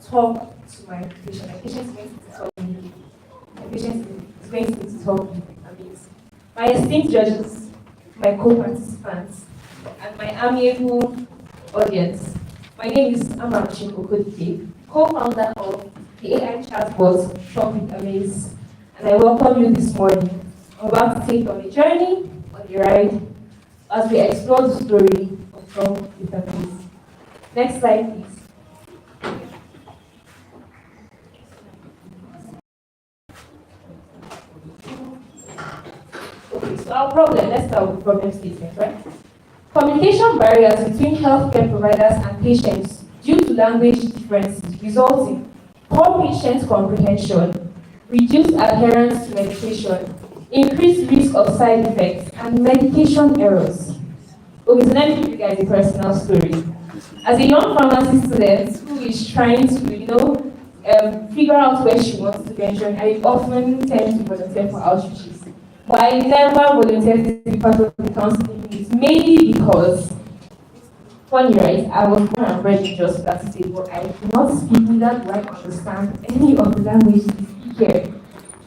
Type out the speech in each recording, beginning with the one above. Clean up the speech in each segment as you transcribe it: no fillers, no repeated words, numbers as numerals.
talk to my patient. My patient is going to talk to me. My patient is going to talk to me. My esteemed judges, my co-participants, and my amiable audience. My name is Amarachi Okodike, co-founder of the AI chatbot Topic Amaze, and I welcome you this morning. I'm about to take you on a journey, on a ride, as we explore the story of Topic Amaze. Next slide, please. Okay, so our problem, let's start with the problem statement, right? Communication barriers between healthcare providers and patients due to language differences result in poor patient comprehension, reduced adherence to medication, increased risk of side effects, and medication errors. Okay, so let me give you guys a personal story. As a young pharmacy student who is trying to, figure out where she wants to venture, I often tend to volunteer for outreaches. But I never volunteered to be part of the counseling unit, mainly because, funny right, I was born and bred in just that state, but I do not speak, neither do I understand any of the language we speak here.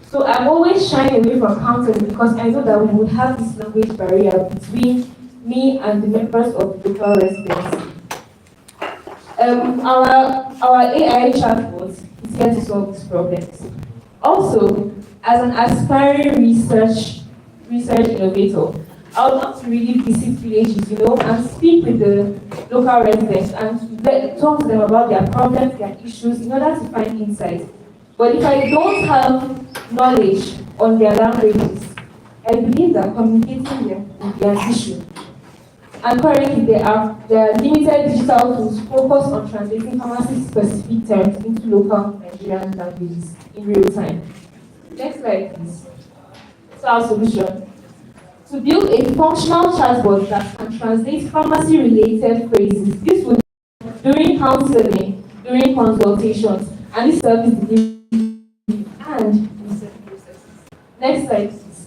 So I'm always shying away from counseling because I know that we would have this language barrier between me and the members of the local residents. Our AI chatbot is here to solve these problems. Also, as an aspiring research innovator, I would love to really visit villages, and speak with the local residents and talk to them about their problems, their issues, in order to find insights. But if I don't have knowledge on their languages, I believe that communicating them will be an issue. And currently, there are limited digital tools focused on translating pharmacy-specific terms into local Nigerian languages in real time. Next slide, please. So our solution: to build a functional chatbot that can translate pharmacy-related phrases. This would be during counseling, during consultations, and this service delivery and research processes. Next slide, please.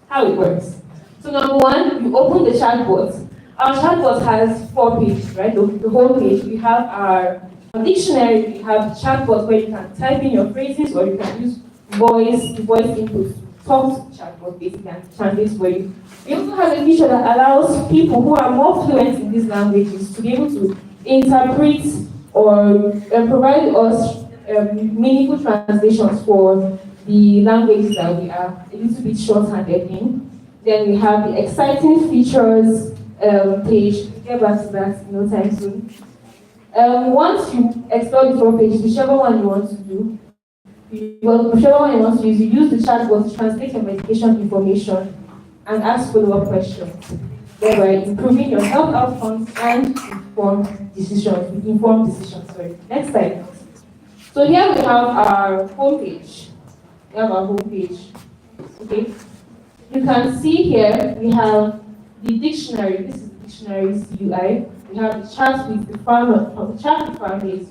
How it works. So number one, you open the chatbot. Our chatbot has 4 pages, right? The whole page. We have our dictionary. We have chatbot where you can type in your phrases, or you can use voice input to talk to chatbot basically and translate for you. We also have a feature that allows people who are more fluent in these languages to be able to interpret or provide us meaningful translations for the languages that we are a little bit short-handed in. Then we have the exciting features page. We'll get back to that in no time soon. Once you explore the 4 pages, whichever one you want to do, whichever one you want to use, you use the chatbot to translate your medication information and ask follow-up questions, thereby improving your health outcomes and informed decisions. Sorry. Next slide. So here we have our homepage. Okay. You can see here we have the dictionary. This is the dictionary's UI. We have the chat with the farmer, chat with Amaze,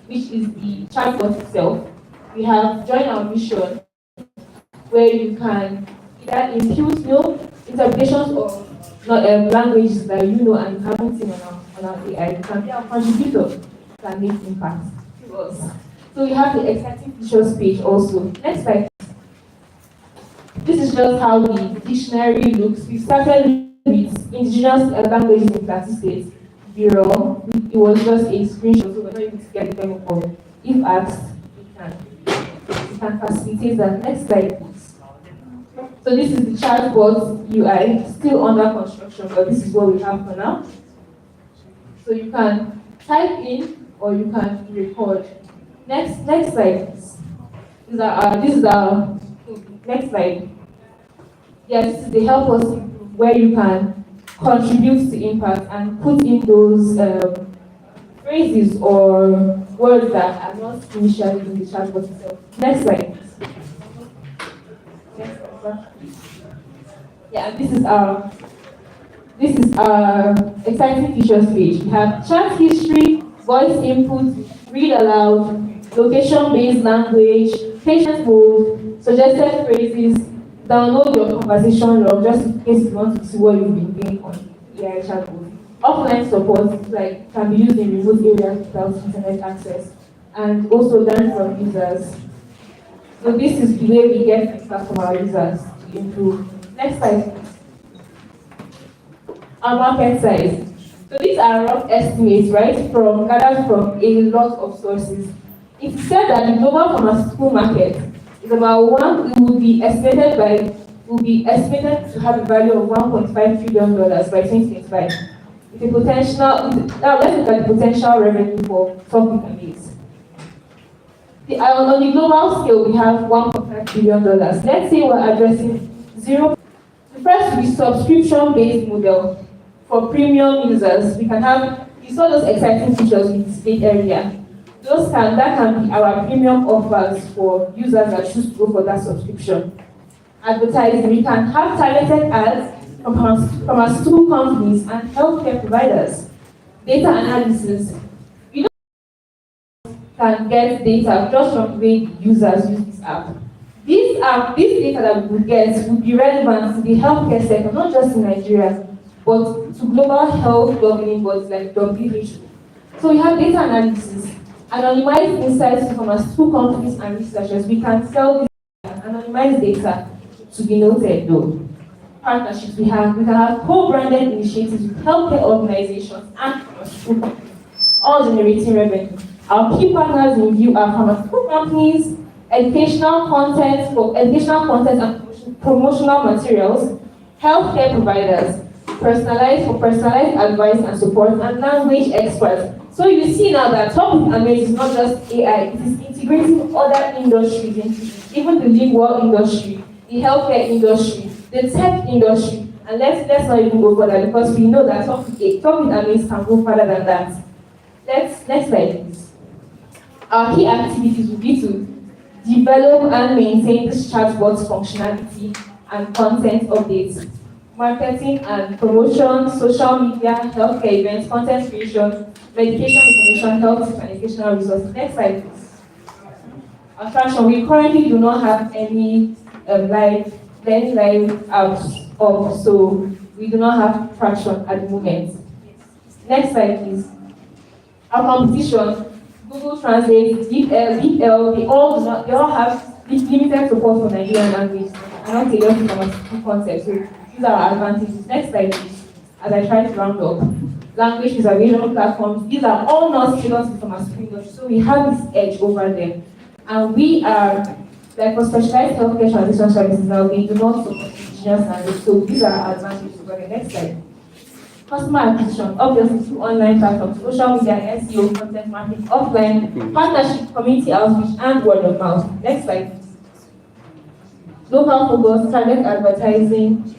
which is the chatbot itself. We have join our mission, where you can either impute interpretations of languages that you know and you haven't seen on our AI. You can be a contributor that makes impact to us. So we have the exciting features page also. Next slide. This is just how the dictionary looks. We started with indigenous languages in Plateau State. It was just a screenshot, so we're not able to get the demo for it. If asked, we can facilitate that. Next slide, please. So this is the chatbot UI, still under construction, but this is what we have for now. So you can type in or you can record. Next slide, please. This is our next slide. Yes, this is the help us improve, where you can contribute to impact and put in those phrases or words that are not initially in the chatbot itself. Next slide. Next slide. Yeah, this is our exciting features page. We have chat history, voice input, read aloud, location-based language, patient mode, suggested phrases. Download your conversation log just in case you want to see what you've been doing on AI chatbot. Offline support like can be used in remote areas without internet access, and also learn from users. So this is the way we get feedback from our users to improve. Next slide, please. Our market size. So these are rough estimates, right, from gathered from a lot of sources. It said that the global pharmaceutical market is about one. It will be estimated to have a value of $1.5 trillion by 2025. With a potential, now let's look at the potential revenue for top companies. On the global scale, we have $1.5 billion. Let's say we're addressing zero. The first will be subscription-based model for premium users. We can have, you saw those exciting features we displayed earlier. That can be our premium offers for users that choose to go for that subscription. Advertising, we can have targeted ads from pharmaceutical companies and healthcare providers. Data analysis, you can get data just from the way users use this app. This data that we will get will be relevant to the healthcare sector, not just in Nigeria, but to global health governing bodies like WHO. So we have data analysis, anonymized insights to pharmaceutical companies and researchers. We can sell this anonymized data to be noted though. Partnerships, we can have co-branded initiatives with healthcare organizations and pharmaceutical companies, all generating revenue. Our key partners in view are pharmaceutical companies, educational content and promotional materials, healthcare providers, personalized advice and support, and language experts. So you see now that Topic Amaze is not just AI, it is integrating other industries into it, even the legal industry, the healthcare industry, the tech industry, and let's not even go further because we know that Topic Amaze can go further than that. Next slide, please. Our key activities will be to develop and maintain this chatbot's functionality and content updates, marketing and promotion, social media, healthcare events, content creation, medication information, health and educational resources. Next slide, please. Attraction. We currently do not have any live apps up, so we do not have traction at the moment. Next slide, please. Our competition. Google Translate, DeepL, they all have limited support for Nigerian language and not tailored to pharmaceutical concepts. So these are our advantages. Next slide, please. As I try to round up, language preservation platforms. These are all not tailored to the pharmaceutical industry, so we have this edge over them. And we are, like for specialized healthcare transition services now, we do not support indigenous language. So these are our advantages over the next slide. Customer acquisition, obviously through online platforms, social media, SEO, content marketing, offline, partnership, community outreach, and word of mouth. Next slide. Local focus, target advertising,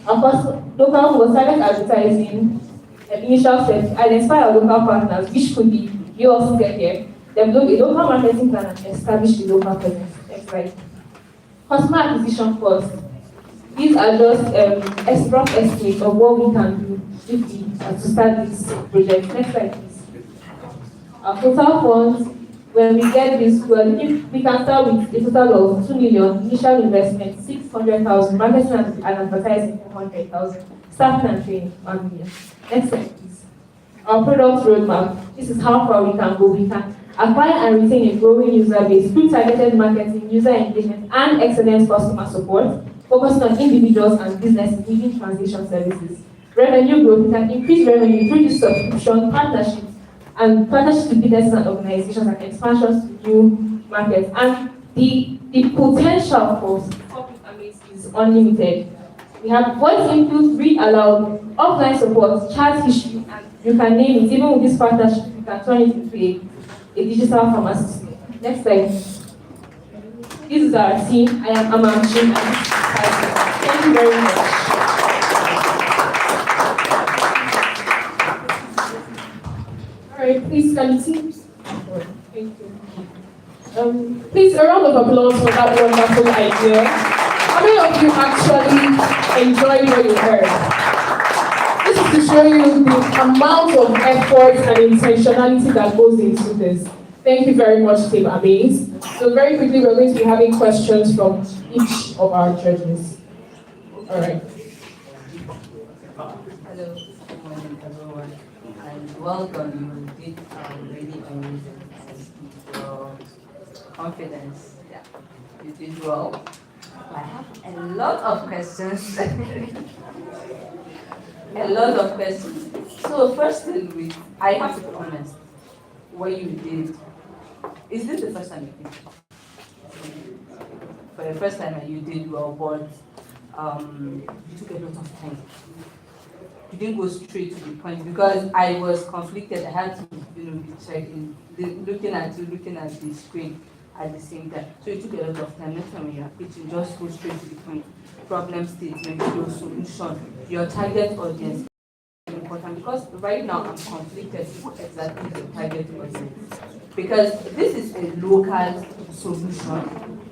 initial steps, identify our local partners, which could be, you also get here, develop a local marketing plan and establish the local presence. Next slide. Customer acquisition cost. These are just rough estimates of what we can do to start this project. Next slide, please. Our total funds, when we get this, we can start with a total of 2 million, initial investment 600,000, marketing and advertising 400,000, staffing and training 1 million. Next slide, please. Our product roadmap. This is how far we can go. We can acquire and retain a growing user base through targeted marketing, user engagement, and excellent customer support, focusing on individuals and businesses needing transition services. Revenue growth, we can increase revenue through this subscription, partnerships with businesses and organizations, and expansions to new markets. And the potential for Topic Amaze is unlimited. We have voice input, read aloud, offline support, chat history, and you can name it. Even with this partnership, we can turn it into a digital pharmacy. Next slide. This is our team. I am Amamchin. Thank you very much. Please, can you see? Thank you. Please, a round of applause for that wonderful idea. How many of you actually enjoyed what you heard? This is to show you the amount of effort and intentionality that goes into this. Thank you very much, Team Amaze. So very quickly, we're going to be having questions from each of our judges. All right. Hello, good morning, everyone. well done. You did really amazing. And your confidence, yeah, you did well. I have a lot of questions. A lot of questions. So first thing with, I have to be honest, what you did, is this the first time you did? For the first time you did well, but you took a lot of time. You didn't go straight to the point because I was conflicted. I had to, be checking, looking at the screen at the same time. So it took a lot of time. Next time when you're pitching, just go straight to the point. Problem statement, your solution, your target audience is important because right now I'm conflicted. Who exactly is your target audience? Because this is a local solution,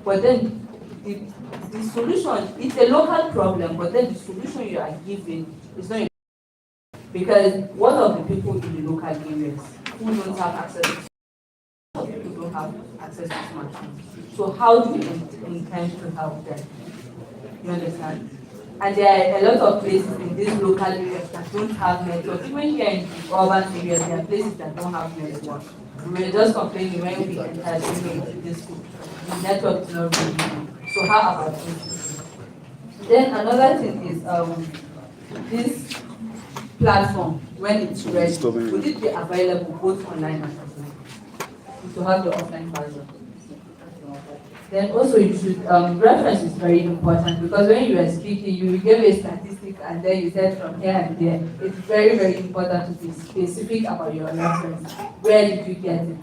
but then the solution, it's a local problem, but then the solution you are giving is not. Because what of the people in the local areas who don't have access to people don't have access to smartphones? So how do you intend to help them? You understand? And there are a lot of places in these local areas that don't have network. Even here in the urban areas, there are places that don't have network. We were just complaining when we entered into this school. The network is not really good. So how about this? Then another thing is this platform, when it's ready, would it be available both online and offline? To have the offline version. Then also you should, reference is very important because when you are speaking, you gave a statistic and then you said from here and there. It's very, very important to be specific about your reference. Where did you get it?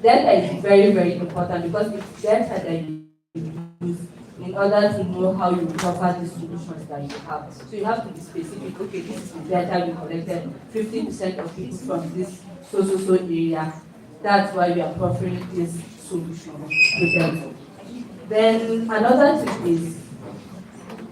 Data is very, very important because it's data that you use in order to know how you cover the solutions that you have. So you have to be specific. Okay, this is the data we collected. 50% of people from this so area. That's why we are offering this solution to them. Then another thing is,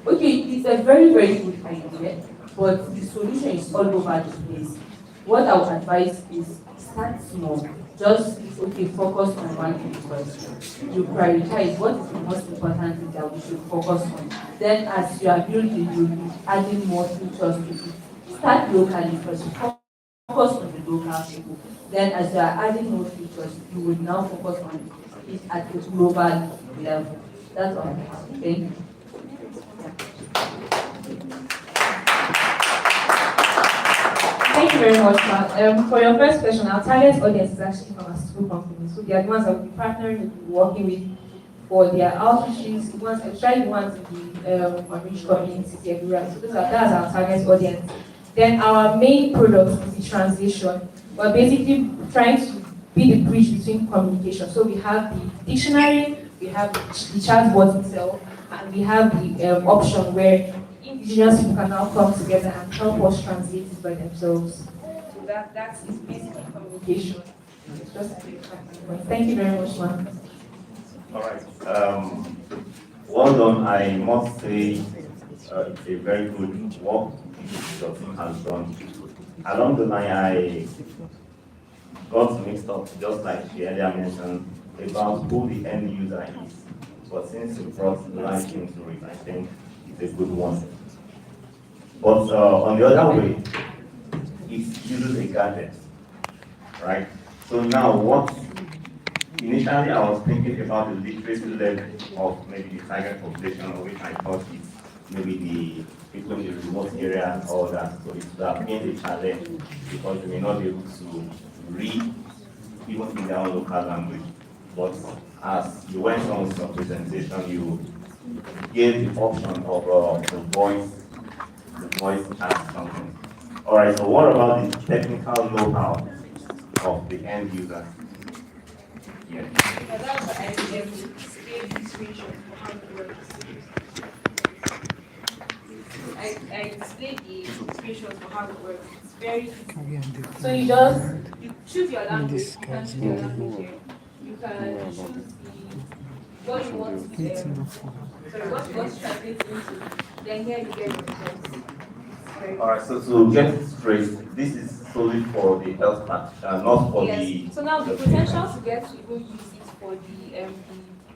okay, it's a very, very good idea, but the solution is all over the place. What I would advise is start small. Just, okay, focus on one thing first. You prioritize what is the most important thing that we should focus on. Then as you are building, you'll be adding more features to it. Start locally first. Focus on the local people. Then as you are adding more features, you will now focus on it at the global level. That's all I have. Thank you. Thank you very much, ma'am. For your first question, our target audience is actually pharmaceutical companies. So they are the ones that we'll be partnering with, working with for their outreaches, especially the ones in the unreached communities, the rural. So that's our target audience. Then our main product is the translation. We're basically trying to be the bridge between communication. So we have the dictionary, we have the chatbot itself, and we have the option where indigenous people can now come together and help us translate it by themselves. So that is basically communication. It's just a big point. Thank you very much, ma'am. All right. Well done. I must say it's a very good work your team has done. Along the line, I got mixed up, just like she earlier mentioned, about who the end user is. But since you brought light into it, I think it's a good one. But on the other way, it uses a gadget, right? So now what, initially I was thinking about the literacy level of maybe the target population, of which I thought it's maybe the people in the remote area or that. So it's been a challenge because they may not be able to read even in their own local language. But as you went on with your presentation, you gave the option of the voice chat something. All right, so what about the technical know-how of the end user? Yeah. That's what I gave screenshot for how it works. I displayed the screenshot for how it works. It's very easy. So you choose your language. You can choose your language here. You can choose what you want to what you want to translate into. Then here you get the results. All right, so to get it straight, this is solely for the health practitioner, not for the. So now the potential to get to even use it for the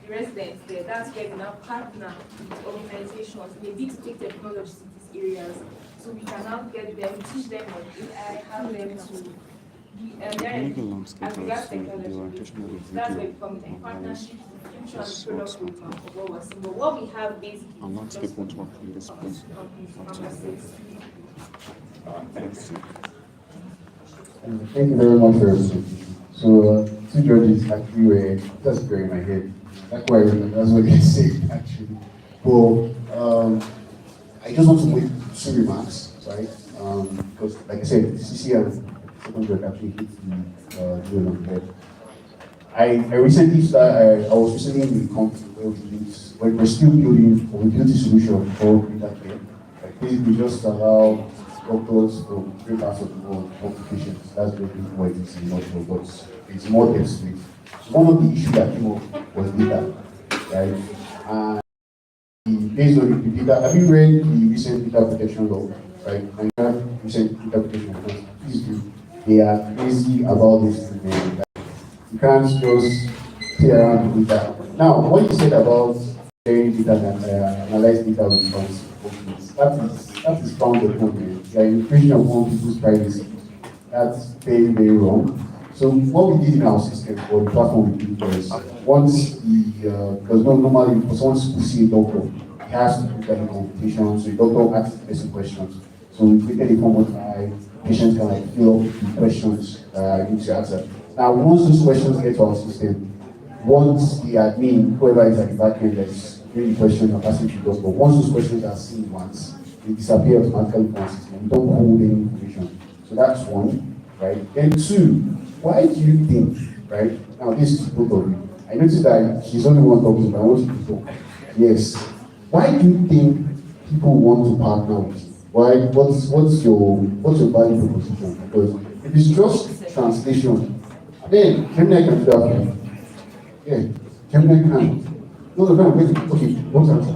residents there, that's where we now partner with organizations, maybe to take technology to these areas. So we can now get them, teach them on AI, have them to then as regards technology, that's where it comes in partnership, future and product roadmap of what we're seeing. But what we have basically is just for companies, pharmacists. Thank you very much for your presentation. So, two judges actually were just going in my head. That's what they say actually. But I just want to make two remarks, right? Because, like I said, CC and second judge actually hit the nail on the head. I recently started, I was recently in the company where we're still building, or we built a solution called Data Care. Like basically just allow doctors from different parts of the world to help patients. That's basically what it is in a nutshell, but it's more depth to it. So one of the issues that came up was data, right? Based on the data, have you read the recent data protection law, right? And you have recent data protection laws. Please do. They are crazy about this thing. You can't just play around with data. Now, what you said about sharing data and analyze data with funds, that is found upon you. You are infringing upon people's privacy. That's very, very wrong. So what we did in our system, or the platform we did was, once because normally for someone to see a doctor, he has to put that in consultation, so the doctor asks basic questions. So we created a form of patients can like fill up the questions need to answer. Now once those questions get to our system, once the admin, whoever is at the back end that's doing the question or passing to the doctor, once those questions are seen once, they disappear automatically from our system. We don't hold any information. So that's one, right? Then two, why do you think, right? Now this is both of you. I noticed that she's only one talking, but I want you to talk. Yes. Why do you think people want to partner with you? Why? What's your value proposition? Because if it's just translation, then Gemini can do that for you. Yeah, Gemini can. No, wait. Okay, what's the answer?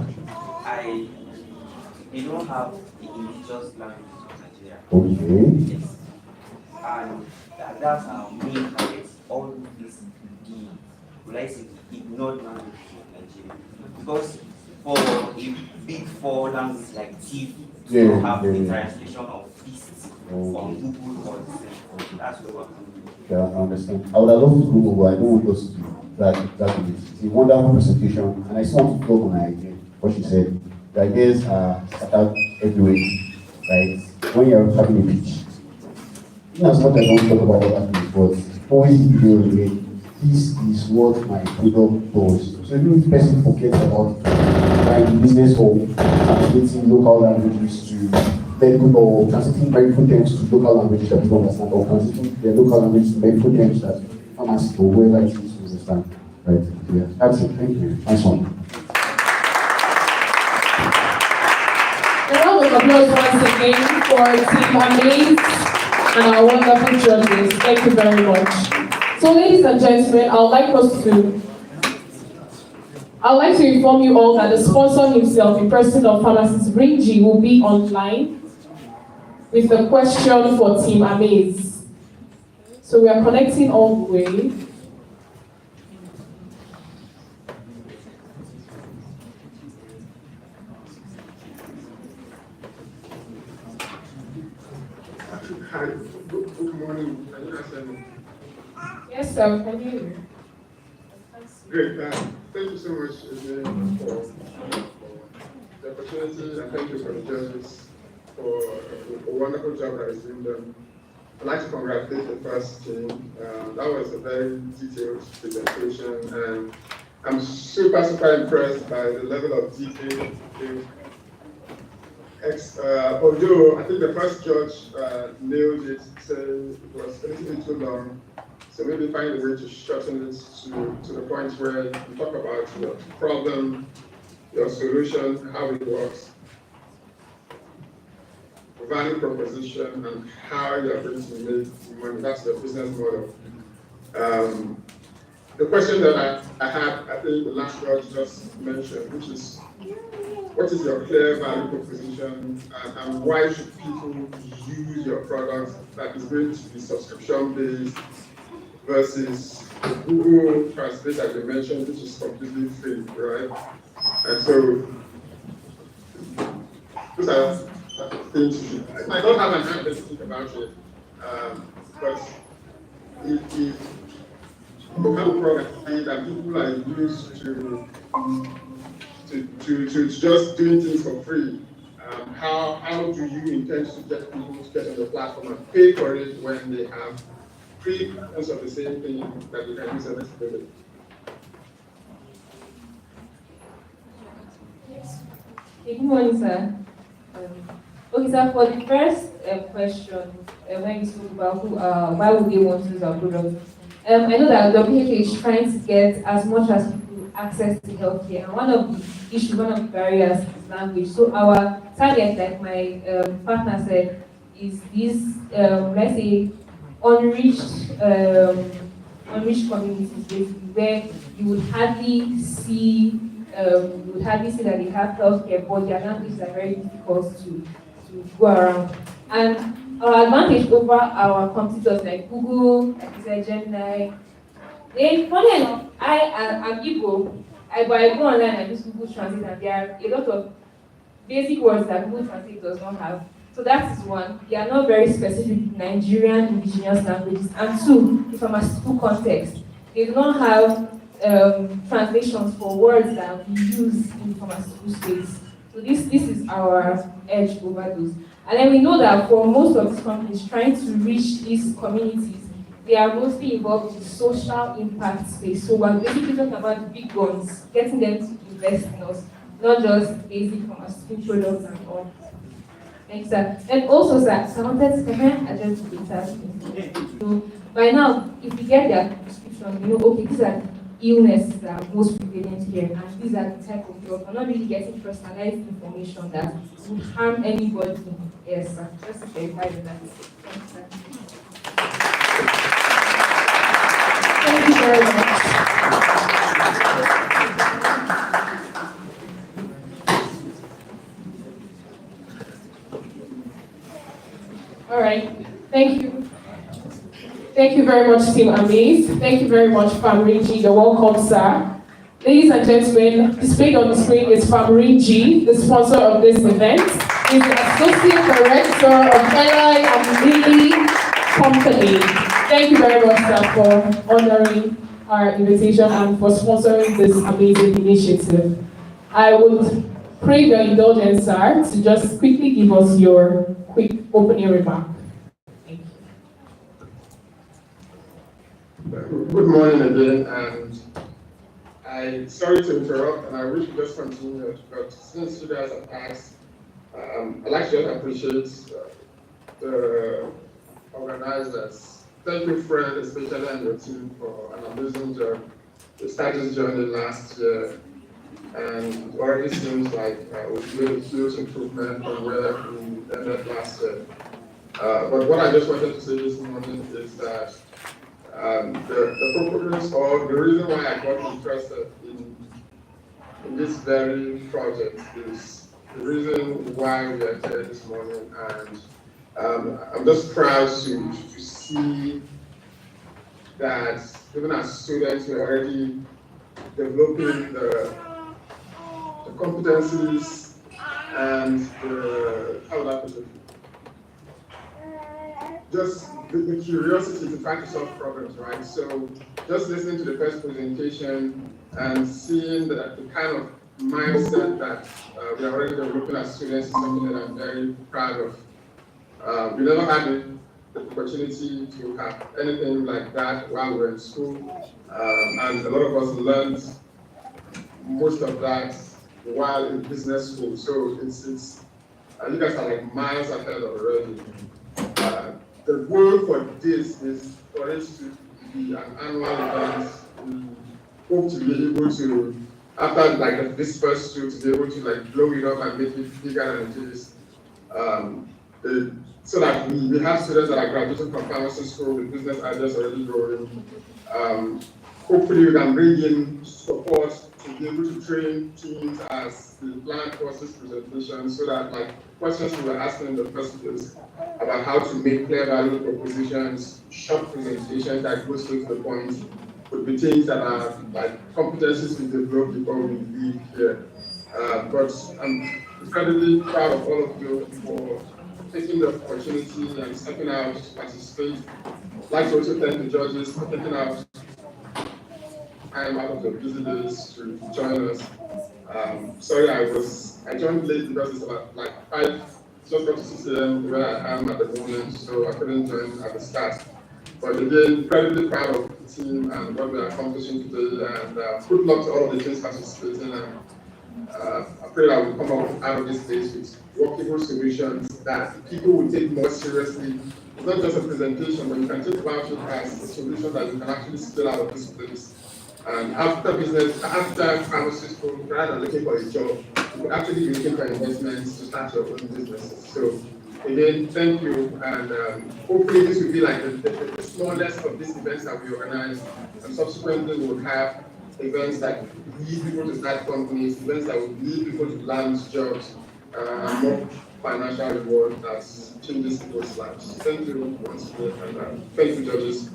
They don't have the indigenous languages of Nigeria. Okay. Yes. And that's our main target. All this will I say ignored languages of Nigeria. Because for a big four language like TV, you don't have the translation of lists from Google or the That's what we're doing. Yeah, I understand. I would have loved to go, but I don't want us to do that. It's a wonderful presentation, and I just want to talk on her idea. What she said, the ideas are scattered everywhere, right? When you're having a pitch, in as much as I don't talk about other things, but always be this is what my product does. So even if the person forgets about buying business or translating local languages to medical, or translating medical terms to local languages that people understand, or translating their local language to medical terms that pharmacists or whoever it is to understand. Right? Yeah. That's it. Thank you. Nice one. A round of applause once again for Team Amaze and our wonderful judges. Thank you very much. So, ladies and gentlemen, I'd like to inform you all that the sponsor himself, the president of pharmacist Ringy, will be online with the question for Team Amaze. So we are connecting all the way. Hi, good morning. Can you answer me? Yes, sir. Can you hear me? Great. Thank you so much again for the opportunity, and thank you for the judges for a wonderful job that is being done. I'd like to congratulate the first team. That was a very detailed presentation, and I'm super impressed by the level of detail. Although I think the first judge nailed it, saying it was a little bit too long. So maybe find a way to shorten it to the point where you talk about your problem, your solution, how it works, value proposition, and how you're going to make money. That's the business model. The question that I had, I think the last judge just mentioned, which is, what is your clear value proposition, and why should people use your product that is going to be subscription-based versus the Google Translate that you mentioned, which is completely free, right? And so, those are things I don't have an answer to think about it, but if you have a product that people are used to just doing things for free, how do you intend to get people to get on your platform and pay for it when they have free versions of the same thing that they can use every day? Good morning, sir. Okay, sir, for the first question, when you spoke about why would they want to use our product, I know that WHO is trying to get as much as people access to healthcare, and one of the issues, one of the barriers is language. So our target, like my partner said, is this, let's say, unreached, unreached communities, basically, where you would hardly see that they have healthcare, but their languages are very difficult to go around. And our advantage over our competitors like Google, like you said, Gemini, funny enough, I'm Igbo, but I go online and use Google Translate, and there are a lot of basic words that Google Translate does not have. So that is one. They are not very specific Nigerian indigenous languages. And two, the pharmaceutical context. They do not have translations for words that we use in the pharmaceutical space. So this is our edge over those. And then we know that for most of these companies trying to reach these communities, they are mostly involved in the social impact space. So we're basically talking about the big guns, getting them to invest in us, not just basic pharmaceutical products and all. Thanks, sir. And also, sir, so I wanted to address the data. So by now, if we get their prescription, we know, okay, these are illnesses that are most prevalent here, and these are the type of drugs. We're not really getting personalized information that would harm anybody. Yes, sir. Just to verify that. Thanks, sir. Thank you very much. All right, thank you. Thank you very much, Team Amaze. Thank you very much, Famrinji. You're welcome, sir. Ladies and gentlemen, displayed on the screen is Famrinji, the sponsor of this event. He's the Associate Director of Eli and Lily Company. Thank you very much, sir, for honoring our invitation and for sponsoring this amazing initiative. I would crave your indulgence, sir, to just quickly give us your quick opening remark. Thank you. Good morning again, and I'm sorry to interrupt, and I wish we just continued, but since you guys have asked, I'd like to just appreciate the organizers. Thank you, Fred, especially and your team, for an amazing job. We started this journey last year, and it already seems like we've made a huge improvement from where we ended last year. But what I just wanted to say this morning is that the purpose or the reason why I got interested in this very project is the reason why we are here this morning, and I'm just proud to see that even as students we're already developing the competencies and how would I put it? Just the curiosity to try to solve problems, right? So just listening to the first presentation and seeing the kind of mindset that we are already developing as students is something that I'm very proud of. We never had the opportunity to have anything like that while we were in school, and a lot of us learned most of that while in business school. So it's you guys are like miles ahead already. The goal for this is for it to be an annual event. We hope to be able to, after like this first two, to be able to like blow it up and make it bigger than it is. So that we have students that are graduating from pharmacy school with business ideas already growing. Hopefully we can bring in support to be able to train teams as the plan for this presentation, so that like questions we were asking in the first place about how to make clear value propositions, short presentations that go straight to the point, would be things that are like competencies we develop before we leave here. But I'm incredibly proud of all of you for taking the opportunity and stepping out to participate. I'd like to also thank the judges for taking out time out of the busy days to join us. Sorry, I joined late because it's about like 5, just got to 6 a.m. where I am at the moment, so I couldn't join at the start. But again, incredibly proud of the team and what we're accomplishing today, and good luck to all of the teams participating. And I pray that we'll come out of this place with workable solutions that people will take more seriously. It's not just a presentation, but you can think about it as a solution that you can actually scale out of this place. And after pharmacy school, rather than looking for a job, you could actually be looking for investments to start your own businesses. So again, thank you, and hopefully this will be like the smallest of these events that we organize, and subsequently we'll have events that lead people to start companies, events that will lead people to land jobs, and more financial reward that changes people's lives. Thank you once again, and thank you, judges.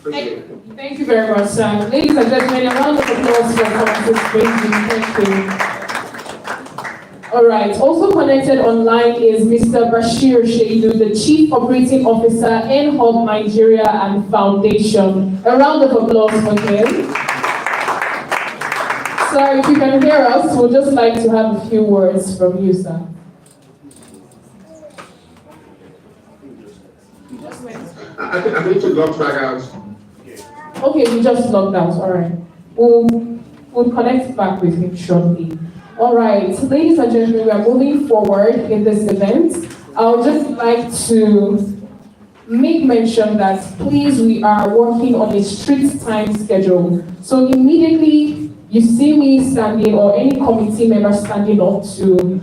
Thank you very much, sir. Ladies and gentlemen, a round of applause for participating. Thank you. All right. Also connected online is Mr. Bashir Shaidu, the Chief Operating Officer in Hub Nigeria and Foundation. A round of applause for him. Sir, if you can hear us, we'd just like to have a few words from you, sir. I think you locked back out. Okay, we just logged out. All right. We'll connect back with him shortly. All right, ladies and gentlemen, we are moving forward in this event. I would just like to make mention that please, we are working on a strict time schedule. So immediately you see me standing or any committee member standing up to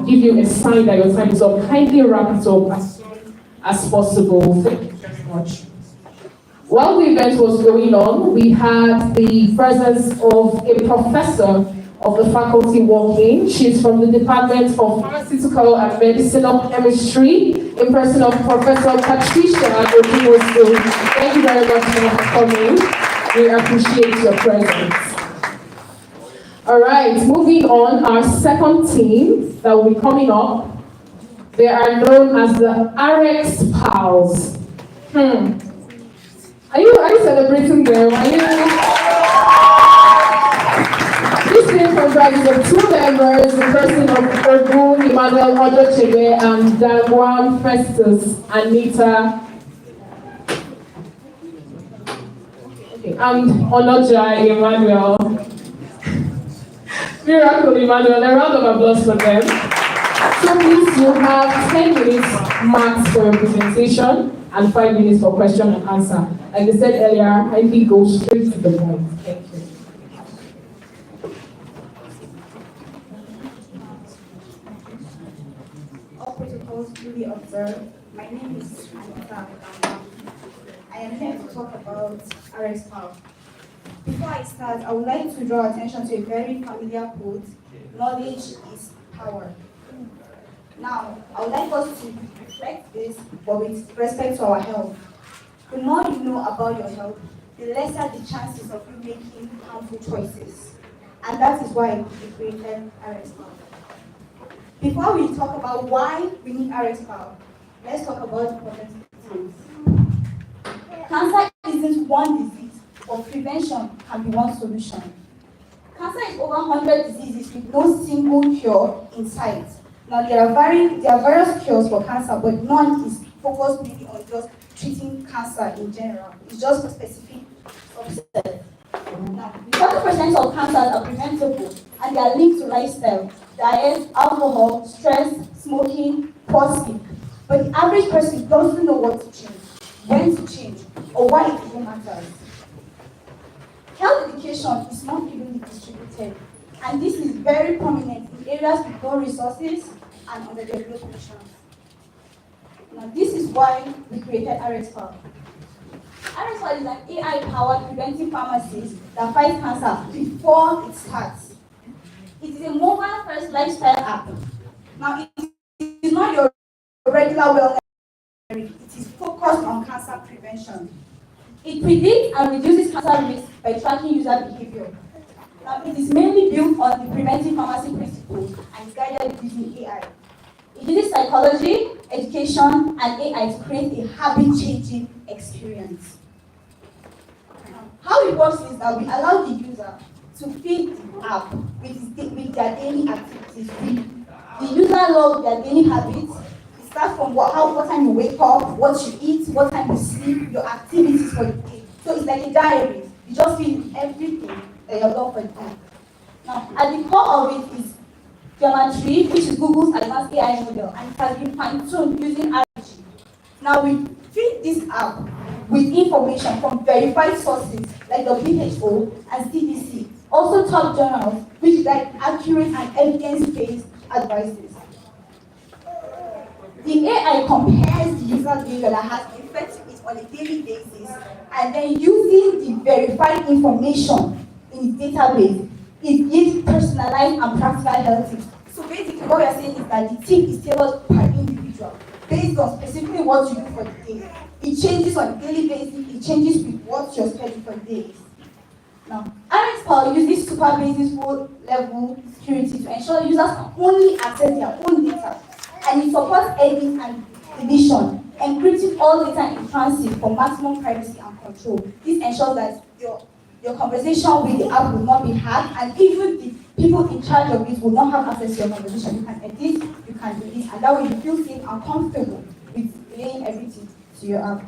give you a sign that your time is up, kindly wrap it up as soon as possible. Thank you very much. While the event was going on, we had the presence of a professor of the faculty walking. She's from the Department of Pharmaceutical and Medicinal Chemistry, in person of Professor Patricia Odumosu. Thank you very much for coming. We appreciate your presence. All right, moving on, our second team that will be coming up, they are known as the RX Pals. Are you celebrating them? This team comprises of 2 members, the person of Ogun Emmanuel Odochebe and Dagwan Festus Anita. And Onoja Emmanuel. Miracle Emmanuel, a round of applause for them. So please, you have 10 minutes max for your presentation and 5 minutes for question and answer. Like I said earlier, kindly go straight to the point. Thank you. All protocols duly observed. My name is Anita. I am here to talk about RX Power. Before I start, I would like to draw attention to a very familiar quote: knowledge is power. Now, I would like us to reflect this, but with respect to our health. The more you know about your health, the lesser the chances of you making harmful choices. And that is why we created RX Power. Before we talk about why we need RX Power, let's talk about important things. Cancer isn't one disease, but prevention can be one solution. Cancer is over 100 diseases with no single cure in sight. Now, there are various cures for cancer, but none is focused mainly on just treating cancer in general. It's just a specific subset. Now, 40% of cancers are preventable, and they are linked to lifestyle, diet, alcohol, stress, smoking, poor sleep. But the average person doesn't know what to change, when to change, or why it even matters. Health education is not evenly distributed, and this is very prominent in areas with low resources and underdeveloped nations. Now, this is why we created RX Power. RX Power is an AI-powered preventive pharmacy that fights cancer before it starts. It is a mobile-first lifestyle app. Now, it is not your regular wellness. It is focused on cancer prevention. It predicts and reduces cancer risk by tracking user behavior. Now, it is mainly built on the preventive pharmacy principle and is guided using AI. It It uses psychology, education, and AI to create a habit-changing experience. How it works is that we allow the user to feed the app with their daily activities. The user logs their daily habits. It starts from what time you wake up, what you eat, what time you sleep, your activities for the day. So it's like a diary. You just feed everything that you're log for the day. Now, at the core of it is geometry, which is Google's advanced AI model, and it has been fine-tuned using RG. Now, we feed this app with information from verified sources like the WHO and CDC, also top journals, which guide accurate and evidence-based advices. The AI compares the user behavior that has been fed to it on a daily basis, and then using the verified information in its database, it gives personalized and practical health tips. So basically, what we are saying is that the tip is tailored per individual, based on specifically what you do for the day. It changes on a daily basis, it changes with what your schedule for the day is. Now, RxPal uses super basic full level security to ensure users can only access their own data, and it supports edit and deletion, encrypting all data in transit for maximum privacy and control. This ensures that your conversation with the app will not be hacked, and even the people in charge of it will not have access to your conversation. You can edit, you can delete, and that way you feel safe and comfortable with relaying everything to your app.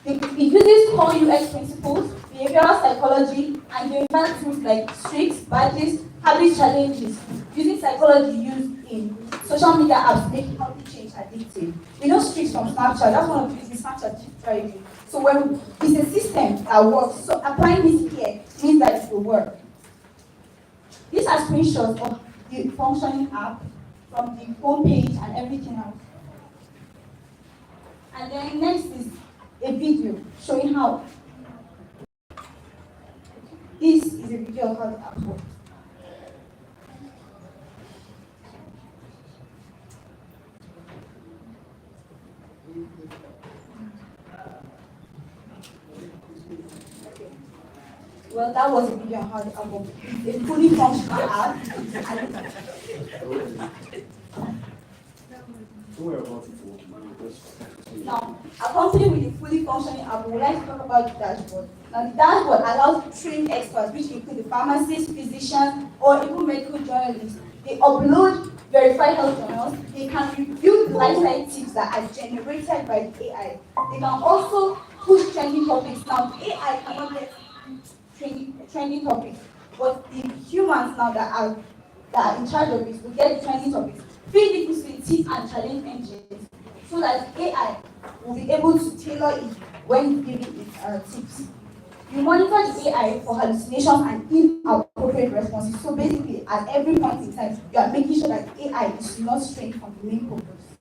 It uses core UX principles, behavioral psychology, and behavioral tools like streaks, badges, habit challenges, using psychology used in social media apps to make healthy change addictive. We know streaks from Snapchat, that's one of the reasons Snapchat keeps thriving. So when it's a system that works, so applying this here means that it will work. These are screenshots of the functioning app from the home page and everything else. And then next is a video showing how. This is a video of how the app works. Well, that was a video on how the app works. It's a fully functional app. Now, accompanied with the fully functioning app, we would like to talk about the dashboard. Now, the dashboard allows trained experts, which include the pharmacists, physicians, or even medical journalists. They upload verified health journals. They can review the lifestyle tips that are generated by the AI. They can also push trending topics. Now, the AI cannot get trending topics, but the humans now that are in charge of it will get the trending topics. Feed it with tips and challenge engines, so that AI will be able to tailor it when giving it tips. You monitor the AI for hallucinations and inappropriate responses. So basically, at every point in time, you are making sure that the AI is not straying from the main purpose.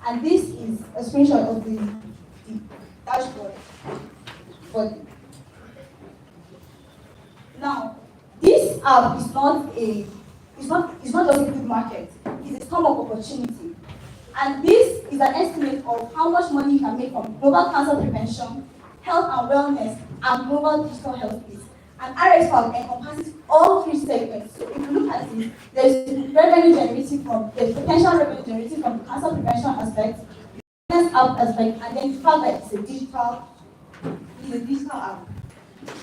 And this is a screenshot of the dashboard. Now, this app is not just a good market. It's a storm of opportunity. And this is an estimate of how much money you can make from global cancer prevention, health and wellness, and global digital health space. And RxPal encompasses all three segments. So if you look at it, there's potential revenue generating from the cancer prevention aspect, the wellness app aspect, and then the fact that it's a digital app.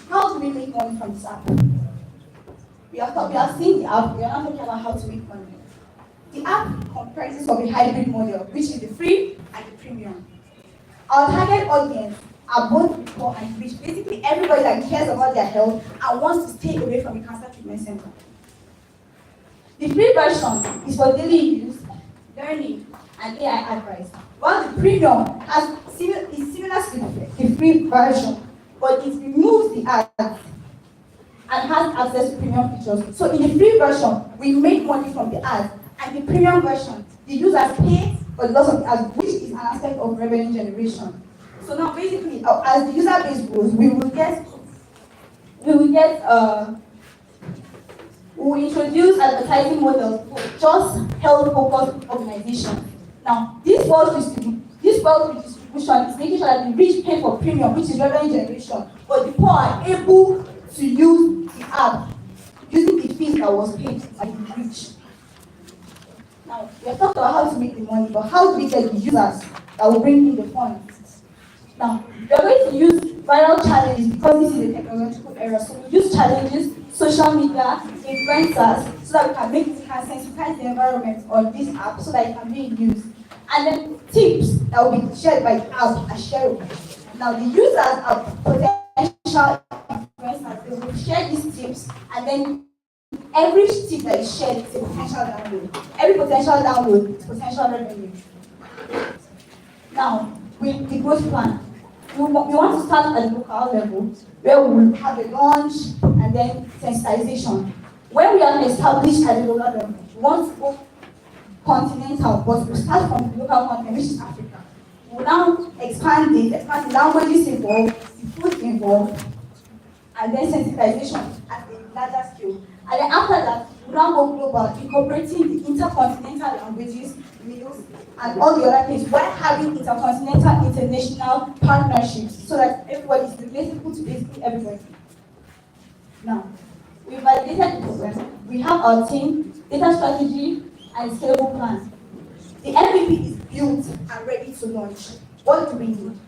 How do we make money from this app? We have seen the app, we are not talking about how to make money. The app comprises of a hybrid model, which is the free and the premium. Our target audience are both poor and rich, basically everybody that cares about their health and wants to stay away from the cancer treatment center. The free version is for daily use, learning, and AI advice, while the premium is similar to the free version, but it removes the ads and has access to premium features. So in the free version, we make money from the ads, and the premium version, the users pay for the loss of the ads, which is an aspect of revenue generation. So now basically, as the user base grows, we will introduce advertising models for just health-focused organizations. Now, this wealth distribution is making sure that the rich pay for premium, which is revenue generation, but the poor are able to use the app using the fees that was paid by the rich. Now, we have talked about how to make the money, but how do we get the users that will bring in the funds? Now, we are going to use viral challenges because this is a technological era. So we use challenges, social media, influencers, so that we can sensitize the environment on this app so that it can be in use. And then tips that will be shared by the app are shareable. Now, the users are potential influencers. They will share these tips, and then every tip that is shared is a potential download. Every potential download is potential revenue. Now, with the growth plan, we want to start at the local level where we will have a launch and then sensitization. When we are established at the local level, we want to go continental, but we start from the local continent, which is Africa. We will now expand the languages involved, the food involved, and then sensitization at a larger scale. And then after that, we now go global, incorporating the intercontinental languages, meals, and all the other things, while having intercontinental international partnerships so that everybody is relatable to basically everybody. Now, we validated the program. We have our team, data strategy, and scalable plan. The MVP is built and ready to launch. What do we need?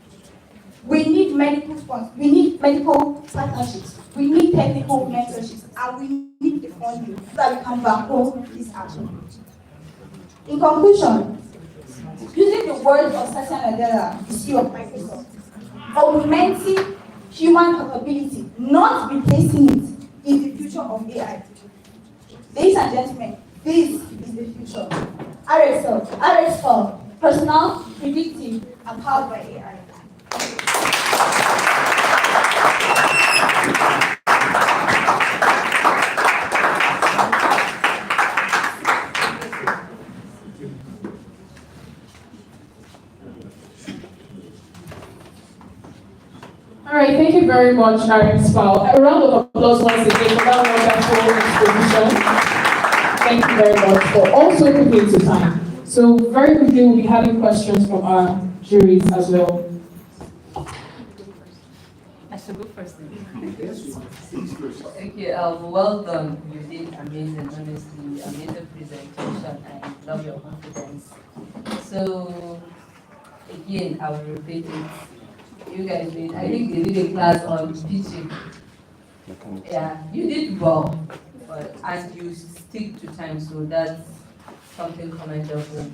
We need medical sponsors, we need medical partnerships, we need technical mentorships, and we need the funding so that we can backbone this action. In conclusion, using the words of Satya Nadella, the CEO of Microsoft, augmenting human capability, not replacing it, is the future of AI. Ladies and gentlemen, this is the future. RSL, personal, predictive, and powered by AI. All right, thank you very much, Aaron Spau. A round of applause once again for that wonderful exposition. Thank you very much for also keeping to time. So very quickly, we'll be having questions from our juries as well. I should go first. Okay, well done. You did amazing, honestly, amazing presentation. I love your confidence. So, again, I will repeat it. You guys did, I think they did a class on pitching. Yeah, you did well, and you stick to time, so that's something commendable.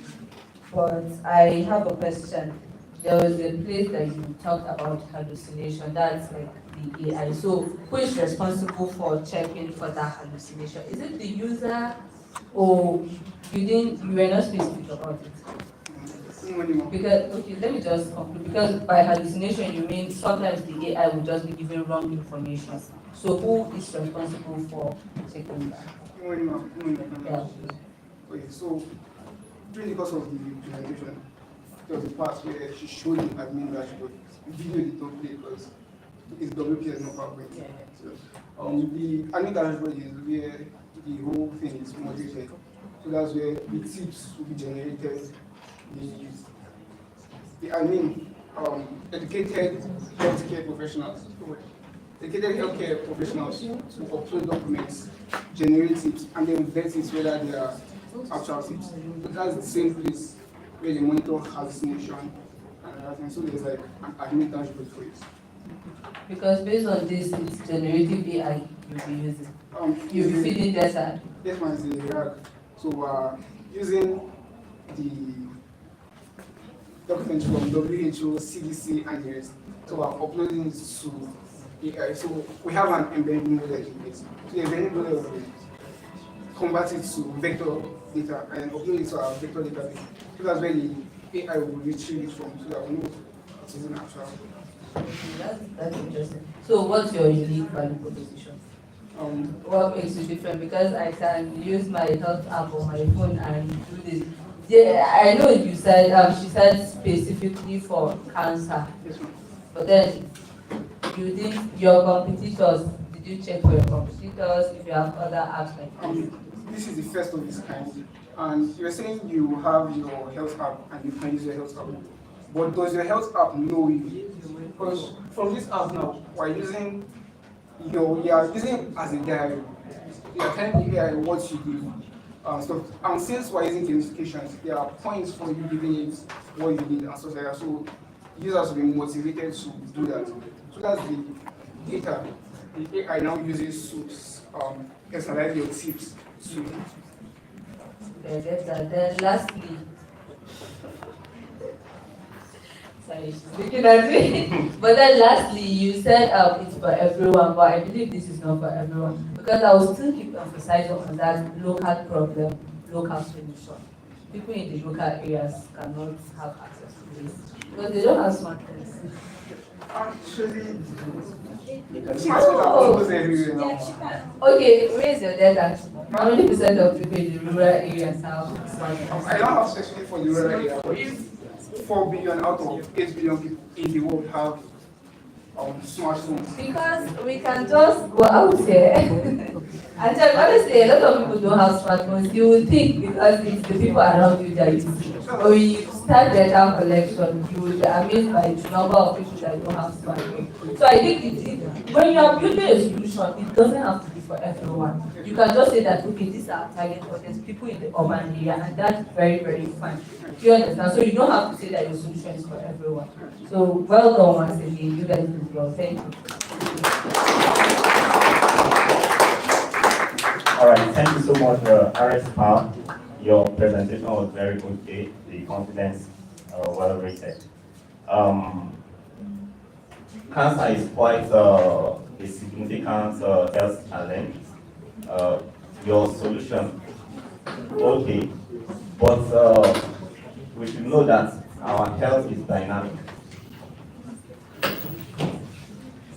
But I have a question. There was a place that you talked about hallucination, that's like the AI. So who is responsible for checking for that hallucination? Is it the user, or you were not specific about it? Because, okay, let me just conclude. Because by hallucination, you mean sometimes the AI will just be giving wrong information. So who is responsible for checking that? Yeah. Okay, so during the course of the presentation, there was a part where she showed the admin dashboard. The video did not play because it's WPS, not PowerPoint. Yeah. So, the admin dashboard is where the whole thing is moderated. So that's where the tips will be generated. The admin, educated healthcare professionals, to upload documents, generate tips, and then vet it whether they are actual tips. So that's the same place where they monitor hallucination and everything. So there's like an admin dashboard for it. Because based on this, it's generative AI you'll be using. You'll be feeding data. Yes, man, is the RAG. So using the documents from WHO, CDC, and the rest. So we're uploading it to AI. So we have an embedded model in place. So the embedded model will convert it to vector data and upload it to our vector database. So that's where the AI will retrieve it from, so that we know it is an actual. That's interesting. So what's your unique value proposition? What makes you different? Because I can use my health app on my phone and do this. Yeah, I know you said she said specifically for cancer, but then you think your competitors? Did you check for your competitors if you have other apps like this is the first of its kind, and you're saying you have your health app and you can use your health app, but does your health app know you? Because from this app now, we're using you are using it as a diary. You are telling the AI what you do. stuff. And since we're using gamifications, there are points for you giving it what you need and stuff like that. So users will be motivated to do that. So that's the data the AI now uses to personalize your tips. So, Then lastly, sorry, she's looking at me. But then lastly, you said it's for everyone, but I believe this is not for everyone. Because I will still keep emphasizing on that local problem, local solution. People in the local areas cannot have access to this because they don't have smartphones. actually, Oh. smartphones everywhere now. Okay, raise your data. How many percent of people in the rural areas have smartphones? I don't have specifically for the rural area, but if 4 billion out of 8 billion people in the world have smartphones. Because we can just go out here. And tell honestly, a lot of people don't have smartphones. You would think because it's the people around you that you see. But when you start data collection, you will be amazed by the number of people that don't have smartphones. So I think when you are building a solution, it doesn't have to be for everyone. You can just say that, okay, these are target audience, people in the urban area, and that's very, very fine. Do you understand? So you don't have to say that your solution is for everyone. So well done once again. You guys did well. Thank you. All right, thank you so much, RS Power. Your presentation was very good. The confidence well rated. Cancer is quite a significant health challenge. Your solution, okay, but we should know that our health is dynamic.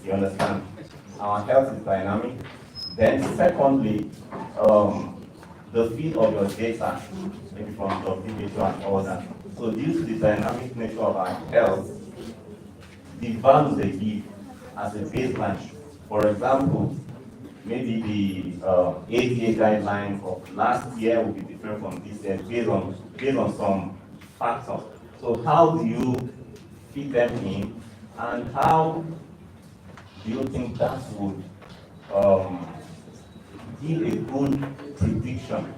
You understand? Our health is dynamic. Then secondly, the feed of your data, maybe from WHO and all that. So due to the dynamic nature of our health, the values they give as a baseline, for example, maybe the ADA guidelines of last year will be different from this year based on some factors. So how do you fit them in, and how do you think that would give a good prediction?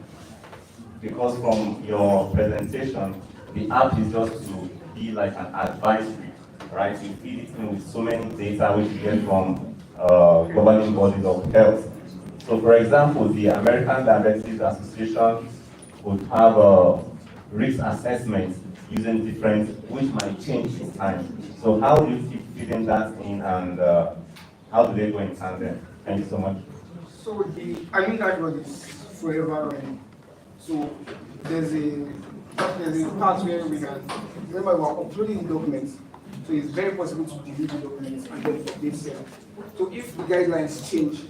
Because from your presentation, the app is just to be like an advisory, right? You feed it in with so many data which you get from governing bodies of health. So for example, the American Diabetes Association would have a risk assessment using different, which might change in time. So how do you keep feeding that in, and how do they go in tandem? Thank you so much. So the admin dashboard is forever running. So there's a part where we can remember we're uploading documents. So it's very possible to delete the documents and then update them. So if the guidelines change,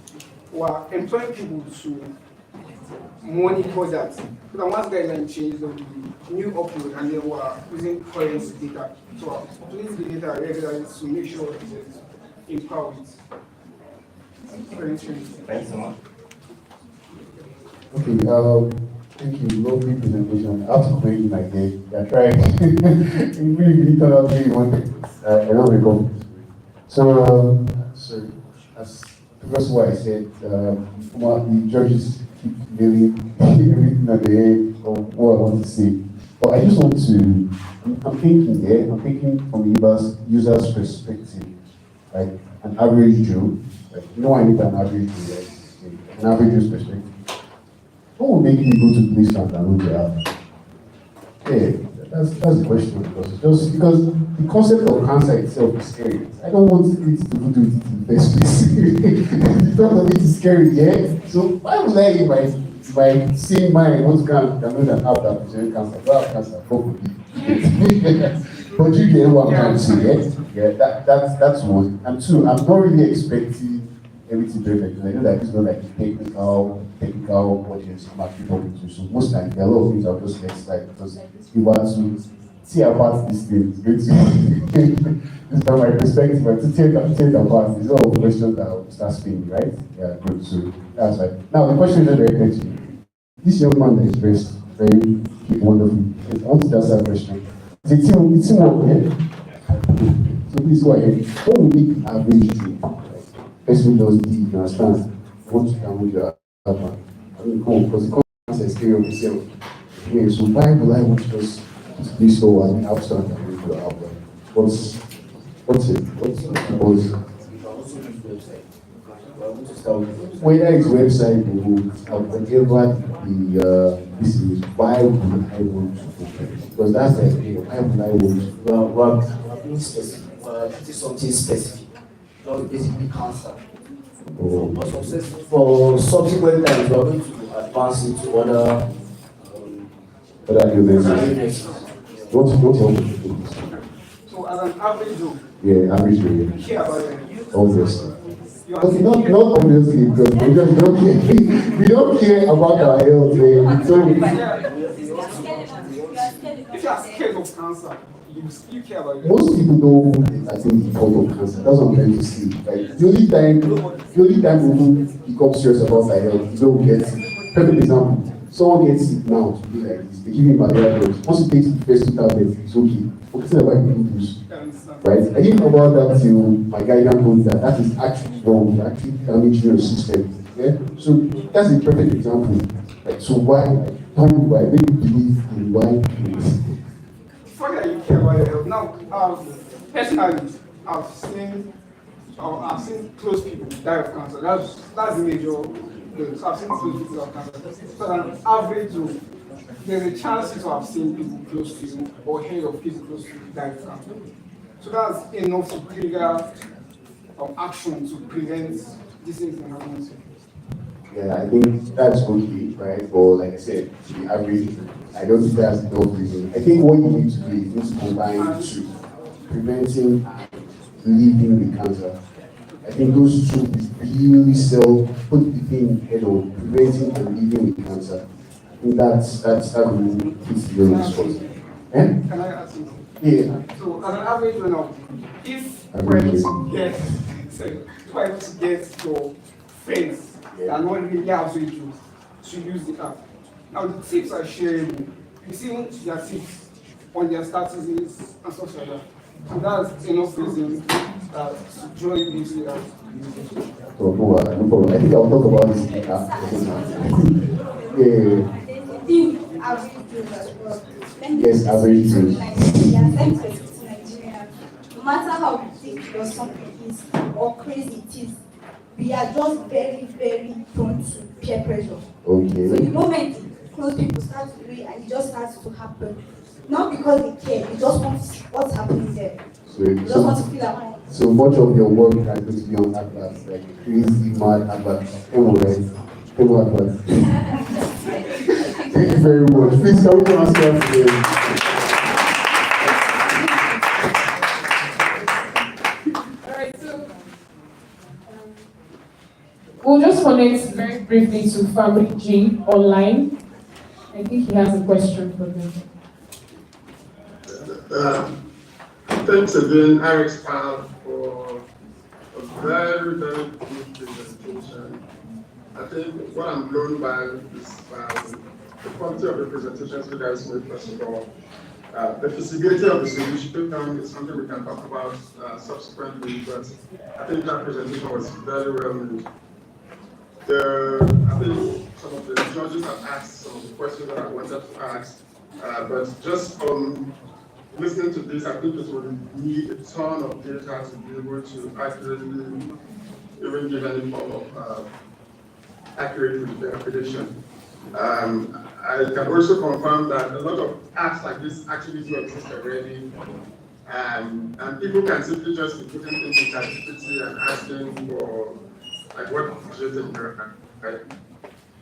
we're employing people to monitor that. So that once guidelines change, there will be new upload, and then we're using current data. So we're uploading the data regularly to make sure it is in power with current changes. Thank you so much. Okay, thank you. Lovely presentation. I have to comment in my head. I tried. It really turned out really wonderful. I don't recall. So, sorry. As because what I said, the judges keep really everything at the end of what I want to say. But I just want to, I'm thinking from the user's perspective, like an average Joe, like, you know, I need an average Joe, right? An average Joe's perspective. What will make me go to police and download the app? Yeah, that's the question, because the concept of cancer itself is scary. I don't want it to go to it in the first place. The thought of it is scary, yeah? So why would I, if my same mind want to go and download an app that presents cancer? Well, cancer, probably. But you get what I'm trying to say, yeah? Yeah, that's one. And two, I'm not really expecting everything perfect, because I know that it's not like technical audience smart people into. So most times there are a lot of things I'll just let slide, because if you want to see about this thing, it's going to this from my perspective, but to take apart, there's a lot of questions that will start spinning, right? Yeah, good. So that's right. Now the question is very clear to you. This young man that is dressed very wonderful. I want to answer that question. It's teamwork, yeah? So please go ahead. What will make an average dream? Person does D, you understand? What you can with your husband. I mean, come on, because cancer scale of yourself. Okay, so why would I want to just do so as an abstract and go to the outline? What's it? Because whether it's website or whatever this is, why would I want to focus? Because that's the idea. Why would I want to? We're being specific. It is something specific. Not basically cancer. Oh, For subsequent times, we are going to advance into other other illnesses. illnesses. What help you? So as an average Joe, Yeah, average rate. you care about your health. Obviously. You are Okay, not obviously, because we just don't care. We don't care about our health. So, if you are scared of cancer, you care about your health. most people don't, I think, the thought of cancer. That's what I'm trying to say. Like, the only time we become serious about our health is when we get sick. Perfect example. Someone gets sick now to be like this. They give him malaria drugs. Once he takes the first 2 tablets, it's okay. Okay, so why people do so. Right? I didn't know about that till my guidance told me that that is actually wrong. You're actually damaging your system. Yeah? So that's a perfect example. Like, so why? Tell me why. Make me believe in why. Fuck that you care about your health. Now, personally, I've seen close people die of cancer. That's the major thing. So I've seen close people die of cancer. So an average Joe, there's a chance to have seen people close to you or heard of people close to you die of cancer. So that's enough to trigger action to prevent these things from happening to you. Yeah, I think that's okay, right? But like I said, to the average, I don't think that's enough reason. I think what you need to do is you need to combine the two, preventing and living with cancer. I think those two is really put the thing head of preventing and living with cancer. I think that's how we fix the response. Can I ask you? Yeah. So as an average runner, if Average we're able to get your friends that don't really have to use the app. Now the tips are shareable. You see their tips on their statuses and stuff like that. So that's enough reason to join this app. So, no problem. I think I'll talk about this later. Yeah. If average Joe as well. Yes, average Joe. No matter how thick your something is or crazy it is, we are just very, very prone to peer pressure. Okay. So the moment close people start to do it and it just starts to happen, not because they care, they just want to see what's happening there. They just want to feel at home. So much of your work has going to be on adverts, like crazy, mad adverts. Emo adverts. Thank you very much. Please come to us today. We'll just connect very briefly to Family G online. I think he has a question for them. Thanks again, Alex Pal, for a very, very good presentation. I think what I'm blown by is the quality of the presentations you guys made, first of all. The feasibility of the solution is something we can talk about subsequently, but I think that presentation was very well made. I think some of the judges have asked some of the questions that I wanted to ask, but just from listening to this, I think it would need a ton of data to be able to accurately even give any form of accurate prediction. I can also confirm that a lot of apps like this actually do exist already, and people can simply just be putting things in ChatGPT and asking for like what created here, right?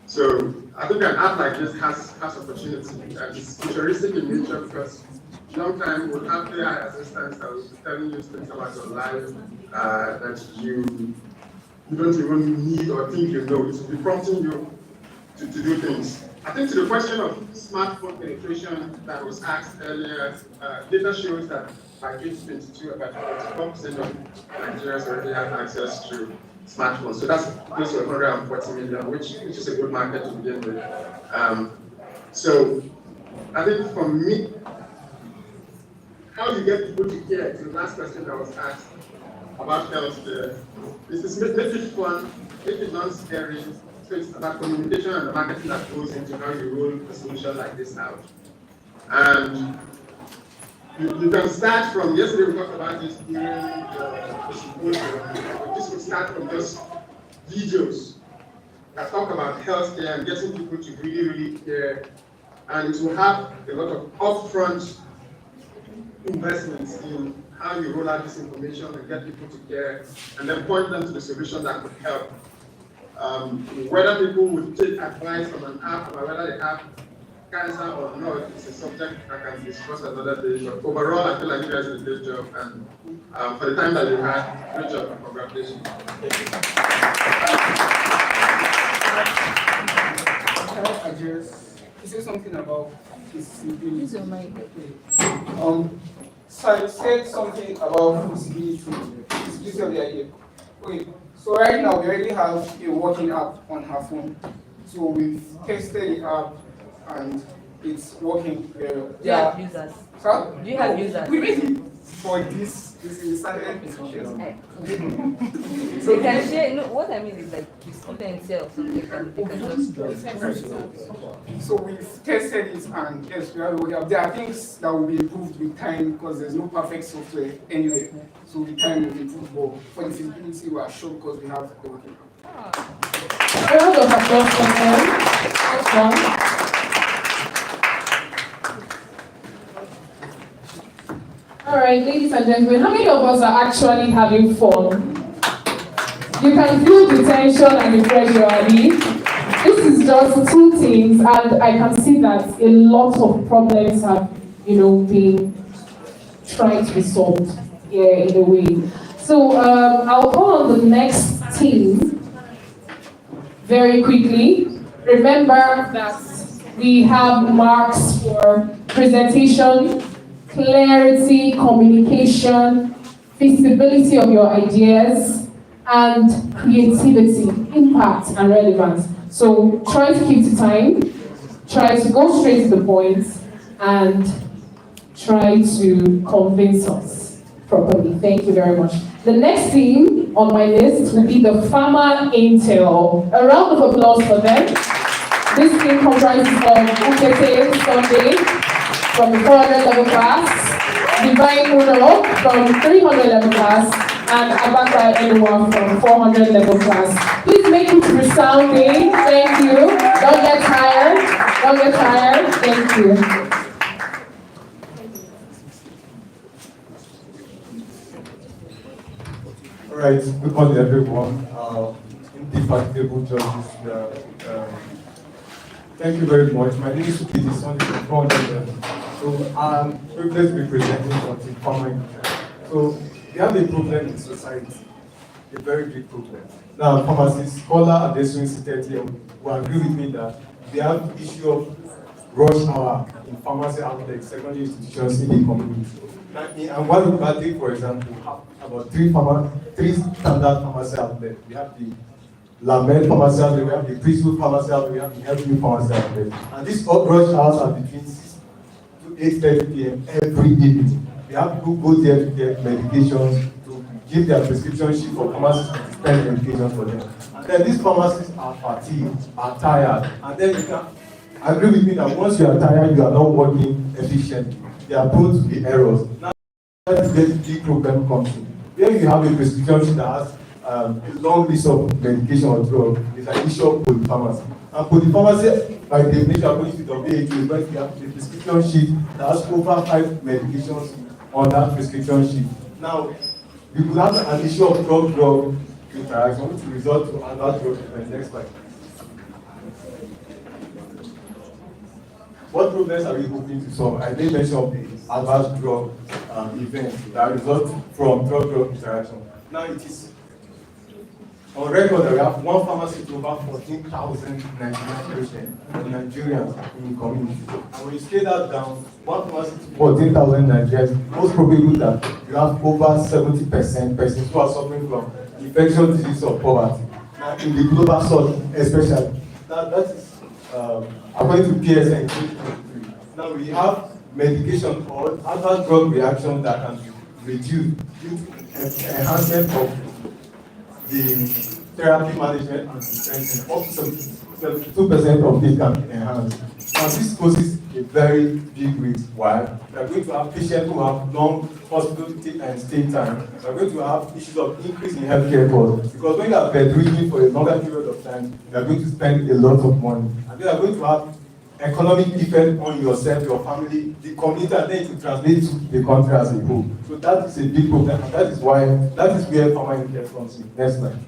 So I think an app like this has opportunity, and it's futuristic in nature because long time we'll have AI assistants that will be telling you things about your life that you don't even need or think you know. It will be prompting you to do things. I think to the question of smartphone penetration that was asked earlier, data shows that by 2022, about 44% of Nigerians already have access to smartphones. So that's close to 140 million, which is a good market to begin with. So I think for me, how you get people to care to the last question that was asked about healthcare. This is make it fun, make it non-scary, So it's about communication and the marketing that goes into how you roll a solution like this out. And you can start from, yesterday we talked about this during the symposium, but this will start from just videos that talk about healthcare and getting people to really care. And it will have a lot of upfront investments in how you roll out this information and get people to care, and then point them to the solution that could help. Whether people would take advice from an app or whether they have cancer or not, it's a subject I can discuss another day. But overall, I feel like you guys did a great job, and for the time that you had, great job and congratulations. He said something about feasibility. So I said something about feasibility of the idea. Okay, so right now we already have a working app on her phone. So we've tested the app and it's working very well. Do you have users? Sir? Do you have users? We really for this is started position. They can share. No, what I mean is like the students or something they can just. So we've tested it and yes, we are working. There are things that will be improved with time because there's no perfect software anyway. So with time will improve more. For the feasibility, we are sure because we have the working. A round of applause for them. Next one. All right, ladies and gentlemen, how many of us are actually having fun? You can feel the tension and the pressure, Ali. This is just two things, and I can see that a lot of problems have, been trying to be solved here in a way. So I'll call on the next team very quickly. Remember that we have marks for presentation, clarity, communication, feasibility of your ideas, and creativity, impact, and relevance. So try to keep to time, try to go straight to the point, and try to convince us properly. Thank you very much. The next team on my list will be the Farmer Intel. A round of applause for them. This team comprises of Ukete Sunday from the 400 level class, Divine Uno from 300 level class, and Abaka Edua from 400 level class. Please make it resounding. Thank you. Don't get tired. Don't get tired. Thank you. All right, good morning, everyone. Indefatigable judges. Thank you very much. My name is Peter Sunday from 400. So I'm privileged to be presenting on the farming. So we have a problem in society, a very big problem. Now, pharmacists, scholar, and the seated here will agree with me that we have the issue of rush hour in pharmacy outlets, secondary institutions in the community. And what we can take, for example, have about three standard pharmacy outlets. We have the Lamed pharmacy outlet, we have the Priesthood pharmacy outlet, we have the Healthy pharmacy outlet. And these rush hours are between 6 to 8:30 p.m. every evening. We have people go there to get medications, to give their prescription sheet for pharmacists to dispense medication for them. And then these pharmacists are fatigued, are tired, and then you can agree with me that once you are tired, you are not working efficiently. They are prone to the errors. Now, where the big problem comes in. Here you have a prescription sheet that has a long list of medication or drug. It's an issue of polypharmacy. And polypharmacy, by definition, according to the WHO, is when you have a prescription sheet that has over 5 medications on that prescription sheet. Now, you could have an issue of drug-drug interaction, which will result to another drug. Next slide. What problems are we hoping to solve? I made mention of the adverse drug events that result from drug-drug interaction. Now it is on record that we have one pharmacy to over 14,000 Nigerians in the community. And when you scale that down, one pharmacy to 14,000 Nigerians, most probably that you have over 70% persons who are suffering from infectious disease or poverty. Now in the global south especially, that is according to PSN 2023. Now we have medication or adverse drug reaction that can be reduced due to enhancement of the therapy management and dispensing. Up to 72% of it can be enhanced. Now this poses a very big risk. Why? We are going to have patients who have long hospital and stay time. We are going to have issues of increase in healthcare costs because when you are bedridden for a longer period of time, you are going to spend a lot of money. And they are going to have economic effect on yourself, your family, the community, and then it will translate to the country as a whole. So that is a big problem, and that is where pharma care comes in. Next slide.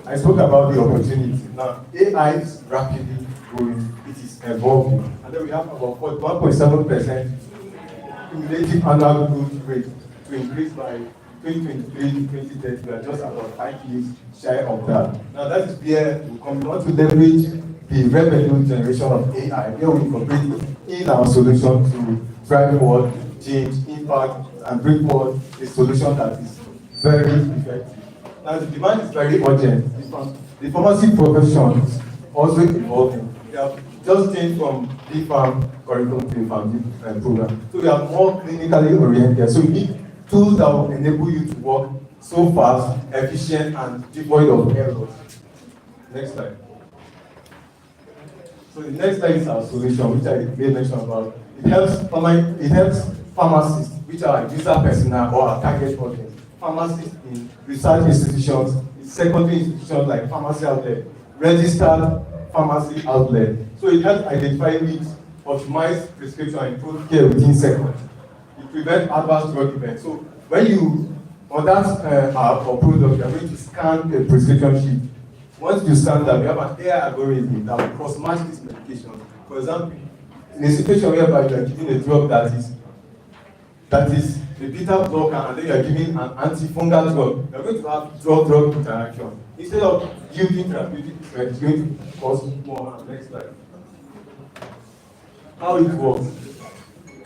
I spoke about the opportunity. Now, AI is rapidly growing, it is evolving, and then we have about 1.7% cumulative annual growth rate to increase by 2023 to 2030. We are just about 5 years shy of that. Now, that is where we come on to leverage the revenue generation of AI, where we incorporate in our solution to drive forward change, impact, and bring forward a solution that is very effective. Now, the demand is very urgent. The pharmacy profession is also evolving. We have just changed from B-Farm curriculum to a PharmD program. So we are more clinically oriented. So we need tools that will enable you to work so fast, efficient, and devoid of errors. Next slide. So the next slide is our solution, which I made mention about. It helps pharmacists, which are user personnel or our target audience. Pharmacists in research institutions, in secondary institutions like pharmacy outlet, registered pharmacy outlet. So it helps identify needs, optimize prescription, and improve care within seconds. It prevents adverse drug events. So when you, on that app or product, you are going to scan the prescription sheet. Once you scan that, we have an AI algorithm that will cross-match this medication. For example, in a situation whereby you are giving a drug that is a beta blocker and then you are giving an antifungal drug, you are going to have drug-drug interaction. Instead of yielding therapeutic effect, it's going to cause more harm. Next slide. How it works.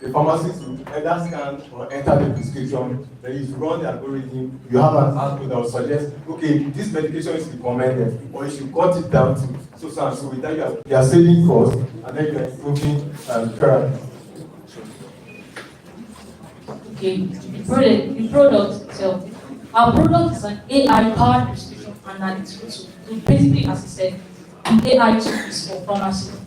The pharmacist will either scan or enter the prescription, then you run the algorithm, you have an output that will suggest, okay, this medication is recommended, or you should cut it down to so and so. With that, you are saving costs, and then you are improving therapy. Okay, the product itself. Our product is an AI-powered prescription analytics tool. So basically, as I said, the AI tool is for pharmacy.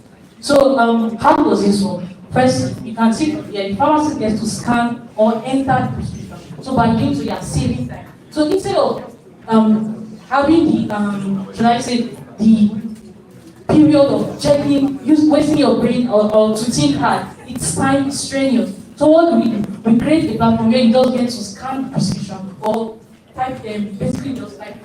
So how does this work? First, you can see from here, the pharmacist gets to scan or enter the prescription. So by doing so, you are saving time. So instead of having the, should I say, the period of checking, wasting your brain or to think hard, it's time strenuous. So what do? We create a platform where you just get to scan the prescription or type them, basically just type it.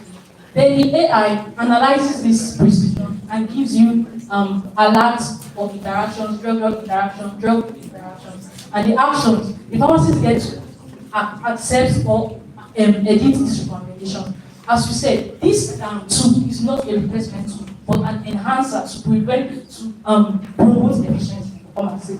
Then the AI analyzes this prescription and gives you alerts of interactions, drug-drug interactions, and the actions. The pharmacist gets to accept or edit this recommendation. As we said, this tool is not a replacement tool, but an enhancer to promote efficiency for pharmacy.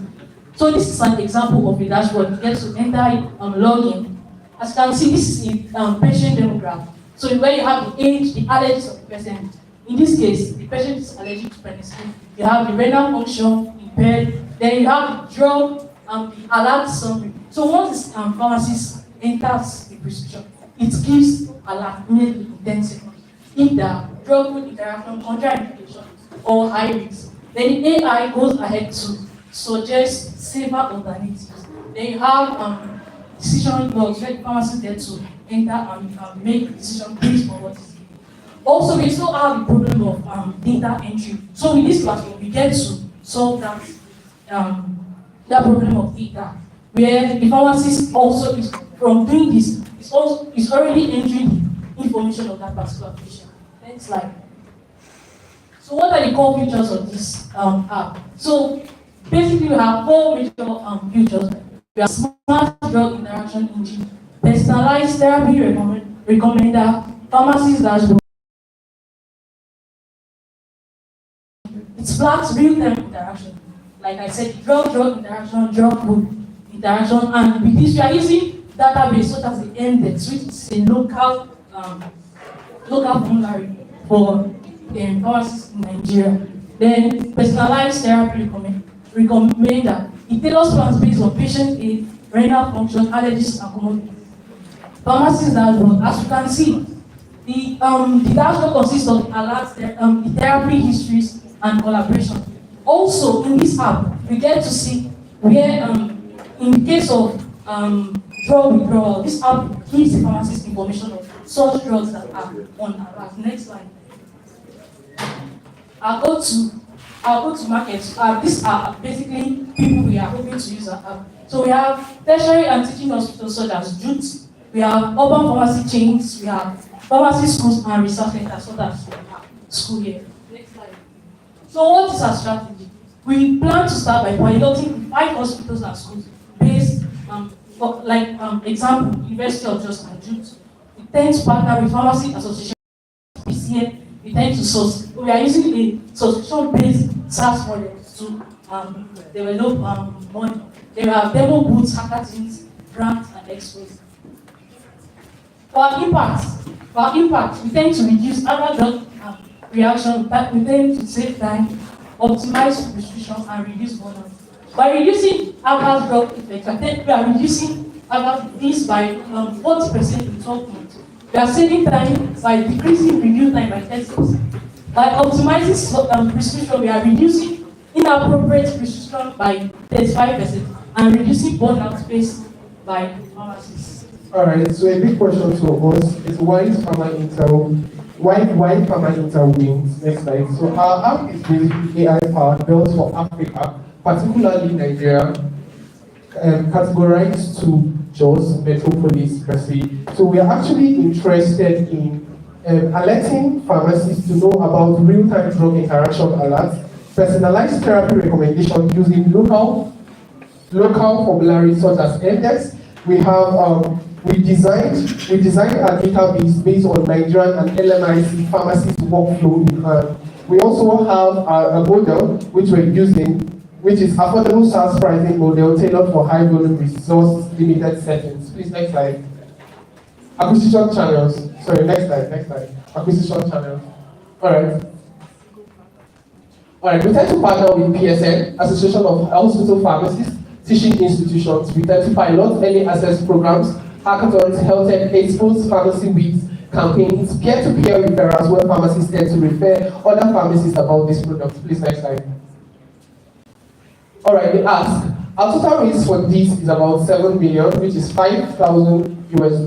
So this is an example of a dashboard. You get to enter login. As you can see, this is the patient demographic. So where you have the age, the allergies of the patient. In this case, the patient is allergic to penicillin. You have the renal function impaired. Then you have the drug the alert summary. So once the pharmacist enters the prescription, it gives alert immediately in 10 seconds. If the drug interaction, contraindication, or high risk, then the AI goes ahead to suggest safer alternatives. Then you have decision logs where the pharmacist gets to enter and make decision based on what is given. Also, we still have the problem of data entry. So with this platform, we get to solve that problem of data, where the pharmacist also is from doing this is already entering the information of that particular patient. Next slide. So what are the core features of this app? So basically, we have 4 major features. We have smart drug interaction engine, personalized therapy recommender, pharmacist dashboard. It flags real-time interaction. Like I said, drug interaction, drug-food interaction, and with this we are using database such as the MDEX, which is a local formulary for pharmacists in Nigeria. Then personalized therapy recommender. It tailors plans based on patient age, renal function, allergies, and comorbidity. Pharmacist dashboard, as you can see, The dashboard consists of alerts, the therapy histories, and collaboration. Also, in this app, we get to see where, in the case of drug withdrawal, this app gives the pharmacist information of such drugs that are on alert. Next slide. I'll go to markets. These are basically people we are hoping to use our app. So we have tertiary and teaching hospitals such as JUT. We have urban pharmacy chains. We have pharmacy schools and research centers such as school here. Next slide. So what is our strategy? We plan to start by piloting 5 hospitals and schools based, example, University of Jos and JUT. We tend to partner with pharmacy associations, PCN. We tend to source. We are using a subscription-based SaaS model to develop money. There are demo booths, hackathons, grants, and expos. For our impact, we tend to reduce average drug reaction. We tend to save time, optimize prescription, and reduce burnout. By reducing average drug effect, we are reducing this by 40% in 12 months. We are saving time by decreasing review time by 30%. By optimizing prescription, we are reducing inappropriate prescription by 35% and reducing burnout space by pharmacists. Alright, so a big question to us is why Pharma Intel wins? Next slide. So our app is basically AI powered, built for Africa, particularly Nigeria, categorized to Jos Metropolis per se. So we are actually interested in alerting pharmacists to know about real-time drug interaction alerts, personalized therapy recommendation using local formularies such as index. We have we designed a database based on Nigerian and LMIC pharmacist workflow. We also have a model which we're using, which is affordable SaaS pricing model tailored for high volume resource limited settings. Please, next slide. Acquisition channels. Sorry, next slide. Acquisition channels. Alright, we tend to partner with PSN, Association of Hospital Pharmacists, teaching institutions. We tend to pilot early access programs, hackathons, health tech expos, pharmacy weeks, campaigns, peer-to-peer referrals where pharmacists tend to refer other pharmacists about this product. Please, next slide. Alright, they ask, our total raise for this is about 7 million, which is $5,000 US.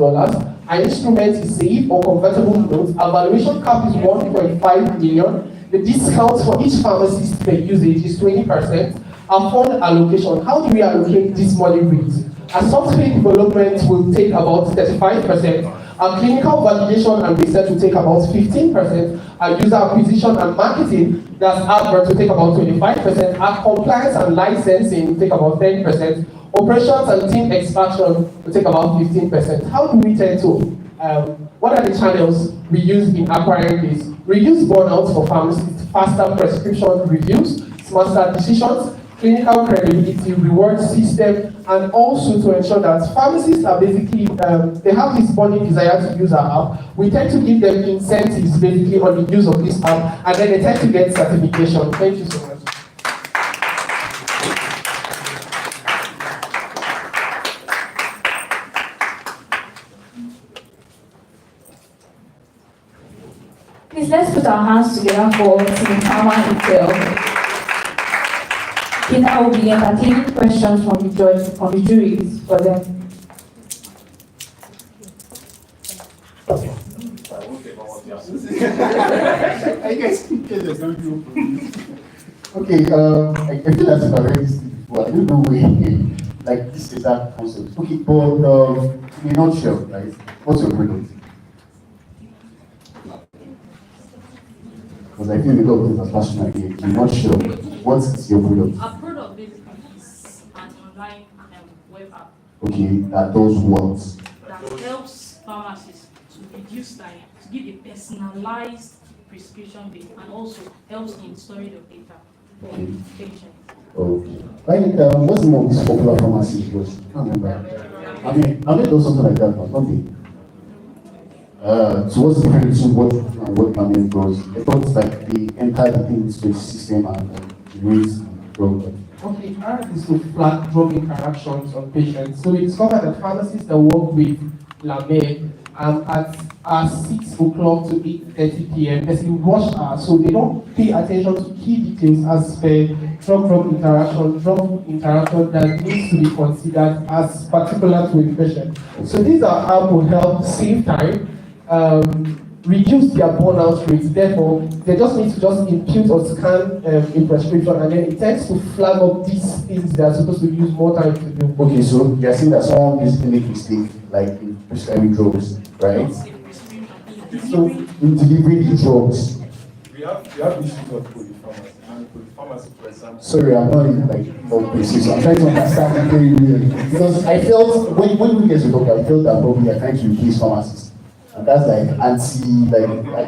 Our instrument is safe or convertible notes. Our valuation cap is 1.5 million. The discount for each pharmacist per usage is 20%. Our fund allocation, how do we allocate this money with? Our software development will take about 35%. Our clinical validation and research will take about 15%. Our user acquisition and marketing, that's advert, will take about 25%. Our compliance and licensing will take about 10%. Operations and team extraction will take about 15%. How do we tend to, what are the channels we use in acquiring this? Reduce burnout for pharmacists, faster prescription reviews, smarter decisions, clinical credibility, reward system, and also to ensure that pharmacists are basically, they have this burning desire to use our app. We tend to give them incentives basically on the use of this app, and then they tend to get certification. Thank you so much. Please, let's put our hands together for Team Pharma Intel. I will be entertaining questions from the juries for them. I guess okay, I feel as if I've already seen before. I don't know where like this is that concept. Okay, but in a nutshell, right? What's your product? Because I feel a lot of things are flashing my head. I'm not sure. What is your product? Our product basically is an online web app. Okay, that does what? That helps pharmacists to reduce time, to give a personalized prescription base, and also helps in storage of data for patients. Okay. Like, what's the most popular pharmacy? Because I can't remember. I mean, I done something like that, but not me. So what's the difference between what Pamela does? I thought like they enter the thing into the system and raise drug. Okay, ours is to flag drug interactions on patients. So we discovered that pharmacists that work with LAME at 6 o'clock to 8:30 p.m. There's a rush hour, so they don't pay attention to key details as per drug interaction that needs to be considered as particular to a patient. So these are how will help save time, reduce their burnout rates. Therefore, they just need to just impute or scan a prescription, and then it tends to flag up these things they are supposed to use more time to do. Okay, so you're saying that someone basically make mistake, like in prescribing drugs, right? So in delivering the drugs. We have issues of polypharmacy. And polypharmacy, for example. Sorry, I'm not even like more precise. I'm trying to understand it very well. Because I felt when we get to talk, I felt that probably you're trying to replace pharmacists. And that's like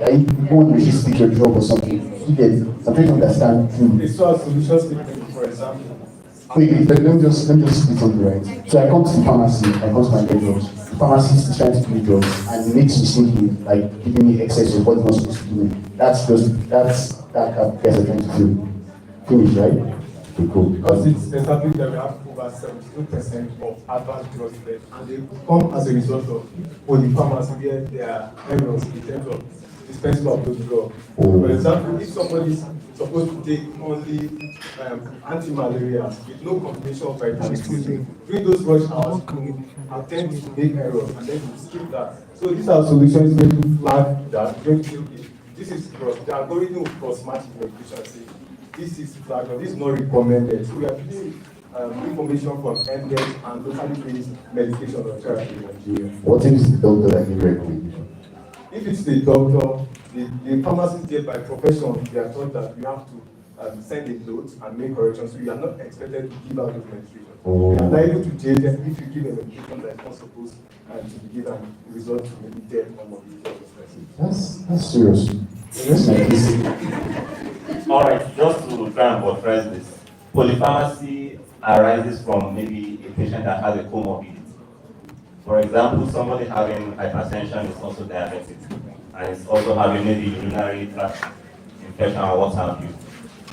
I want to just speak your job or something. You get it? I'm trying to understand. Okay, so a solution statement, for example. Wait, let me just split on the right. So I come to the pharmacy, I come to my get drugs. The pharmacist is trying to give me drugs and makes mistake in like giving me excess of what he wants to give me. That's that guess I'm trying to feel. Finish, right? Okay, cool. Because it's established that we have over 72% of advanced drugs left, and they come as a result of polypharmacy where there are errors in terms of dispensing of those drugs. For example, if somebody is supposed to take only anti-malaria with no combination of vitamin C, during those rush hours, you attempt to make errors and then you skip that. So these are solutions going to flag that, going to this is the algorithm of cross-match medication. This is flagged, or this is not recommended. So we are getting information from MDES and locally based medication or therapy in Nigeria. What if it's the doctor that gives recommendation? If it's the doctor, the pharmacist there by profession, they are taught that you have to send a note and make corrections, so you are not expected to give out those medications. Oh. You are liable to jail them if you give a medication that is not supposed to be given, result to maybe death or morbidity. That's serious. That's my case. All right, just to try and buttress this, polypharmacy arises from maybe a patient that has a comorbidity. For example, somebody having hypertension is also diabetic, and is also having maybe urinary tract infection or what have you.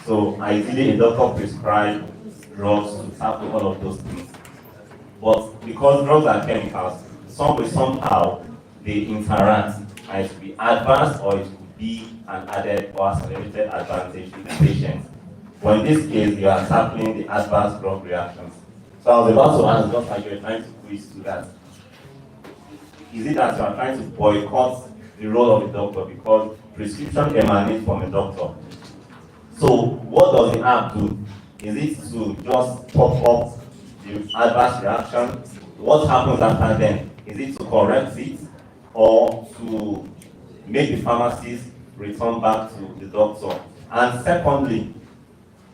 So ideally, a doctor prescribes drugs to tackle all of those things. But because drugs are chemicals, somehow they interact, and it could be advanced or it could be an added or accelerated advantage to the patient. But in this case, you are tackling the adverse drug reactions. So I was about to ask, just like you're trying to quiz to that, is it that you are trying to boycott the role of the doctor because prescription emanates from a doctor? So what does the app do? Is it to just pop up the adverse reaction? What happens after then? Is it to correct it or to make the pharmacist return back to the doctor? And secondly,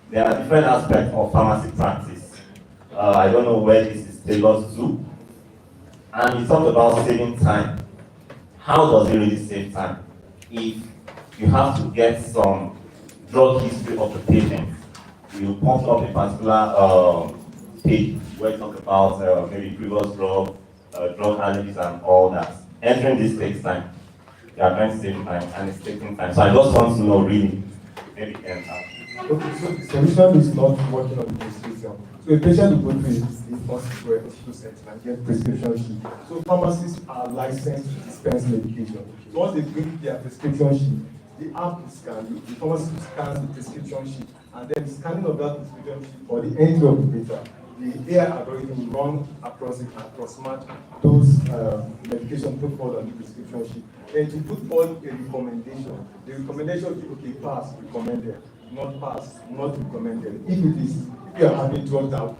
there are different aspects of pharmacy practice. I don't know where this is tailored to. And you talked about saving time. How does it really save time? If you have to get some drug history of the patient, you pump up a particular page where you talk about maybe previous drug allergies and all that. Entering this takes time. You are trying to save time and it's taking time. So I just want to know really, maybe you can Okay, so the solution is not working on the prescription. So a patient will go to the hospital center and get prescription sheet. So pharmacists are licensed to dispense medication. So once they bring their prescription sheet, the app is scanned, the pharmacist scans the prescription sheet, and then the scanning of that prescription sheet or the entry of the data, the AI algorithm run across it and cross-match those medications put forward on the prescription sheet. Then to put forward a recommendation, the recommendation will be, okay, pass, recommended, not pass, not recommended. If it is, if you are having drugs that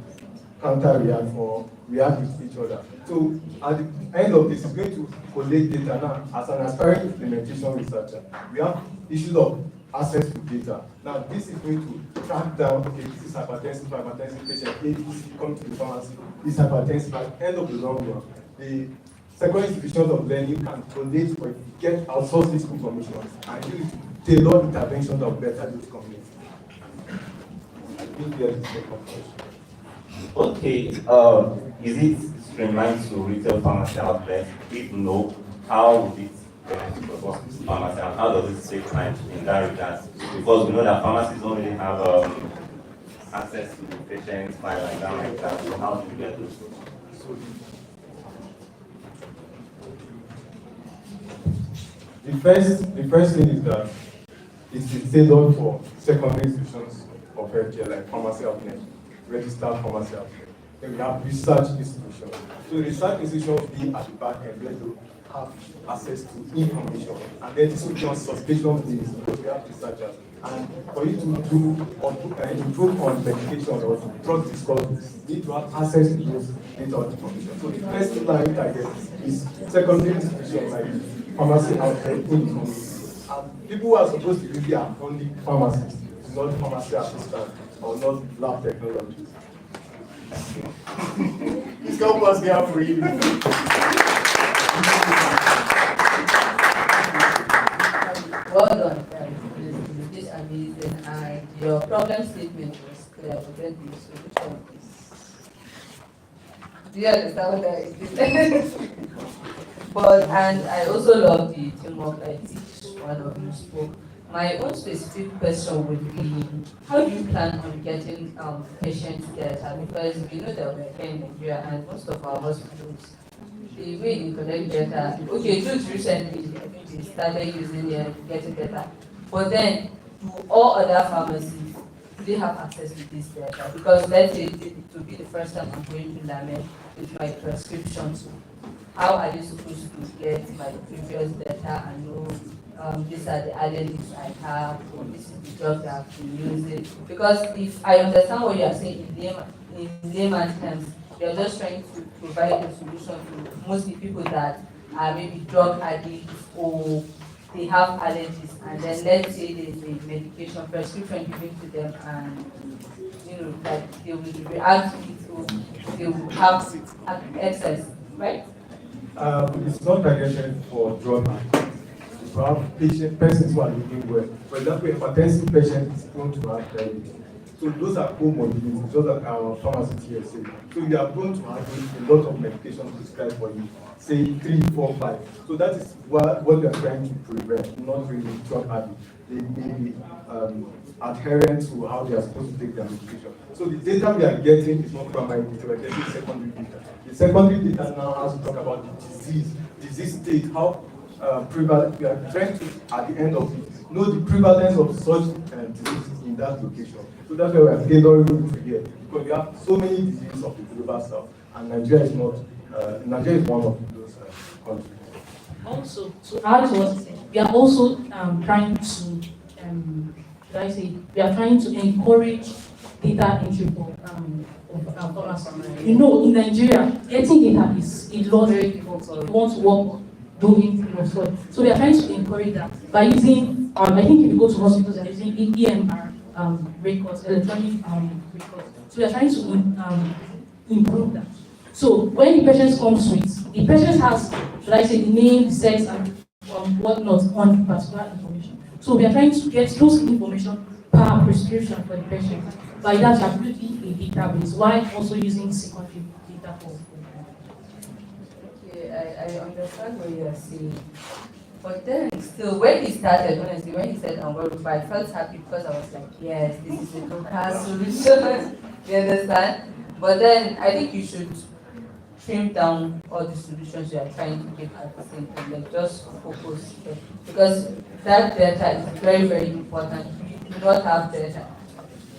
counter-react or react with each other. So at the end of this, it's going to collect data now. As an aspiring implementation researcher, we have issues of access to data. Now this is going to track down, okay, this is hypertensive patient, ABC coming to the pharmacy, this hypertensive. At the end of the long run, the secondary institutions of learning can collate or get outsource this information and use tailored interventions that will better this community. I think there is a second question. Okay, is it streamlined to retail pharmacy outlets? If no, how would it benefit pharmacy and how does it save time in that regard? Because we know that pharmacies don't really have access to the patient's file like that. So how do you get those? The first thing is that it's tailored for secondary institutions of healthcare like pharmacy outlets, registered pharmacy outlets. Then we have research institutions. So research institutions be at the back end where to have access to information. And then this will be on suspicion based because we have researchers. And for you to do or to improve on medication or drug discovery, you need to have access to those data or information. So the first line target is secondary institutions like pharmacy outlets in community. And people who are supposed to be there are only pharmacists, not pharmacy assistants or not lab technologists. Please help us get for you. Well done, this is amazing, and your problem statement was clear already. So which one is? Do you understand what I did? But and I also love the teamwork. I think one of you spoke. My own specific question would be, how do you plan on getting patients data? Because we know that we're here in Nigeria and most of our hospitals, the way they collect data, okay, just recently, I think they started using it, getting data. But then, do all other pharmacies, do they have access to this data? Because let's say it will be the first time I'm going to Lamed with my prescriptions. How are they supposed to get my previous data and know these are the allergies I have, or this is the drug that I've been using? Because if I understand what you are saying in layman's terms, you're just trying to provide a solution to mostly people that are maybe drug addicts or they have allergies, and then let's say there's a medication prescription given to them, and like they will react to it or they will have excess, right? It's not targeted for drug addicts. We have persons who are living well. For example, a hypertensive patient is prone to have diabetes. So those are comorbidities, those are our pharmacy TSA. So you are going to have a lot of medication prescribed for you, say 3, 4, 5. So that is what we are trying to prevent, not really drug addict. They may be adherent to how they are supposed to take their medication. So the data we are getting is not primary data, we are getting secondary data. The secondary data now has to talk about the disease state, how prevalent, we are trying to, at the end of it, know the prevalence of such diseases in that location. So that's why we are tailoring to here, because we have so many diseases of the global south, and Nigeria is not. Nigeria is one of those countries. Also, to add to what we are also trying to, we are trying to encourage data entry for pharmacy. You know, in Nigeria, getting data is a lot very difficult. If you want to work doing so we are trying to encourage that by using, I think if you go to hospitals, they're using EMR records, electronic records. So we are trying to improve that. So when the patient comes with, the patient has, should I say, the name, the sex, and whatnot on particular information. So we are trying to get those information per prescription for the patient. By that, we are building a database while also using secondary data for. I understand what you are saying. But then still, when he started, honestly, when he said unworkable, I felt happy because I was like, yes, this is a local solution. You understand? But then I think you should trim down all the solutions you are trying to give at the same time. Like just focus there. Because that data is very, very important. We do not have data.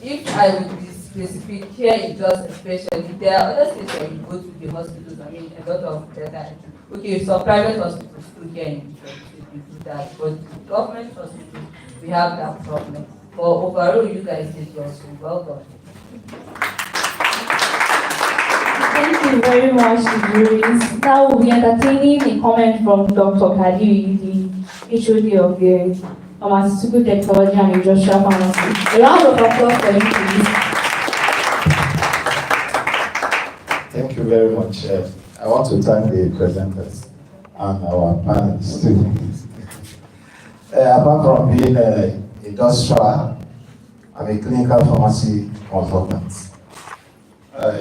If I would be specific, here in just especially, there are other states where you go to the hospitals, I mean, a lot of data. Okay, so private hospitals too here in we do that, but government hospitals, we have that problem. But overall, you guys did well done. Thank you very much, Idris. Now we'll be entertaining a comment from Dr. Kadiri, the HOD of the Pharmaceutical Technology and Industrial Pharmacy. A round of applause for you, please. Thank you very much. I want to thank the presenters and our panelists too. Apart from being an industrial, I'm a clinical pharmacy consultant.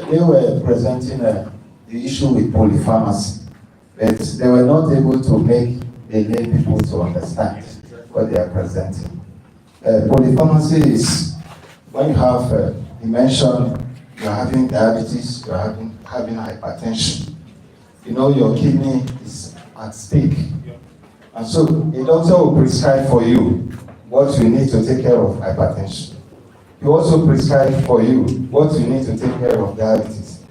They were presenting the issue with polypharmacy, but they were not able to make the lay people to understand what they are presenting. Polypharmacy is when you have, you mentioned you're having diabetes, you're having hypertension. You know your kidney is at stake, And so a doctor will prescribe for you what you need to take care of hypertension. He also prescribe for you what you need to take care of diabetes.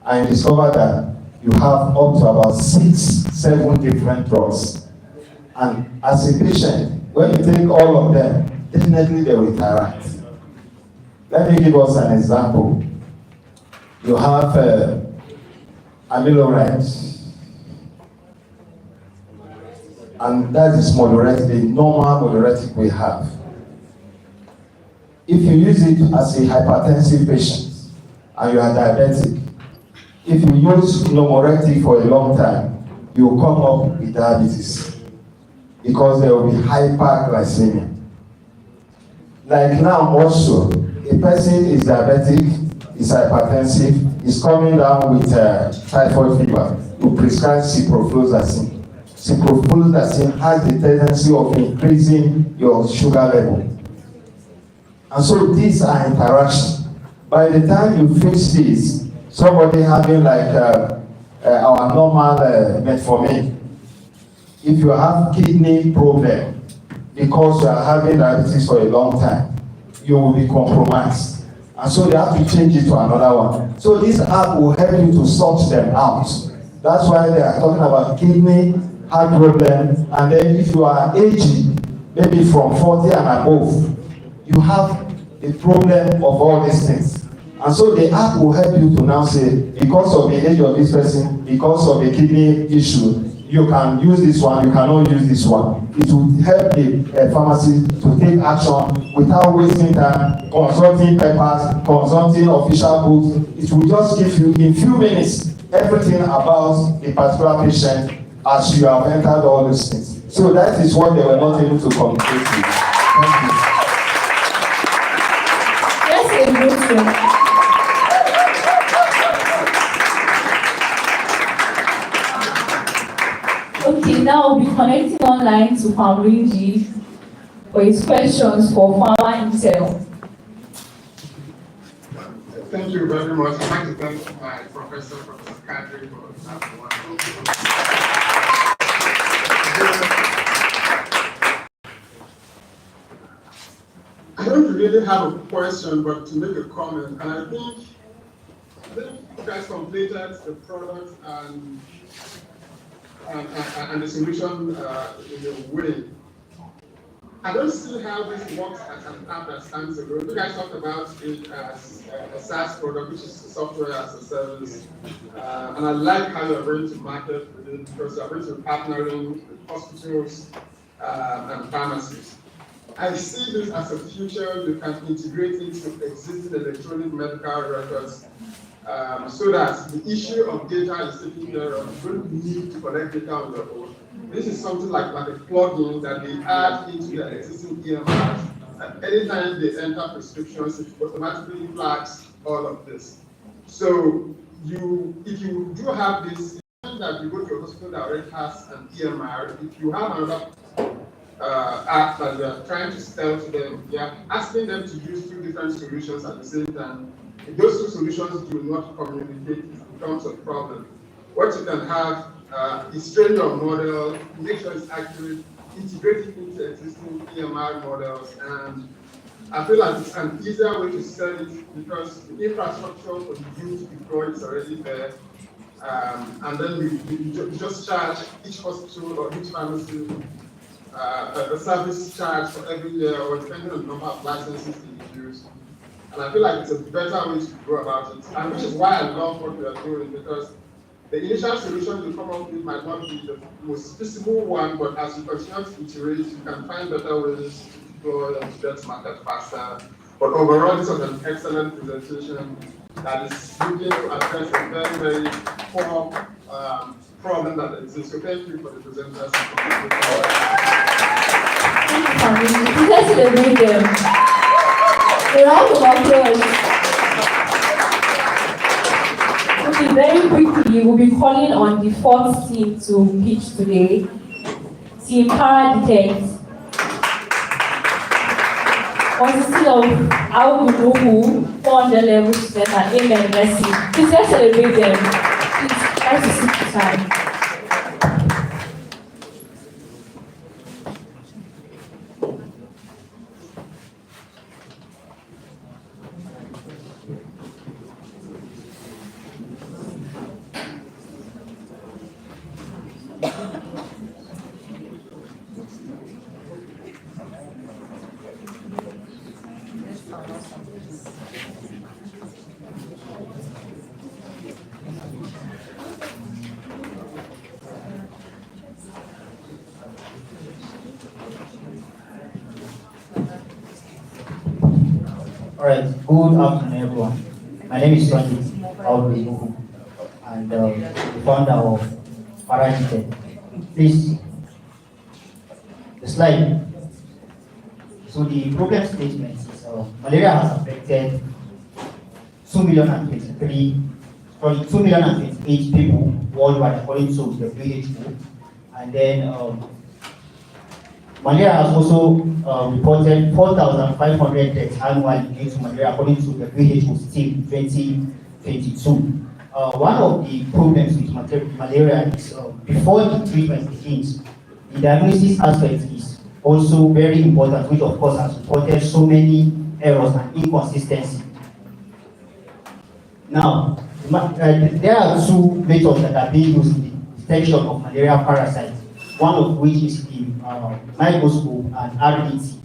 And you discover that you have up to about 6, 7 different drugs. And as a patient, when you take all of them, definitely they will interact. Let me give us an example. You have amyloride, and that is moderate, the normal moderatic we have. If you use it as a hypertensive patient and you are diabetic, if you use normoretic for a long time, you will come up with diabetes because there will be hyperglycemia. Like now also, a person is diabetic, is hypertensive, is coming down with typhoid fever, you prescribe ciprofloxacin. Ciprofloxacin has the tendency of increasing your sugar level. And so these are interactions. By the time you fix this, somebody having like our normal metformin, if you have kidney problem because you are having diabetes for a long time, you will be compromised. And so they have to change it to another one. So this app will help you to sort them out. That's why they are talking about kidney, heart problem, and then if you are aging, maybe from 40 and above, you have a problem of all these things. And so the app will help you to now say, because of the age of this person, because of the kidney issue, you can use this one, you cannot use this one. It will help the pharmacist to take action without wasting time, consulting papers, consulting official books. It will just give you, in few minutes, everything about the particular patient as you have entered all these things. So that is what they were not able to communicate with. Thank you. Yes, okay, now we'll be connecting online to Pamrinji for his questions for Pharma Intel. Thank you very much. I'd like to thank my professor, Professor Kadri, for that wonderful. I don't really have a question, but to make a comment, and I think you guys completed the product and the solution in a way. I don't see how this works as an app that stands alone. You guys talked about it as a SaaS product, which is software as a service. And I like how you're going to market with it because you're going to be partnering with hospitals and pharmacies. I see this as a future you can integrate into existing electronic medical records so that the issue of data is taken care of. You don't need to collect data on your own. This is something like a plugin that they add into their existing EMRs. And anytime they enter prescriptions, it automatically flags all of this. So if you do have this, that you go to a hospital that already has an EMR, if you have another app that you are trying to sell to them, you are asking them to use 2 different solutions at the same time. If those 2 solutions do not communicate, it becomes a problem. What you can have is train your model, make sure it's accurate, integrate it into existing EMR models, and I feel like it's an easier way to sell it because the infrastructure for you to deploy is already there. And then you just charge each hospital or each pharmacy a service charge for every year, or depending on the number of licenses you use. And I feel like it's a better way to go about it, and which is why I love what we are doing, because the initial solution you come up with might not be the most feasible one, but as you continue to iterate, you can find better ways to deploy and to get to market faster. But overall, this was an excellent presentation that is looking to address a very, very core problem that exists. So thank you for the presenters. Let's celebrate them. A round of applause. Okay, very quickly, we'll be calling on the 4th team to pitch today. Team Para Detect. Consisting of Awu, 400 level students, and Amen Messi. Please let's celebrate them. Please try to sit beside. Alright, good afternoon everyone. My name is Sonny Audu and the founder of Paragite. Please, the slide. So the problem statement is malaria has affected 2,028 people worldwide according to the WHO. And then malaria has also reported 4,500 deaths annually due to malaria according to the WHO still 2022. One of the problems with malaria is before the treatment begins, the diagnosis aspect is also very important, which of course has reported so many errors and inconsistencies. Now, there are two methods that are being used in the detection of malaria parasites, one of which is the microscope and RDT.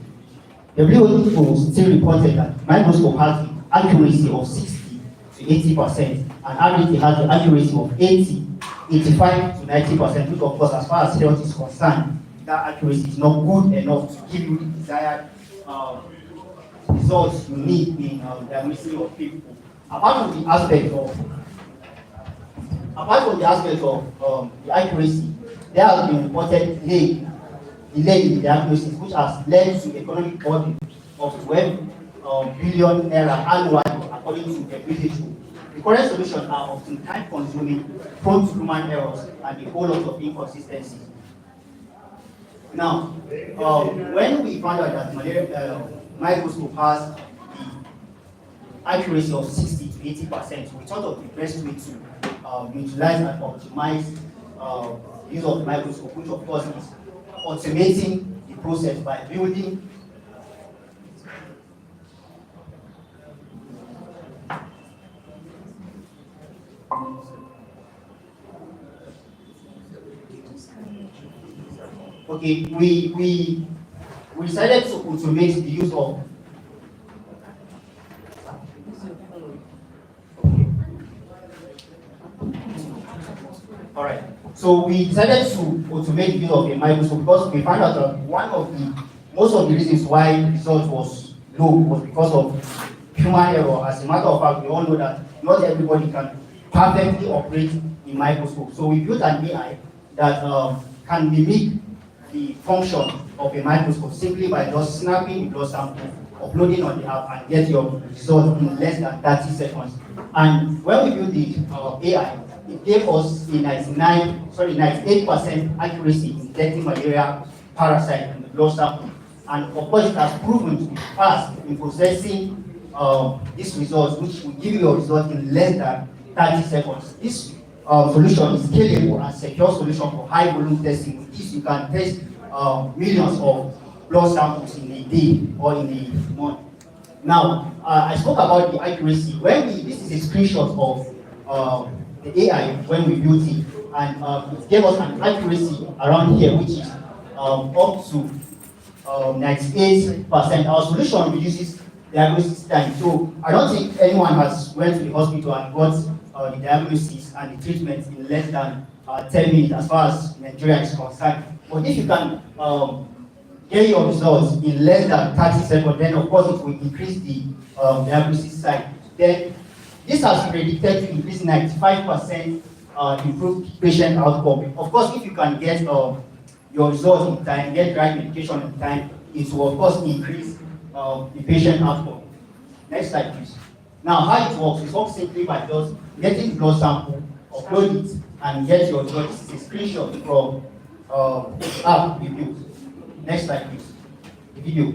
WHO still reported that microscope has the accuracy of 60 to 80%, and RDT has the accuracy of 80, 85 to 90%, which of course, as far as health is concerned, that accuracy is not good enough to give you the desired results you need in diagnosing of people. Apart from the aspect of the accuracy, there has been reported delay in the diagnosis, which has led to economic burden of 12 billion naira annually, according to the WHO. The current solutions are often time-consuming, prone to human errors, and a whole lot of inconsistencies. Now, when we found out that malaria microscope has the accuracy of 60 to 80%, we thought of the best way to utilize and optimize use of the microscope, which of course is automating the process by building we decided to automate the use of Alright, so we decided to automate the use of a microscope because we found out that most of the reasons why the result was low was because of human error. As a matter of fact, we all know that not everybody can perfectly operate a microscope. So we built an AI that can mimic the function of a microscope simply by just snapping the blood sample, uploading on the app, and get your result in less than 30 seconds. And when we built the AI, it gave us a 98% accuracy in detecting malaria parasite in the blood sample. And of course, it has proven to be fast in processing these results, which will give you a result in less than 30 seconds. This solution is scalable and secure solution for high volume testing. With this, you can test millions of blood samples in a day or in a month. Now, I spoke about the accuracy. This is a screenshot of the AI when we built it, and it gave us an accuracy around here, which is up to 98%. Our solution reduces diagnosis time. So I don't think anyone has went to the hospital and got the diagnosis and the treatment in less than 10 minutes as far as Nigeria is concerned. But if you can get your results in less than 30 seconds, then of course it will increase the diagnosis time. Then this has predicted to increase 95% improved patient outcome. Of course, if you can get your results in time, get right medication in time, it will of course increase the patient outcome. Next slide, please. Now, how it works? It works simply by just getting the blood sample, upload it, and get your result. This is a screenshot from app we built. Next slide, please. The video.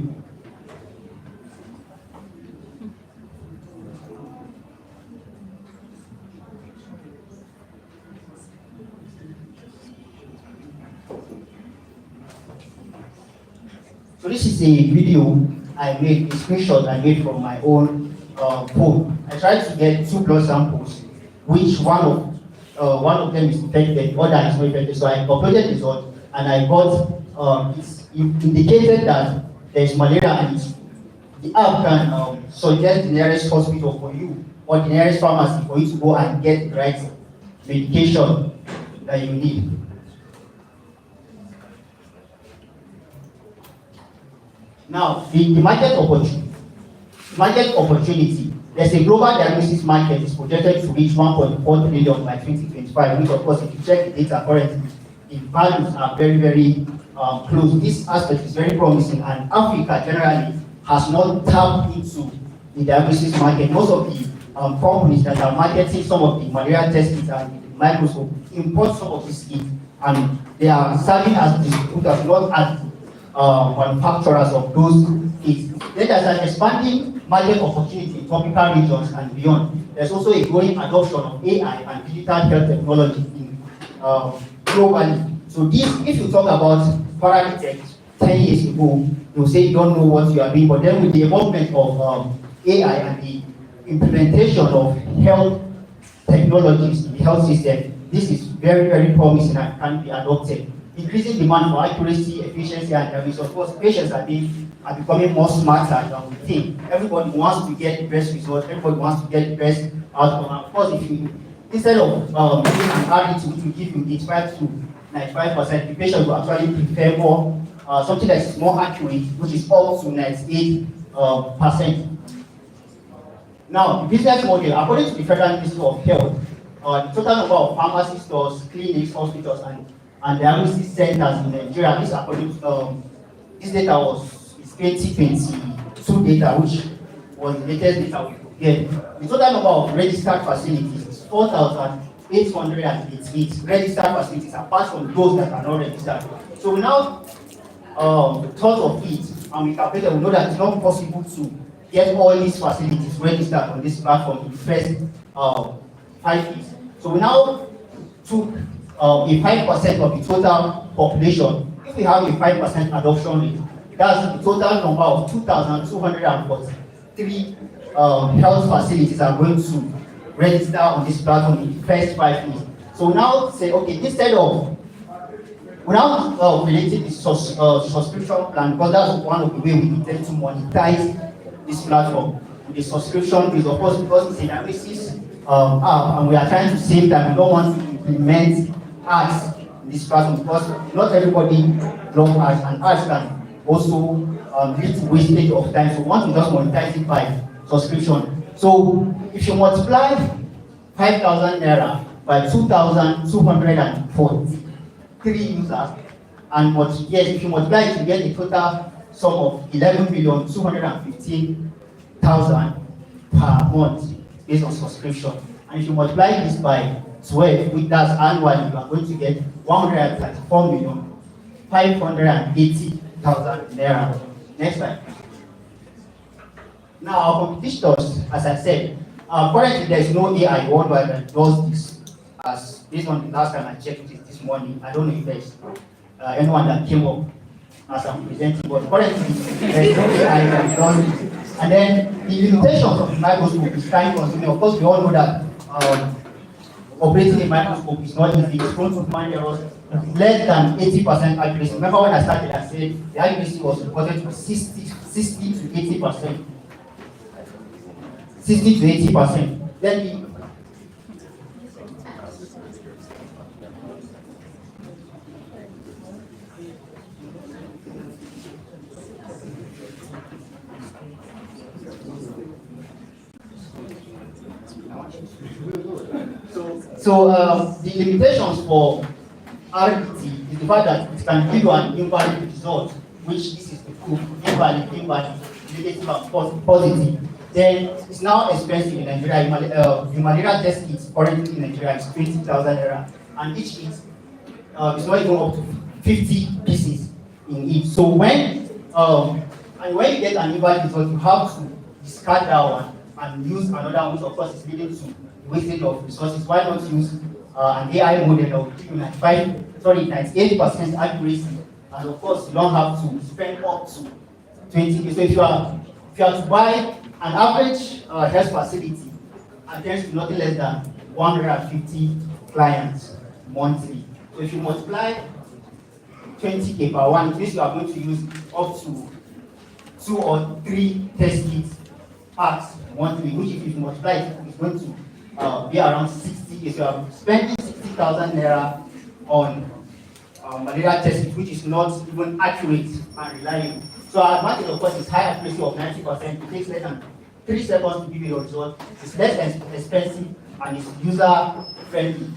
So this is a video I made, a screenshot I made from my own phone. I tried to get two blood samples, which one of one of them is infected, the other is not infected. So I uploaded the result and I got it's indicated that there is malaria and the app can suggest the nearest hospital for you or the nearest pharmacy for you to go and get the right medication that you need. Now, the market opportunity. There's a global diagnosis market is projected to reach 1.4 trillion by 2025, which of course, if you check the data currently, the values are very, very close. This aspect is very promising, and Africa generally has not tapped into the diagnosis market. Most of the companies that are marketing some of the malaria test kits and the microscope import some of these kits, and they are serving as distributors, not as manufacturers of those kits. Then there's an expanding market opportunity in tropical regions and beyond. There's also a growing adoption of AI and digital health technology in, globally. So this, if you talk about paramedics 10 years ago, you'll say you don't know what you are doing, but then with the involvement of AI and the implementation of health technologies in the health system, this is very, very promising and can be adopted. Increasing demand for accuracy, efficiency, and service. Of course, patients are becoming more smarter than we think. Everybody wants to get the best results. Everybody wants to get the best outcome. And of course, if you instead of using an RD to give you 85 to 95%, the patient will actually prefer more something that is more accurate, which is up to 98%. Now, the business model, according to the Federal Ministry of Health, the total number of pharmacy stores, clinics, hospitals, and diagnosis centers in Nigeria, this according to this data was 2022 data, which was the latest data we could get. The total number of registered facilities is 4,888 registered facilities, apart from those that are not registered. So we now thought of it, and we calculated, we know that it's not possible to get all these facilities registered on this platform in the first 5 years. So we now took a 5% of the total population. If we have a 5% adoption rate, that's the total number of 2,243 health facilities are going to register on this platform in the first 5 years. So now say, okay, instead of we now related the subscription plan, because that's one of the ways we intend to monetize this platform. The subscription is, of course, because it's an analysis app, and we are trying to save time. We don't want to implement ads in this platform because not everybody loves ads, and ads can also lead to wastage of time. So we want to just monetize it by subscription. So if you multiply 5,000 naira by 2,243 users, and if you multiply it, you get a total sum of 11,215,000 per month based on subscription. And if you multiply this by 12, which that's annually, you are going to get 134,580,000 naira. Next slide. Now, our competitors, as I said, currently there is no AI worldwide that does this. As based on the last time I checked it this morning, I don't know if there's anyone that came up as I'm presenting, but currently there is no AI that does this. And then the limitations of the microscope is time consuming. Of course, we all know that operating a microscope is not easy. It's prone to human errors. Less than 80% accuracy. Remember when I started, I said the accuracy was reported to 60 to 80%. 60 to 80%. Then the limitations for RDT is the fact that it can give you an invalid result, which this is the proof, invalid, negative, and positive. Then it's now expensive in Nigeria. The malaria test kit currently in Nigeria is 20,000 naira, and each kit is not even up to 50 pieces in each. So when you get an invalid result, you have to discard that one and use another one, which of course is leading to wastage of resources. Why not use an AI model that will give you 98% accuracy, and of course you don't have to spend up to 20. So if you are to buy an average health facility, attends to nothing less than 150,000 clients monthly. So if you multiply 20K per one, it means you are going to use up to 2 or 3 test kits packs monthly, which if you multiply it, is going to be around 60. If you are spending 60,000 naira on malaria test kit, which is not even accurate and reliable. So our advantage, of course, is high accuracy of 90%. It takes less than 3 seconds to give you a result. It's less expensive and it's user friendly.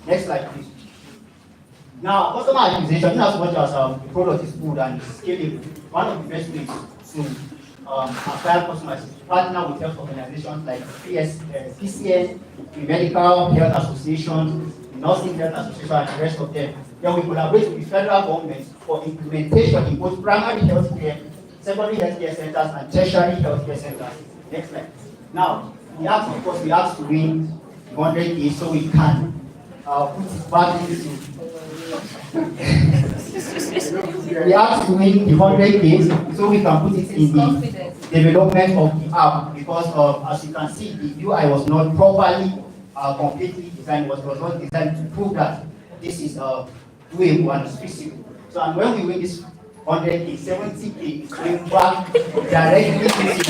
Next slide, please. Now, customer acquisition, in as much as the product is good and it's scalable, one of the best ways to acquire customers is to partner with health organizations like PCN, the Medical Health Association, the Nursing Health Association, and the rest of them. Then we collaborate with the federal government for implementation in both primary health care, secondary healthcare centers, and tertiary healthcare centers. Next slide. Now, we ask, of course, we ask to win 100K so we can put it back into. We ask to win the 100K so we can put it in the development of the app because as you can see, the UI was not properly completely designed. It was not designed to prove that this is doable and it's feasible. So and when we win this 100K, 70K is going back directly into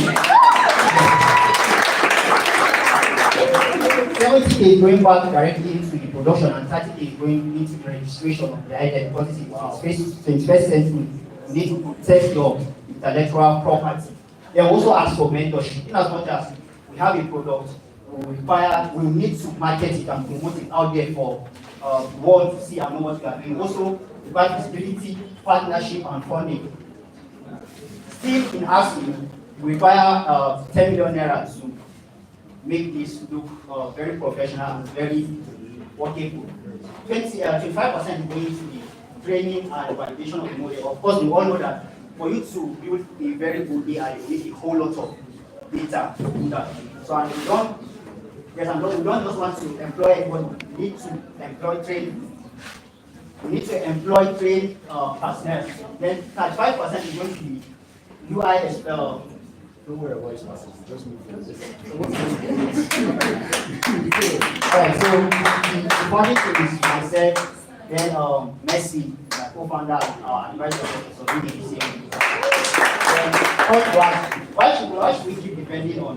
70K is going back directly into the production and 30K is going into the registration of the idea because it's 21st century. You need to protect your intellectual property. They also ask for mentorship. In as much as we have a product, we need to market it and promote it out there for the world to see and know what we are doing. Also, require visibility, partnership, and funding. Still in asking, we require 10 million naira to make this look very professional and very workable. 25% is going to be training and validation of the model. Of course, we all know that for you to build a very good AI, you need a whole lot of data to do that. So, and we don't just want to employ everybody. We need to employ trained. We need to employ trained personnel. Then 35% is going to be UI as well. Don't worry about it, just move on. Alright, so the funding team is myself, then Messi, my co-founder, advisor of BDC. Why should we keep depending on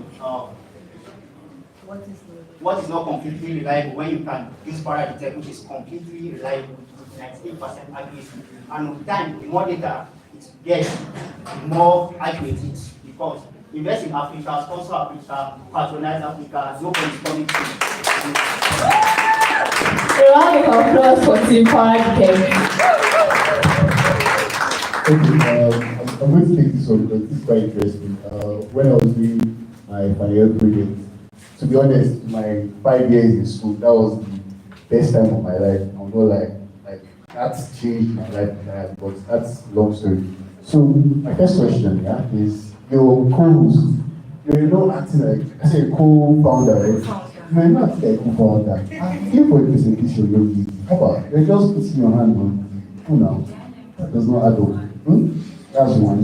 what is not completely reliable when you can use Paradetect, which is completely reliable with 98% accuracy, and with time, the more data it gets, the more accurate it is because invest in Africa, sponsor Africa, patronize Africa, nobody is coming to you. A round of applause for Team Paradetect. Okay, I'm going to take this one because this is quite interesting. When I was doing my final year project, to be honest, my 5 years in school, that was the best time of my life. I'm not like that's changed my life, but that's a long story. So my first question, is your co-host. You're not acting like I say co-founder, right? You're not acting like co-founder. I'm here for a presentation, you're easy. How about you're just putting your hand on who now? That does not add up. That's one.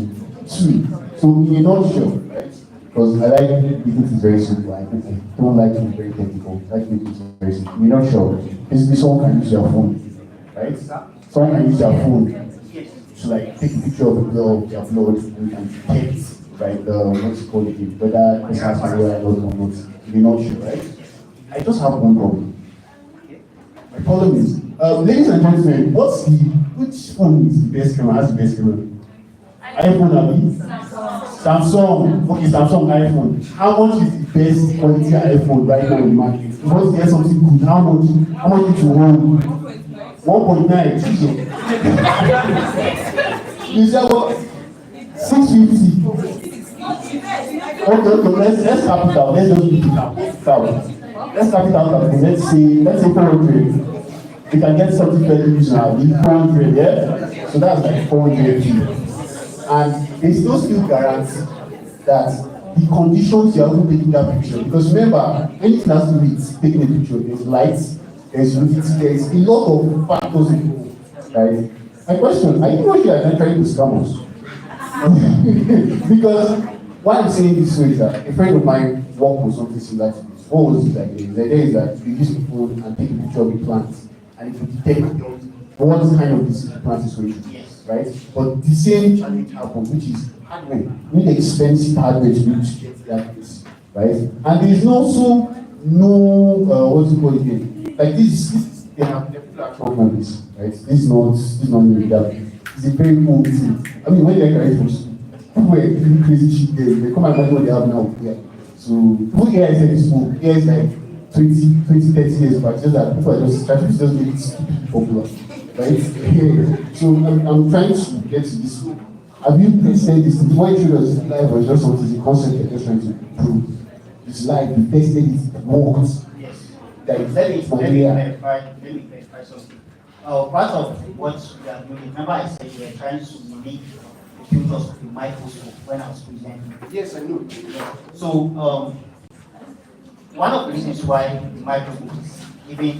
Two. So in a nutshell, right? Because I like business is very simple. I don't like to be very technical. I like business is very simple. In a nutshell, basically someone can use your phone, right? Someone can use your phone to like take a picture of the blood, their blood, and you can detect right what's it called again, whether this has malaria or not. In a nutshell, right? I just have one problem. My problem is, ladies and gentlemen, which phone is the best camera? Has the best camera? iPhone, Abi? Samsung. Okay, Samsung iPhone. How much is the best quality iPhone right now in the market? If you want to get something good, how much is it hold? 1.9. Is that what? 650. Okay, let's cap it out. Let's just keep it out. Let's cap it out. Let's say 400. We can get something very reasonable. 400, yeah? So that's like 400. And there's no still guarantee that the conditions you are even taking that picture. Because remember, anything has to do with taking a picture. There's light, there's humidity, there's a lot of factors involved. Right? My question, are you actually trying to scam us? Because why I'm saying this way is that a friend of mine worked for something similar to this. what was it like? The idea is that you use the phone and take a picture of the plant, and it will detect what kind of disease the plant is going to be, right? But the same challenge happens, which is hardware. You need expensive hardware to be able to get that place, right? And there is also no what's it called again? Like this they have platform members, right? This is not new. It's a very old thing. I mean, when they graduate from school, people were doing crazy shit there. They come and imagine what they have now. Yeah. So people here is in school. Here is like 20, 30 years back. Just that people are just trying to just make it popular, right? Yeah. So I'm trying to get to this. Have you tested this? Why you us live or just something? The concept you're just trying to prove. It's live. You tested it. It works. Yes. Let me clarify something. Part of what we are doing, remember I said we are trying to mimic the filters of the microscope when I was presenting. Yes, I know. So one of the reasons why the microscope is giving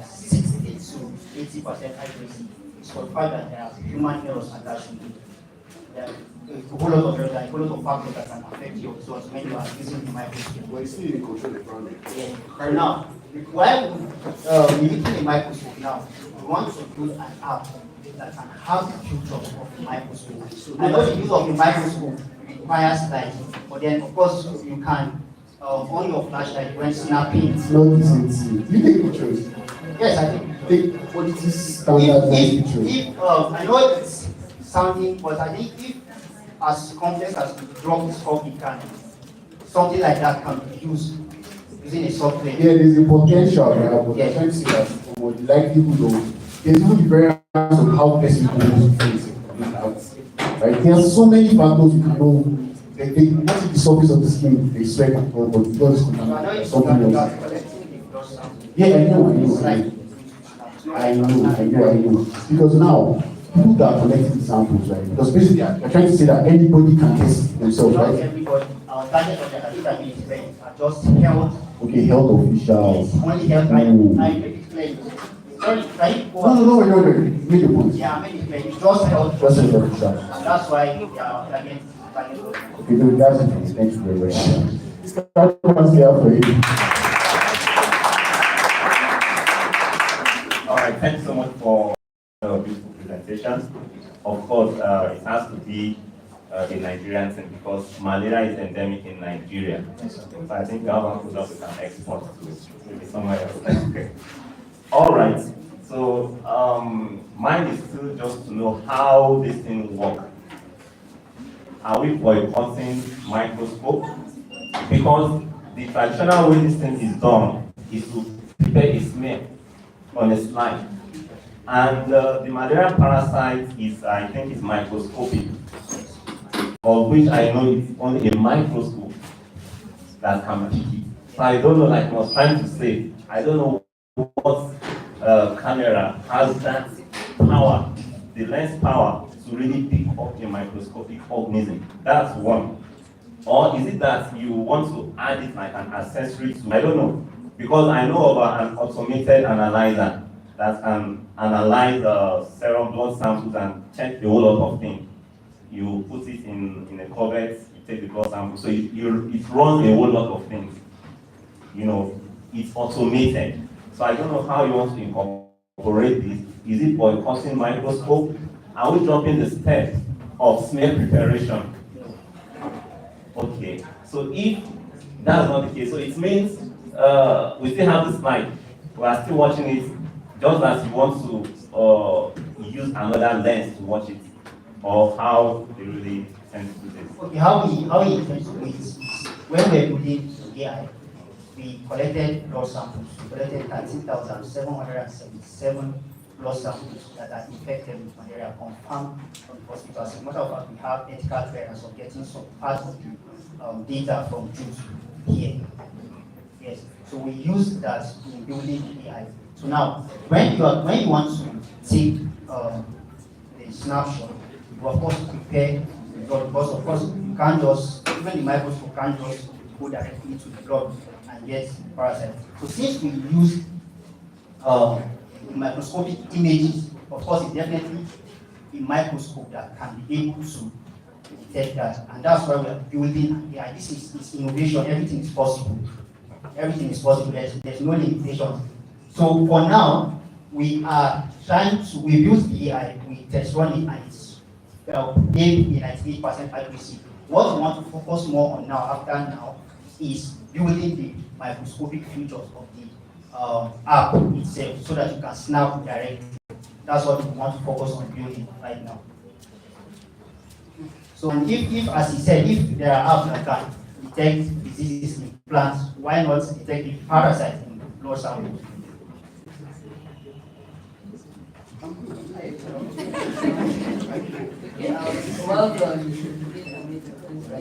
60 to 80% accuracy is for the fact that there are human errors attached to it. There are a whole lot of errors, a whole lot of factors that can affect your results when you are using the microscope. Well, it's still in control environment. Yeah. So now, while using the microscope now, we want to build an app that can have the features of the microscope. So I know the use of the microscope requires light, but then of course you can on your flashlight when snapping. It's not the same thing. You take pictures. Yes, I think. Take quality standard pictures. If I know it's sounding, but I think if as complex as the drug discovery can, something like that can be used using a software. Yeah, there's a potential, right? But I can't see that for the likelihood of there's even the variance of how person goes things out. Right? There are so many factors you can know. What is the surface of the skin? They sweat, but it does something else. Yeah, I know. Because now people that are collecting the samples, right? Because basically they're trying to say that anybody can test themselves, Not right? everybody. Our target audience are just health. Okay, health officials. Only health. I make it clear. Sorry, can you go on? No, make the point. Yeah, I make it clear. It's just health. Just health officials. And that's why they are target. Okay, no, that's it. Thank you very much. That's here for you. All right, thanks so much for the beautiful presentation. Of course, it has to be a Nigerian thing because malaria is endemic in Nigeria. So I think government could also can export to maybe somewhere else. Okay. All right. So mine is still just to know how this thing works. Are we boycotting microscope? Because the traditional way this thing is done is to prepare a smear on a slide. And the malaria parasite is, I think, is microscopic, of which I know it's only a microscope that can pick it. So I don't know, like I was trying to say, I don't know what camera has that power, the lens power, to really pick up a microscopic organism. That's one. Or is it that you want to add it like an accessory to, I don't know. Because I know about an automated analyzer that can analyze serum blood samples and check a whole lot of things. You put it in a cuvette, you take the blood sample, so it runs a whole lot of things. You know, it's automated. So I don't know how you want to incorporate this. Is it boycotting microscope? Are we dropping the step of smear preparation? Okay, so if that's not the case, so it means we still have the slide. We are still watching it, just as you want to use another lens to watch it, or how they really tend to do this. Okay, how we intend to do it is when we're doing AI, we collected blood samples. We collected 13,777 blood samples that are infected with malaria confirmed from the hospital. As a matter of fact, we have ethical clearance of getting some part of the data from Jews here. Yes, so we use that in building AI. So now, when you want to take the snapshot, you of course prepare the blood, because of course you can't just, even the microscope can't just go directly to the blood and get parasites. So since we use microscopic images, of course it's definitely a microscope that can be able to detect that, and that's why we are building AI. This is innovation. Everything is possible. everything is possible. There's no limitation. So for now, we are trying to, we use the AI, we test run it, and it's gave a 98% accuracy. What we want to focus more on now, after now, is building the microscopic features of the app itself so that you can snap directly. That's what we want to focus on building right now. So if as he said, if there are apps that can detect diseases in plants, why not detect the parasites in blood samples? Well done.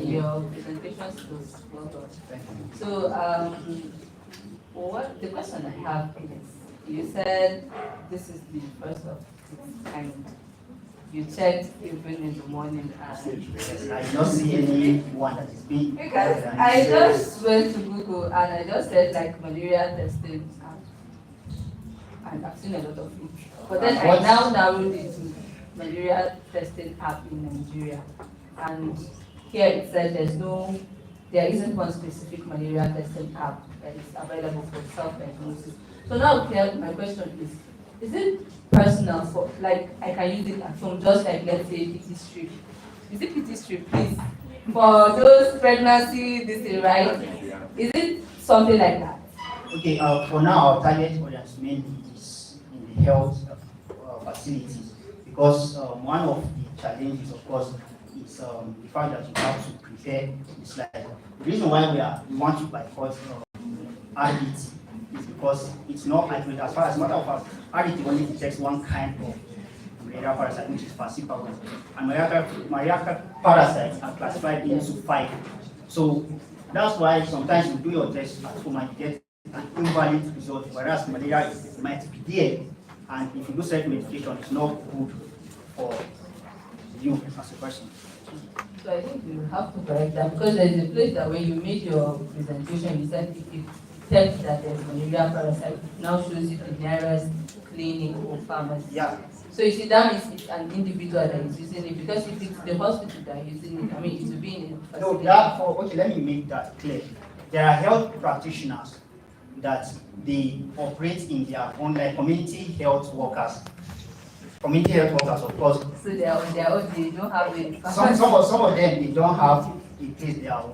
Your presentation was well done. So, what the question I have is, you said this is the first of its kind. You checked even in the morning and I don't see anyone that is being. because I just went to Google and I just said like malaria testing app, and I've seen a lot of it. But then I now narrowed it to malaria testing app in Nigeria, and here it said there isn't one specific malaria testing app that is available for self-diagnosis. So now, Claire, my question is it personal for, like, I can use it at home, just like, let's say, PT strip? Is it PT strip, please? For those pregnancy, this is right? Is it something like that? Okay, for now, our target audience mainly is in the health facilities, because one of the challenges, of course, is the fact that you have to prepare the slide. The reason why we want to boycott RDT is because it's not accurate. As far as a matter of fact, RDT only detects one kind of malaria parasite, which is falciparum. And malaria parasites are classified into 5. So that's why sometimes you do your test at home and you get an invalid result, whereas malaria might be there, and if you do self-medication, it's not good for you as a person. So I think you have to correct that, because there is a place that when you made your presentation, you said if it detects that there's malaria parasite, it now shows you the nearest clinic or pharmacy. Yeah. So you see, that means it's an individual that is using it, because if it's the hospital that is using it, I mean, it will be in a No, facility. okay, let me make that clear. There are health practitioners that they operate in their own, like community health workers. Community health workers, of course. So they are on their own, they don't have a Some of them, they don't have a place they are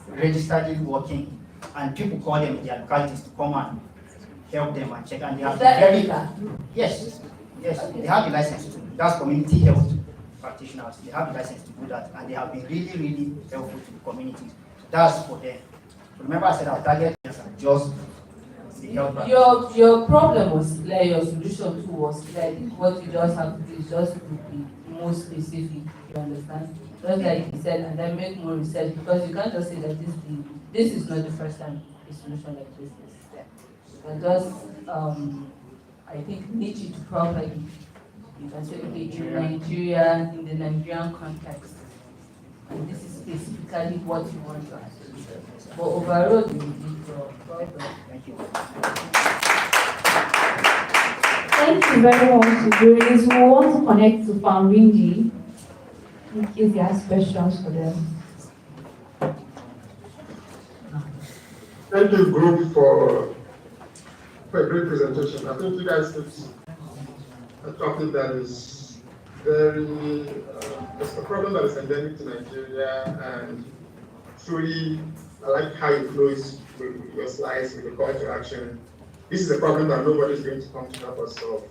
registered working, and people call them their localities to come and help them and check, and they have yes, okay. They have the license to. That's community health practitioners. They have the license to do that, and they have been really, really helpful to the communities. That's for them. Remember, I said our target is just the health practitioners. Your problem was clear, your solution too was clear. What you just have to do is just to be more specific, you understand? Just like you said, and then make more research, because you can't just say that this is not the first time a solution like this is there. You can just, I think, niche it properly. You can say, okay, in Nigeria, in the Nigerian context, and this is specifically what you want to achieve. But overall, you did your problem. Thank you. Thank you very much, Grace. We want to connect to Famringi in case he has questions for them. Thank you, group, for a great presentation. I think you guys did a topic that is very, it's a problem that is endemic to Nigeria, and truly, I like how you close with your slides with the call to action. This is a problem that nobody is going to come to help us solve,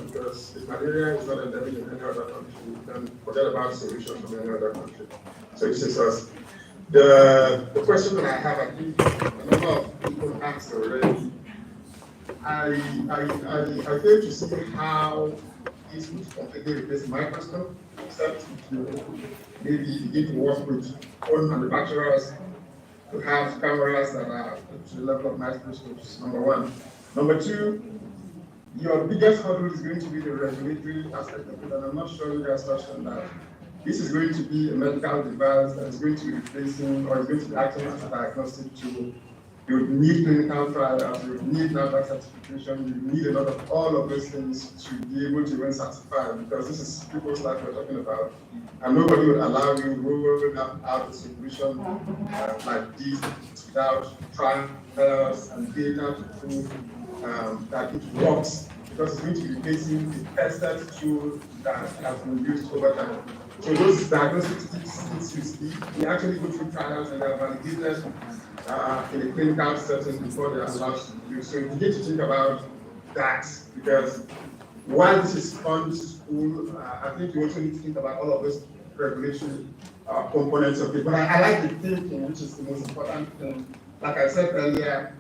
because if malaria is not endemic in any other country, then forget about solutions from any other country. So this is us. The question that I have, I think a number of people asked already. I fail to see how this would completely replace microscope, except if you maybe begin to work with own manufacturers to have cameras that are to the level of microscopes, number one. Number two, your biggest hurdle is going to be the regulatory aspect of it, and I'm not sure you guys touched on that. This is going to be a medical device that is going to be replacing, or is going to be acting as a diagnostic tool You would need clinical trials, you would need NAFDAC certification, you need a lot of all of those things to be able to even certify, because this is people's life we're talking about. And nobody would allow you roll out a solution like this without trials and data to prove that it works, because it's going to be facing the tested tool that has been used over time. So those diagnostic sticks you see, we actually go through trials and they are validated in a clinical setting before they are allowed to be used. So you need to think about that, because while this is fun, this is cool, I think you also need to think about all of those regulatory components of it. But I like the thinking, which is the most important thing. Like I said earlier,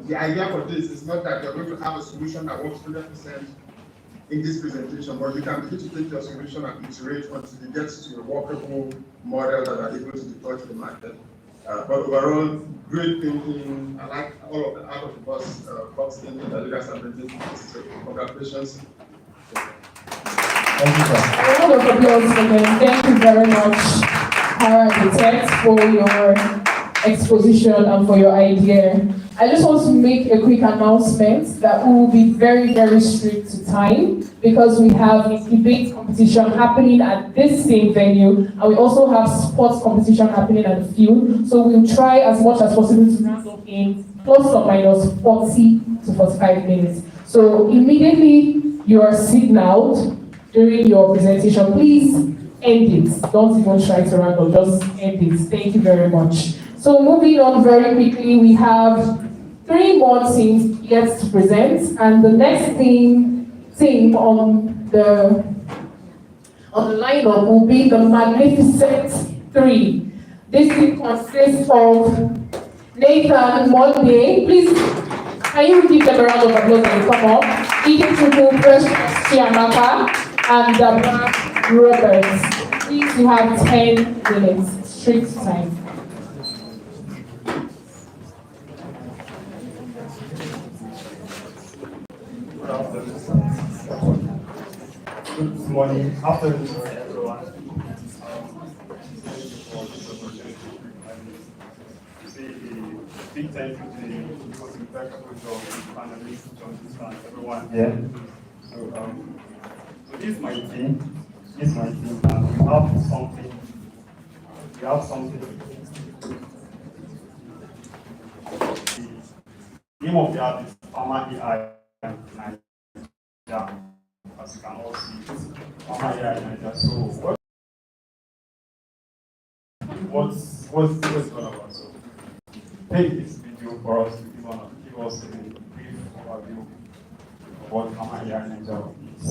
the idea for this is not that you're going to have a solution that works 100% in this presentation, but you can begin to take your solution and iterate until you get to a workable model that are able to deploy to the market. But overall, great thinking. I like all of the out of the box thinking that you guys have been taking. So congratulations. Thank you, sir. A round of applause for them. Thank you very much, Kara and the text, for your exposition and for your idea. I just want to make a quick announcement that we will be very, very strict to time, because we have a debate competition happening at this same venue, and we also have sports competition happening at the field. So we'll try as much as possible to round up in plus or minus 40 to 45 minutes. So immediately you are signaled during your presentation, please end it. Don't even try to round up, just end it. Thank you very much. So moving on very quickly, we have 3 more teams yet to present, and the next team on the lineup will be the Magnificent 3. This team consists of Nathan Monday. Please, can you give them a round of applause and come up? Ikechukwu Precious Chiamaka and Dabra Roberts. Please, you have 10 minutes, strict time. Good morning, afternoon, sorry, everyone. Thank you for this opportunity. And say a big thank you to the most impeccable job, panelists, judges, and everyone here. So this is my team. This is my team, and we have something. The name of the app is Farmer AI Nigeria. As you can all see, Farmer AI Nigeria. So what's it all about? So take this video for us to give us a brief overview of what Farmer AI Nigeria is.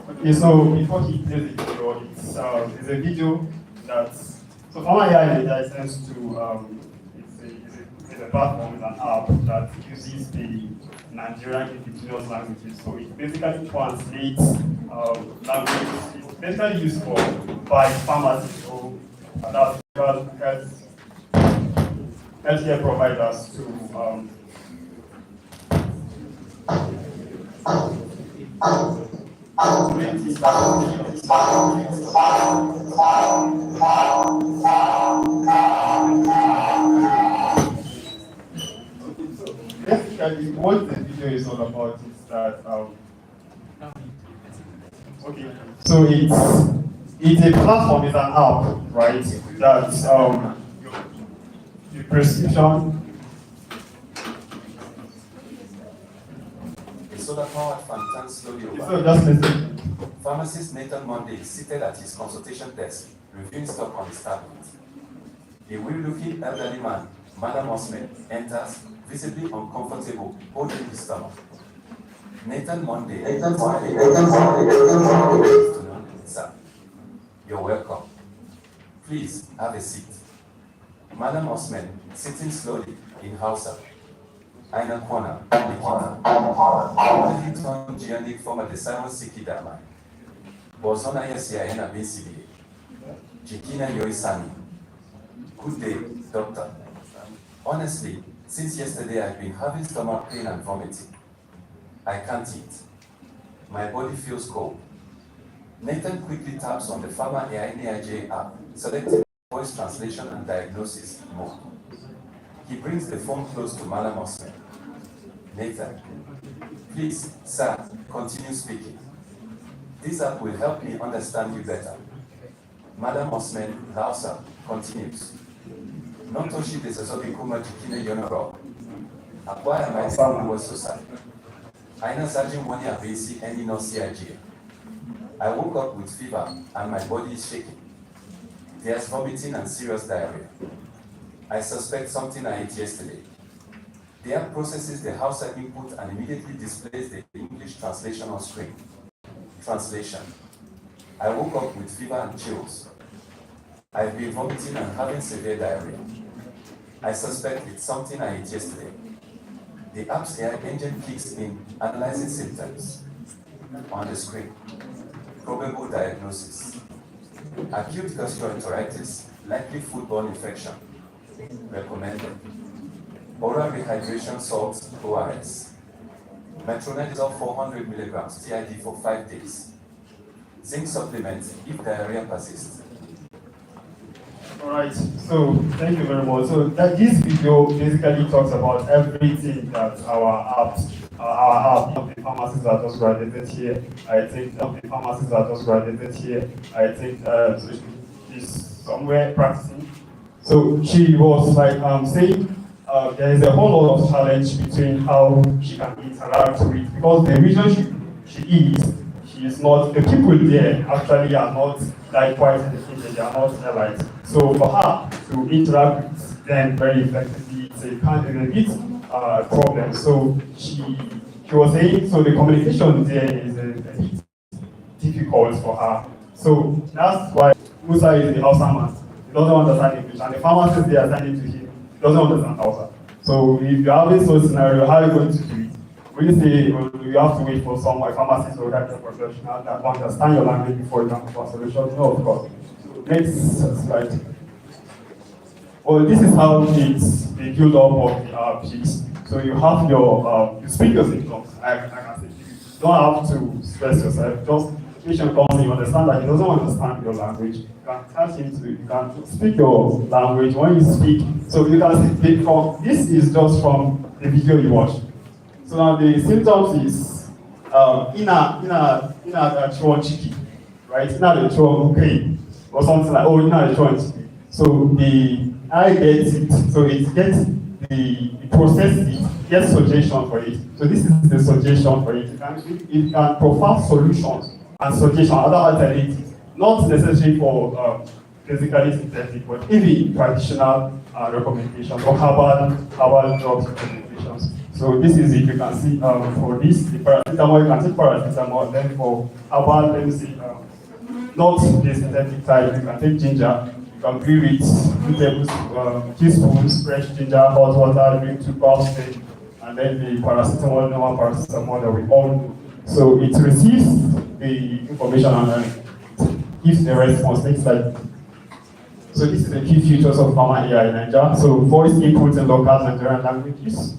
Okay, so before he plays the video, it's a video that so Farmer AI is license to it's a platform, it's an app that uses the Nigerian indigenous languages. So it basically translates languages. It's basically used by farmers, so that's healthcare providers to basically, what the video is all about is that okay, so it's a platform, it's an app, right? That the prescription. Solar powered fan turns slowly over. So just listen. Pharmacist Nathan Monday is seated at his consultation desk, reviewing stock on his tablet. A weird-looking elderly man, Madam Osman, enters, visibly uncomfortable, holding his stomach. Nathan Monday. Sir, you're welcome. Please have a seat. Madam Osman, sitting slowly in Hausa. Aina Kwana, only Tom Gianni former the Simon Siki Dama. Bosona Yasia Ena Bisibi. Jikina Yoisani. Good day, doctor. Honestly, Since yesterday, I've been having stomach pain and vomiting. I can't eat. My body feels cold. Nathan quickly taps on the Pharma AI NAIJ app, selecting voice translation and diagnosis mode. He brings the phone close to Madam Osman. Nathan, please, sir, continue speaking. This app will help me understand you better. Madam Osman Lausa continues. Nontoshi desasobi kuma jikine yonoro. Akwaya maiti was society. Aina sajin wani abesi any no CIG. I woke up with fever and my body is shaking. There's vomiting and serious diarrhea. I suspect something I ate yesterday. The app processes the Hausa input and immediately displays the English translation on screen. Translation. I woke up with fever and chills. I've been vomiting and having severe diarrhea. I suspect it's something I ate yesterday. The app's AI engine kicks in, analyzing symptoms. On the screen, probable diagnosis. Acute gastroenteritis, likely foodborne infection. Recommended. Oral rehydration salts, ORS. Metronidazole 400 milligrams TID for 5 days. Zinc supplement if diarrhea persists. All right, so thank you very much. So this video basically talks about everything that our app, the pharmacists are just graduated here. I think the pharmacists are just graduated here. I think so she's somewhere practicing. So she was like saying there is a whole lot of challenge between how she can interact with, because the region she is, she is not, the people there actually are not like quite educated, they are not Israelites. So for her to interact with them very effectively, it's a kind of a bit problem. So she was saying, so the communication there is a bit difficult for her. So that's why Musa is the Hausa man. He doesn't understand English, and the pharmacist they are assigning to him doesn't understand Hausa. So if you're having such scenario, how are you going to do it? When you say, well, you have to wait for some pharmacist or that professional that understand your language before you can offer a solution? No, of course. So next slide. Well, this is how it's the build up of the piece. So you have your, you speak your symptoms. I can say, you don't have to stress yourself. Just patient comes and you understand that he doesn't understand your language. You can touch him to, you can speak your language when you speak. So you can speak from, this is just from the video you watch. So now the symptoms is inner chewing chicky, right? Inner the chewing pain or something like, oh, inner the chewing. So the I get it, so it gets the process it, gets suggestion for it. So this is the suggestion for it. It can provide solutions and suggestion, other alternatives, not necessarily for physically synthetic, but even traditional recommendations or herbal drugs recommendations. So this is it. You can see for this, the paracetamol, you can take paracetamol. Then for herbal, let me see, not the synthetic type, you can take ginger. You can brew it, 2 teaspoons, fresh ginger, hot water, drink 2 cups, and then the paracetamol, normal paracetamol that we all know. So it receives the information and gives the response. Next slide. So this is the key features of Pharma AI in Nigeria. So voice input in local Nigerian languages.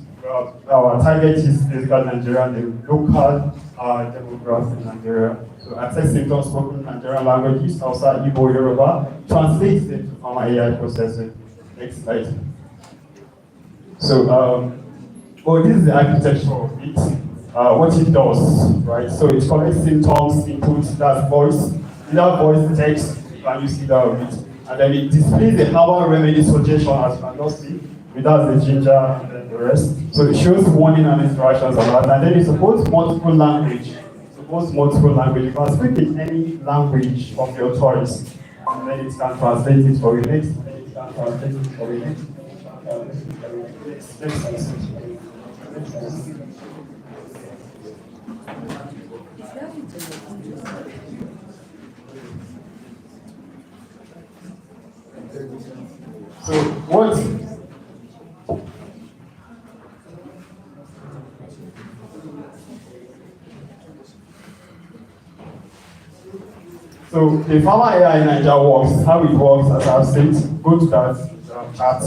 Our target is basically Nigeria, the local demographic in Nigeria. So access symptoms spoken in Nigerian languages, Hausa, Igbo, Yoruba, translates into Pharma AI processing. Next slide. So, this is the architecture of it. What it does, right? So it collects symptoms, inputs, that's voice, either voice, text, you can use either of it. And then it displays the herbal remedy suggestion as you can just see, without the ginger and then the rest. So it shows warning and instructions about that. And then it supports multiple language. You can speak in any language of your choice. And then it can translate it for you next. And it can translate it for you next. So what? So the Pharma AI in Nigeria works, how it works, as I've said, go to that chat.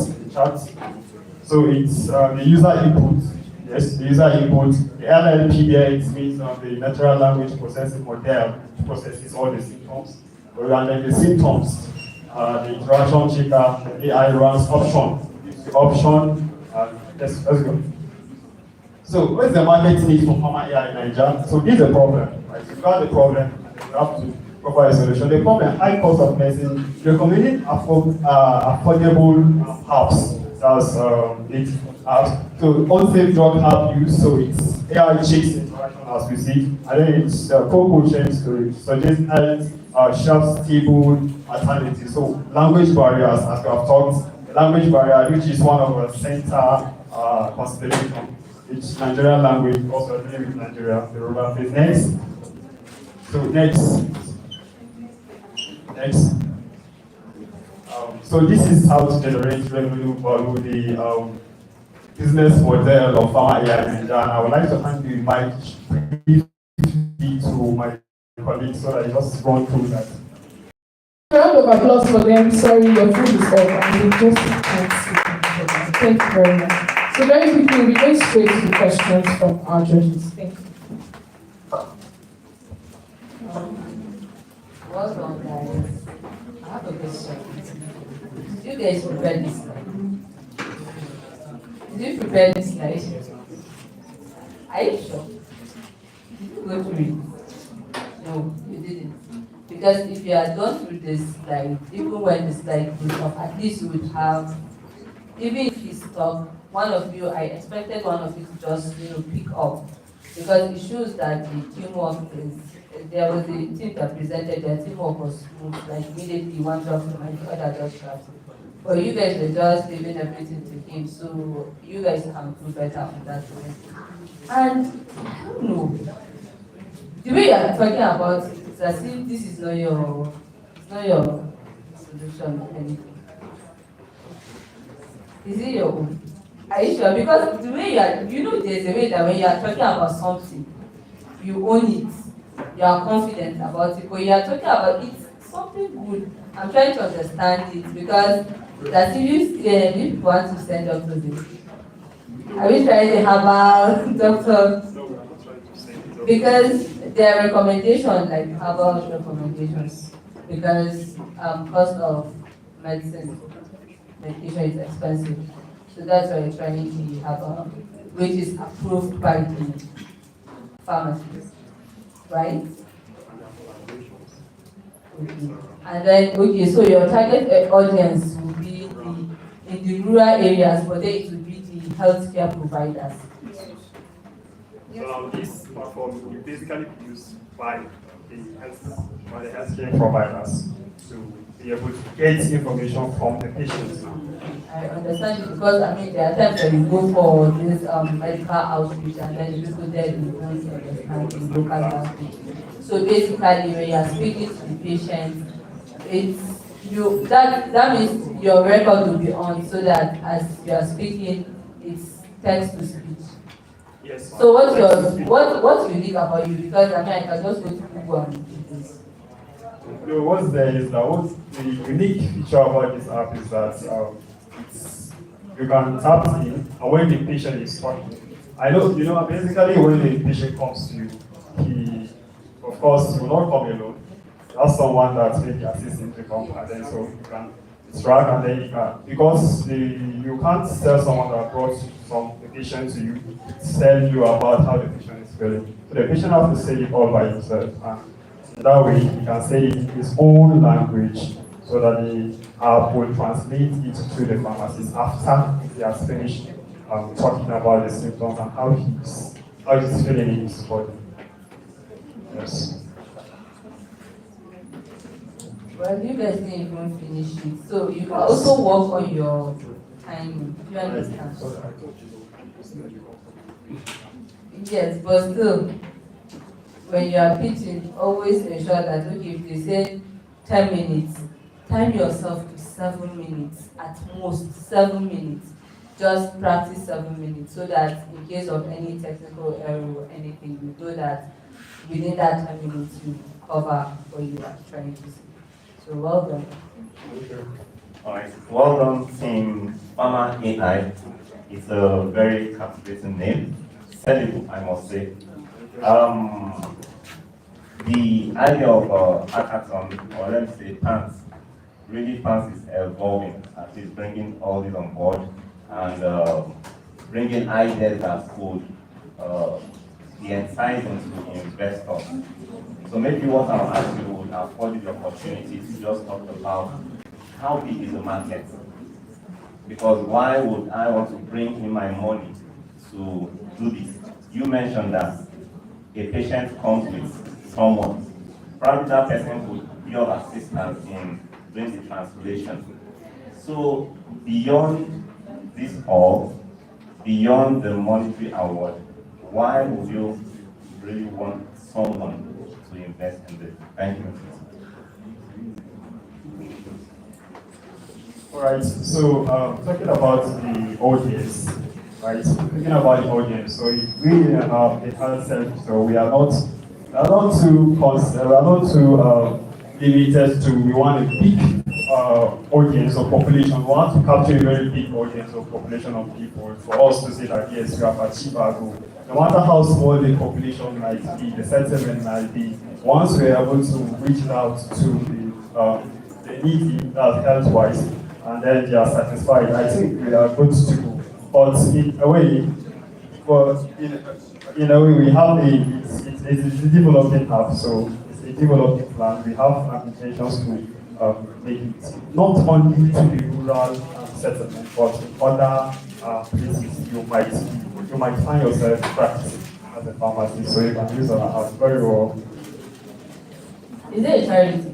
So it's the user input. Yes, the user input. The LLP there, it means the natural language processing model processes all the symptoms. And then the symptoms, the interaction checker, the AI runs option. It's the option. Let's go. So what is the market need for farmer AI in Nigeria? So this is a problem. Right? You've got the problem, and then you have to provide a solution. The problem, high cost of medicine, recommending affordable apps, that's native apps. So unsafe drug app use, so it's AI checks interaction as we see, and then it's co-coaching to suggest health, shelf-stable alternatives. So language barriers, as we have talked, the language barrier, which is one of the center consideration. It's Nigerian language, also dealing with Nigeria, the rural place. Next. So next. So this is how to generate revenue for the business model of farmer AI in Nigeria. And I would like to hand the mic briefly to my colleague so that I just run through that. Round of applause for them. Sorry, your food is off and they just can't see. Thank you very much. So very quickly, we're going straight to the questions from our judges. Thank you. Well done, guys. I have a question. Did you guys prepare this slide? Did you prepare this slide? Are you sure? Did you go through it? No, you didn't. Because if you had gone through this slide, even when the slide goes off, at least you would have, even if he's stuck, one of you, I expected one of you to just pick up, because it shows that the teamwork is. There was a team that presented their teamwork was smooth, like immediately one dropped the mic, the other just dropped it. But you guys were just leaving everything to him, so you guys can do better on that way. And I don't know, the way you are talking about it, it's as if this is not your solution or anything. Is it your own? Are you sure? Because the way there's a way that when you are talking about something, you own it, you are confident about it, but you are talking about it, something good. I'm trying to understand it because that if you want to send doctors in, are we trying to have a doctor? Because there are recommendations, like herbal recommendations, because cost of medication is expensive. So that's why you're trying to have which is approved by the pharmacies, right? Okay. And then, so your target audience will be in the rural areas, but then it will be the healthcare providers. So this platform is basically used by the healthcare providers to be able to get information from the patients. I understand it because there are times that you go for this medical outreach and then the people there don't understand the local language. So basically, when you are speaking to the patient, that means your record will be on so that as you are speaking, it's text to speech. Yes. So what's unique about you? Because I can just go to Google and do this. No, what's there is that what's the unique feature about this app is that you can tap in and when the patient is talking. I know, basically when the patient comes to you, he, of course, will not come alone. That's someone that maybe assists him to come, and then so you can interact, and then you can, because you can't tell someone that brought the patient to you, tell you about how the patient is feeling. So the patient has to say it all by himself, and that way he can say it in his own language, so that the app will translate it to the pharmacist after he has finished talking about the symptoms and how he's feeling in his body. Yes. Well, you guys didn't even finish it, so you can also work on your timing. You understand? Yes, but still, when you are pitching, always ensure that if they say 10 minutes, time yourself to 7 minutes, at most 7 minutes. Just practice 7 minutes so that in case of any technical error or anything, you know that within that 10 minutes you cover what you are trying to say. So well done. All right. Well done, Team Farmer AI. It's a very captivating name, sellable, I must say. The idea of hackathon, or let me say pants, really pants is evolving, at least bringing all this on board and bringing ideas that could be enticing to investors. So maybe what I'll ask you would afford you the opportunity to just talk about how big is the market? Because why would I want to bring in my money to do this? You mentioned that a patient comes with someone. Probably that person would be of assistance in doing the translation. So beyond this all, beyond the monetary award, why would you really want someone to invest in this? Thank you. Alright, so talking about the audience, right? Thinking about the audience, so it's really a health service. So we are not too limited to we want a big audience or population. We want to capture a very big audience or population of people for us to say that yes, we have achieved our goal. No matter how small the population might be, the sentiment might be, once we are able to reach out to the needy health-wise, and then they are satisfied, I think we are good to go. But in a way, we have it's a developing app, so it's a developing plan. We have intentions to make it not only to the rural settlement, but in other places you might find yourself practicing as a pharmacist, so you can use our app very well. Is it a charity?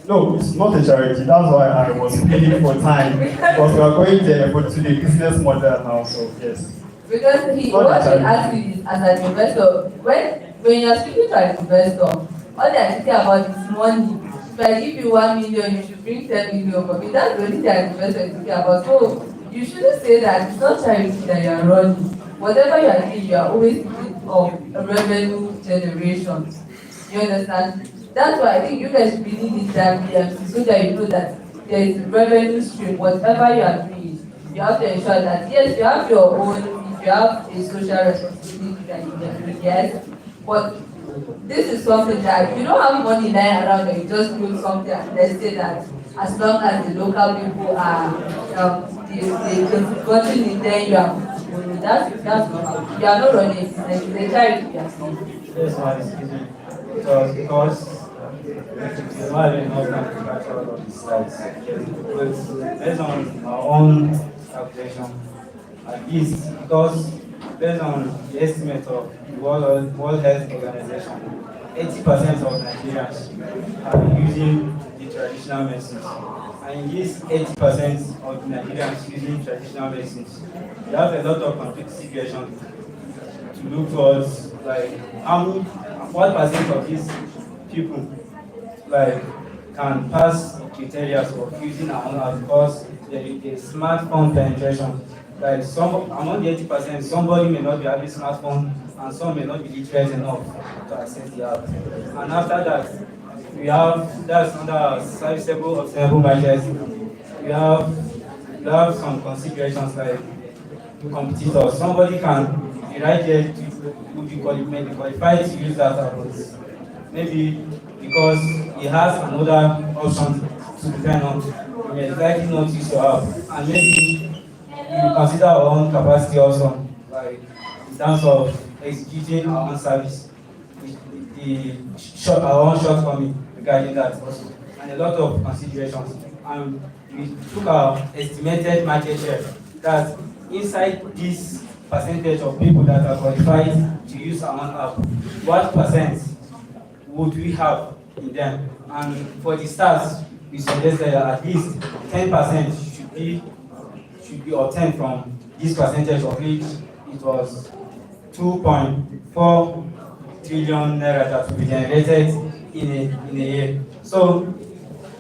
No, it's not a charity. That's why I was pleading for time, because we are going there, but to the business model now, so yes. Because what he asked you is, as an investor, when you're speaking to an investor, all they are thinking about is money. If I give you 1 million, you should bring 10 million for me. That's the only thing an investor is thinking about. So you shouldn't say that it's not charity that you are running. Whatever you are doing, you are always thinking of revenue generation. You understand? That's why I think you guys really need that BMC so that you know that there is revenue stream. Whatever you are doing, you have to ensure that yes, you have your own, if you have a social responsibility that you can do, yes. But this is something that you don't have money lying around and you just do something and let's say that as long as the local people are they gotten it, then you are that's not you are not running a business, it's a charity you are saying. Yes, ma'am, excuse me. Because the why we're not going to capture all of these slides. But based on our own calculation, at least because based on the estimate of the World Health Organization, 80% of Nigerians are using the traditional medicines. And in these 80% of Nigerians using traditional medicines, we have a lot of conflict situations to look towards, like what percent of these people can pass criteria of using our own house, because there is a smartphone penetration. Like among the 80%, somebody may not be having smartphone and some may not be literate enough to access the app. And after that, we have that's under serviceable obtainable markets. We have some considerations like competitors. Somebody can be right there to be qualified to use that app. Maybe because he has another option to depend on, he may likely not use your app. And maybe you consider our own capacity also, like in terms of executing our own service, our own shortcoming regarding that also, and a lot of considerations. And we took our estimated market share, that inside this percentage of people that are qualified to use our own app, what percent would we have in them? And for the stats, we suggested that at least 10% should be obtained from this percentage, of which it was 2.4 trillion naira that will be generated in a year. So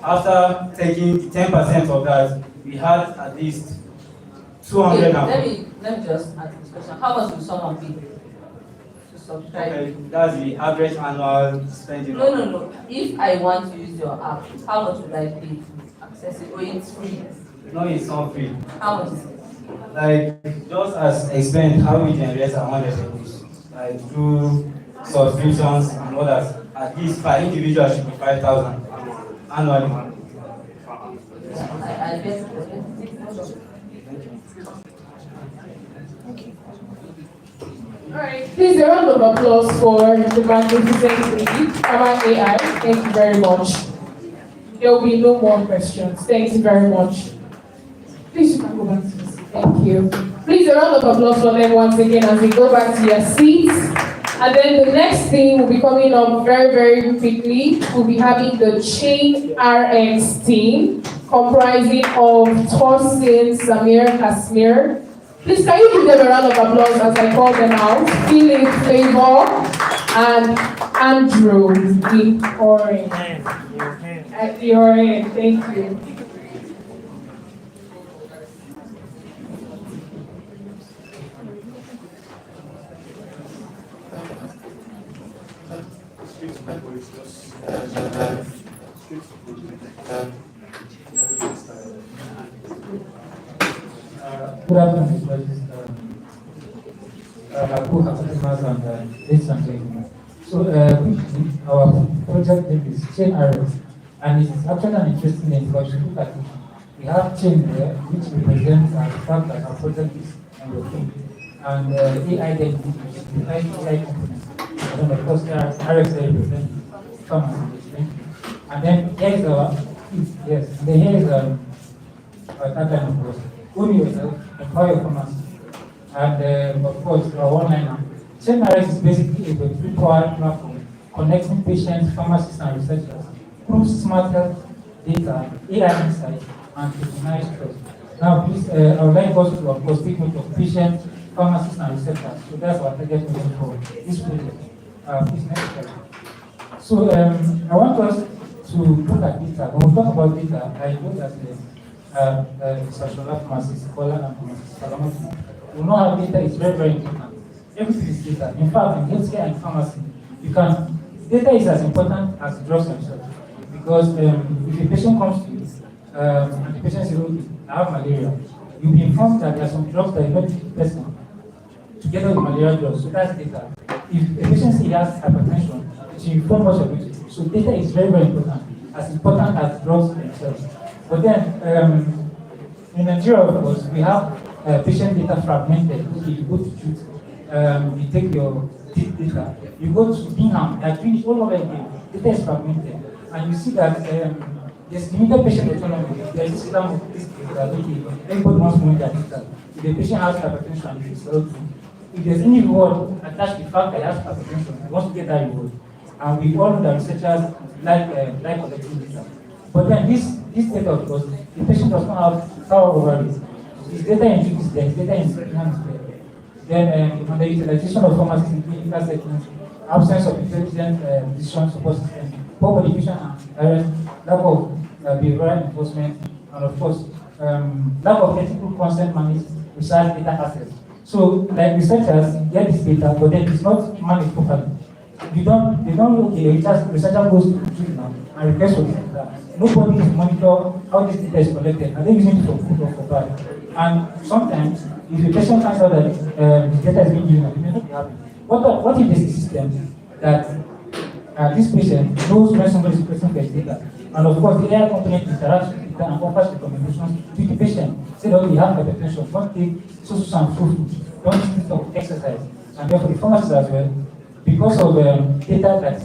after taking 10% of that, we had at least 200. Okay, let me just ask this question. How much will someone pay to subscribe? Okay, that's the average annual spending. No. If I want to use your app, how much would I pay to access it? Or it's free? No, it's not free. How much is it? Like, just as explained how we generate our own revenues, like through subscriptions and others, at least per individual should be 5,000 annually. Alright, please a round of applause for the magnificent lady, Farmer AI. Thank you very much. There will be no more questions. Thank you very much. Please, you can go back to your seat. Thank you. Please, a round of applause for them once again as they go back to your seats. And then the next thing will be coming up very, very quickly. We'll be having the Chain RX team, comprising of Torsin, Samir, Kasmir. Please, can you give them a round of applause as I call them out? Philip, Favor, and Andrew, the orange. At the orange, thank you. Good afternoon, judges. Abu Hafizmas and ladies and gentlemen. So, quickly, our project name is Chain RX, and it is actually an interesting introduction. Look at it. We have chain there, which represents the fact that our project is undertaken, and AI then defines AI components. And then, of course, RX represents pharmacy. And then here is our, yes, and then here is our tagline, of course. Own yourself, empower your pharmacy. And of course, our one-liner. ChainRx is basically a virtual platform connecting patients, pharmacists, and researchers through smart health data, AI insights, and personalized trust. Now, please, I would like us to, of course, take note of patients, pharmacists, and researchers. So that's our target audience for this project. Please, next slide. So, I want us to look at data. When we talk about data, I know that Sashola pharmacist, Kola and pharmacist, Salamati, we know how data is very, very important. Everything is data. In fact, in healthcare and pharmacy, data is as important as drugs themselves. Because if a patient comes to you, and the patient says, okay, I have malaria, you'll be informed that there are some drugs that you don't give the person together with malaria drugs. So that's data. If a patient says he has hypertension, it should inform what you're going to do. So data is very, very important as drugs themselves. But then, in Nigeria, of course, we have patient data fragmented. You go to treat, you take your data, you go to Bingham, they are doing it all over again. Data is fragmented. And you see that there's limited patient autonomy. There's this system of this data that everybody wants to know their data. If the patient has hypertension, it's well true. If there's any reward attached to the fact that he has hypertension, he wants to get that reward. And we all know that researchers like collecting data. But then this data, of course, the patient does not have power over it. His data entry is there, his data in hands is there. Then on the utilization of pharmacies in clinical settings, absence of intelligent decision support system, poor qualification and errors, lack of behavioral enforcement, and of course, lack of ethical consent managed research data assets. So, like researchers get this data, but then it's not managed properly. They don't okay, researcher goes to now and request for this data. Nobody is monitor how this data is collected. Are they using it for good or for bad? And sometimes, if the patient finds out that the data is being used, they may not be happy. What if there's a system that this patient knows when somebody is requesting for his data? And of course, the AI component interacts with data and offers recommendations to the patient. Say that you have hypertension, don't take so and so food, don't eat of exercise. And therefore, the pharmacist as well, because of data that,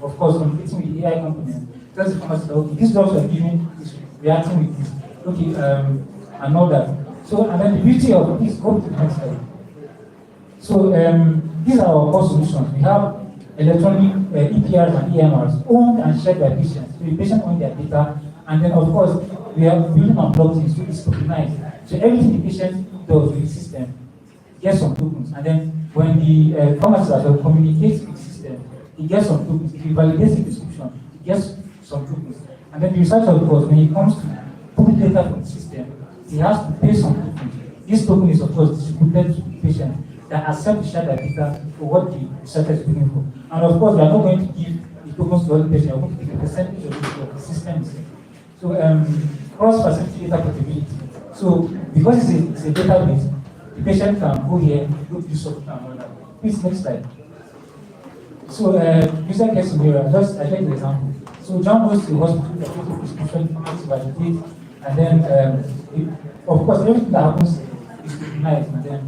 of course, communicating with the AI component, tells the pharmacist, okay, this drugs are giving is reacting with this. Okay, and all that. So, and then the beauty of this, go to the next slide. So, these are our core solutions. We have electronic EPRs and EMRs owned and shared by patients. So, the patient owns their data, and then, of course, we are building on blockchain, so it's tokenized. So, everything the patient does with the system gets some tokens, and then when the pharmacist as well communicates with the system, he gets some tokens. If he validates the prescription, he gets some tokens. And then the researcher, of course, when he comes to pull data from the system, he has to pay some tokens. This token is, of course, distributed to the patient that accept to share their data for what the researcher is looking for. And of course, we are not going to give the tokens to all the patients, we are going to take a percentage of the system. So, cross-facility data portability. So because it's a database, the patient can go here, go do something and all that. Please, next slide. So, user case scenario, I take the example. So, John goes to the hospital, they take a prescription, to validate, and then, of course, everything that happens is scrutinized, and then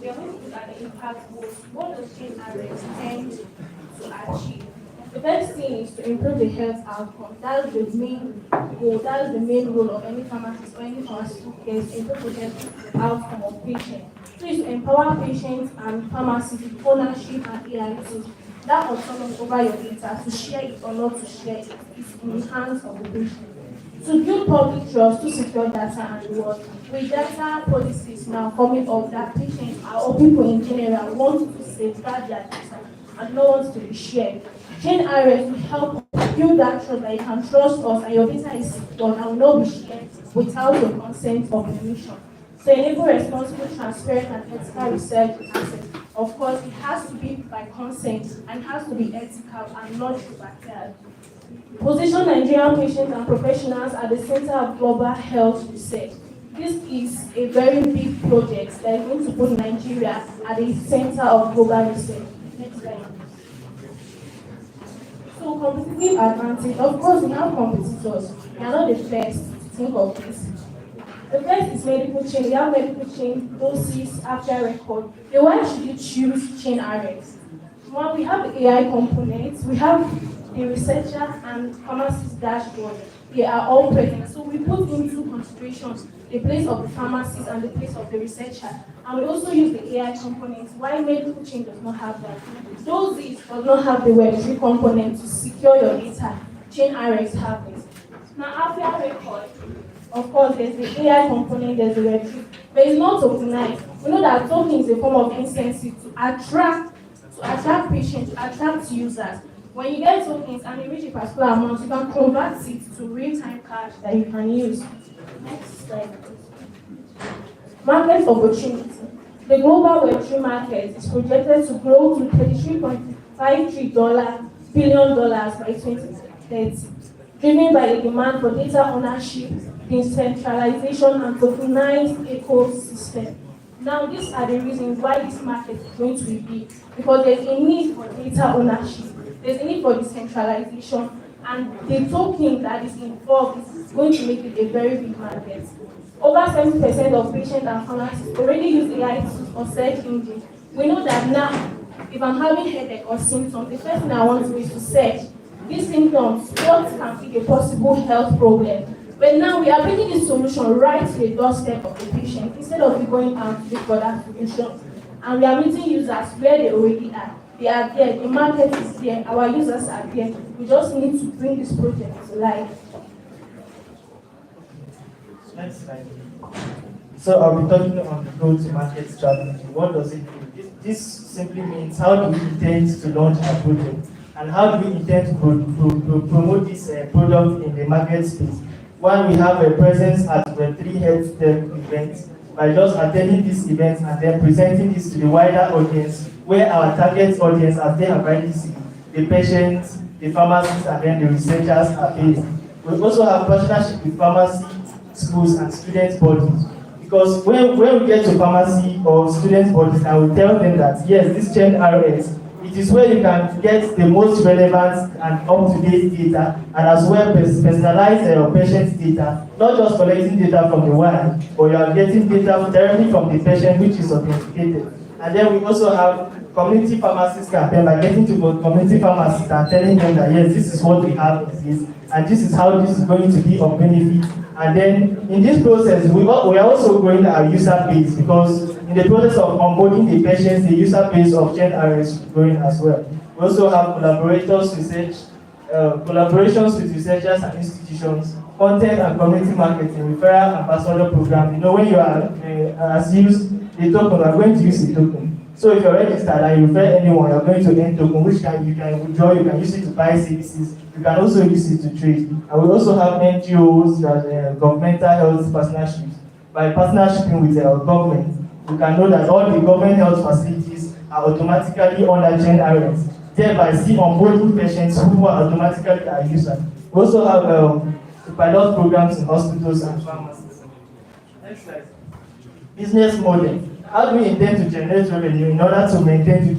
We are going to look at the impact of what does chain arrest tend to achieve. The first thing is to improve the health outcome. That's the main goal. That is the main role of any pharmacist or any pharmaceutical case, improve the health outcome of patients. So is to empower patients and pharmacists with ownership and AI tools. That autonomy over your data, to share it or not to share it, is in the hands of the patient. To build public trust, to secure data and reward. With data policies now coming up that patients or people in general want to safeguard their data and no wants to be shared. Chain arrest will help build that trust that you can trust us and your data is secure and will not be shared without your consent or permission. So enable responsible, transparent, and ethical research access. Of course, it has to be by consent and it has to be ethical and not biased. Position Nigerian patients and professionals at the center of global health research. This is a very big project that is going to put Nigeria at the center of global research. Next slide. So competitive advantage. Of course, we have competitors. We are not the first to think of this. The first is medical chain. We have medical chain, doses, after record. Then why should you choose chain RX? One, we have the AI components. We have the researcher and pharmacist dashboard. They are all present. So we put into considerations the place of the pharmacist and the place of the researcher. And we also use the AI components. Why medical chain does not have that? Doses does not have the Web3 component to secure your data. Chain RX have this. Now, after record, of course, there's the AI component, there's the Web3, but it's not tokenized. We know that token is a form of incentive to attract patients, to attract users. When you get tokens and you reach a particular amount, you can convert it to real-time cash that you can use. Next slide. Market opportunity. The global Web3 market is projected to grow to $33.53 billion by 2030, driven by the demand for data ownership, decentralization, and tokenized ecosystem. Now, these are the reasons why this market is going to be big, because there's a need for data ownership, there's a need for decentralization, and the token that is involved is going to make it a very big market. Over 70% of patients and pharmacists already use AI tools or search engine. We know that now, if I'm having headache or symptoms, the first thing I want to do is to search these symptoms, what can be a possible health problem. But now we are bringing this solution right to the doorstep of the patient instead of you going out to look for that solution. And we are meeting users where they already are. They are there, the market is there, our users are there. We just need to bring this project to life. Next slide. So I'll be talking on the go-to-market strategy. What does it mean? This simply means how do we intend to launch our project and how do we intend to promote this product in the market space. One, we have a presence at Web3 Health Tech events by just attending these events and then presenting this to the wider audience, where our target audience, as they have already seen, the patients, the pharmacists, and then the researchers are based. We also have partnership with pharmacy, schools, and student bodies. Because when we get to pharmacy or student bodies, I will tell them that yes, this chain RX, it is where you can get the most relevant and up-to-date data, and as well personalize your patient's data, not just collecting data from the wire, but you are getting data directly from the patient, which is authenticated. And then we also have community pharmacists campaign by getting to community pharmacists and telling them that yes, this is what we have in this, and this is how this is going to be of benefit. And then in this process, we are also growing our user base, because in the process of onboarding the patients, the user base of GenR is growing as well. We also have collaborations with researchers and institutions, content and community marketing, referral ambassador program. You know, when you are as used the token, you are going to use the token. So if you're registered and you refer anyone, you're going to earn token, which you can withdraw, you can use it to buy services, you can also use it to trade. And we also have NGOs, that governmental health partnerships. By partnershiping with our government, you can know that all the government health facilities are automatically under GenRx. thereby see onboarding patients who are automatically our users. We also have pilot programs in hospitals and pharmacies. Next slide. Business model. How do we intend to generate revenue in order to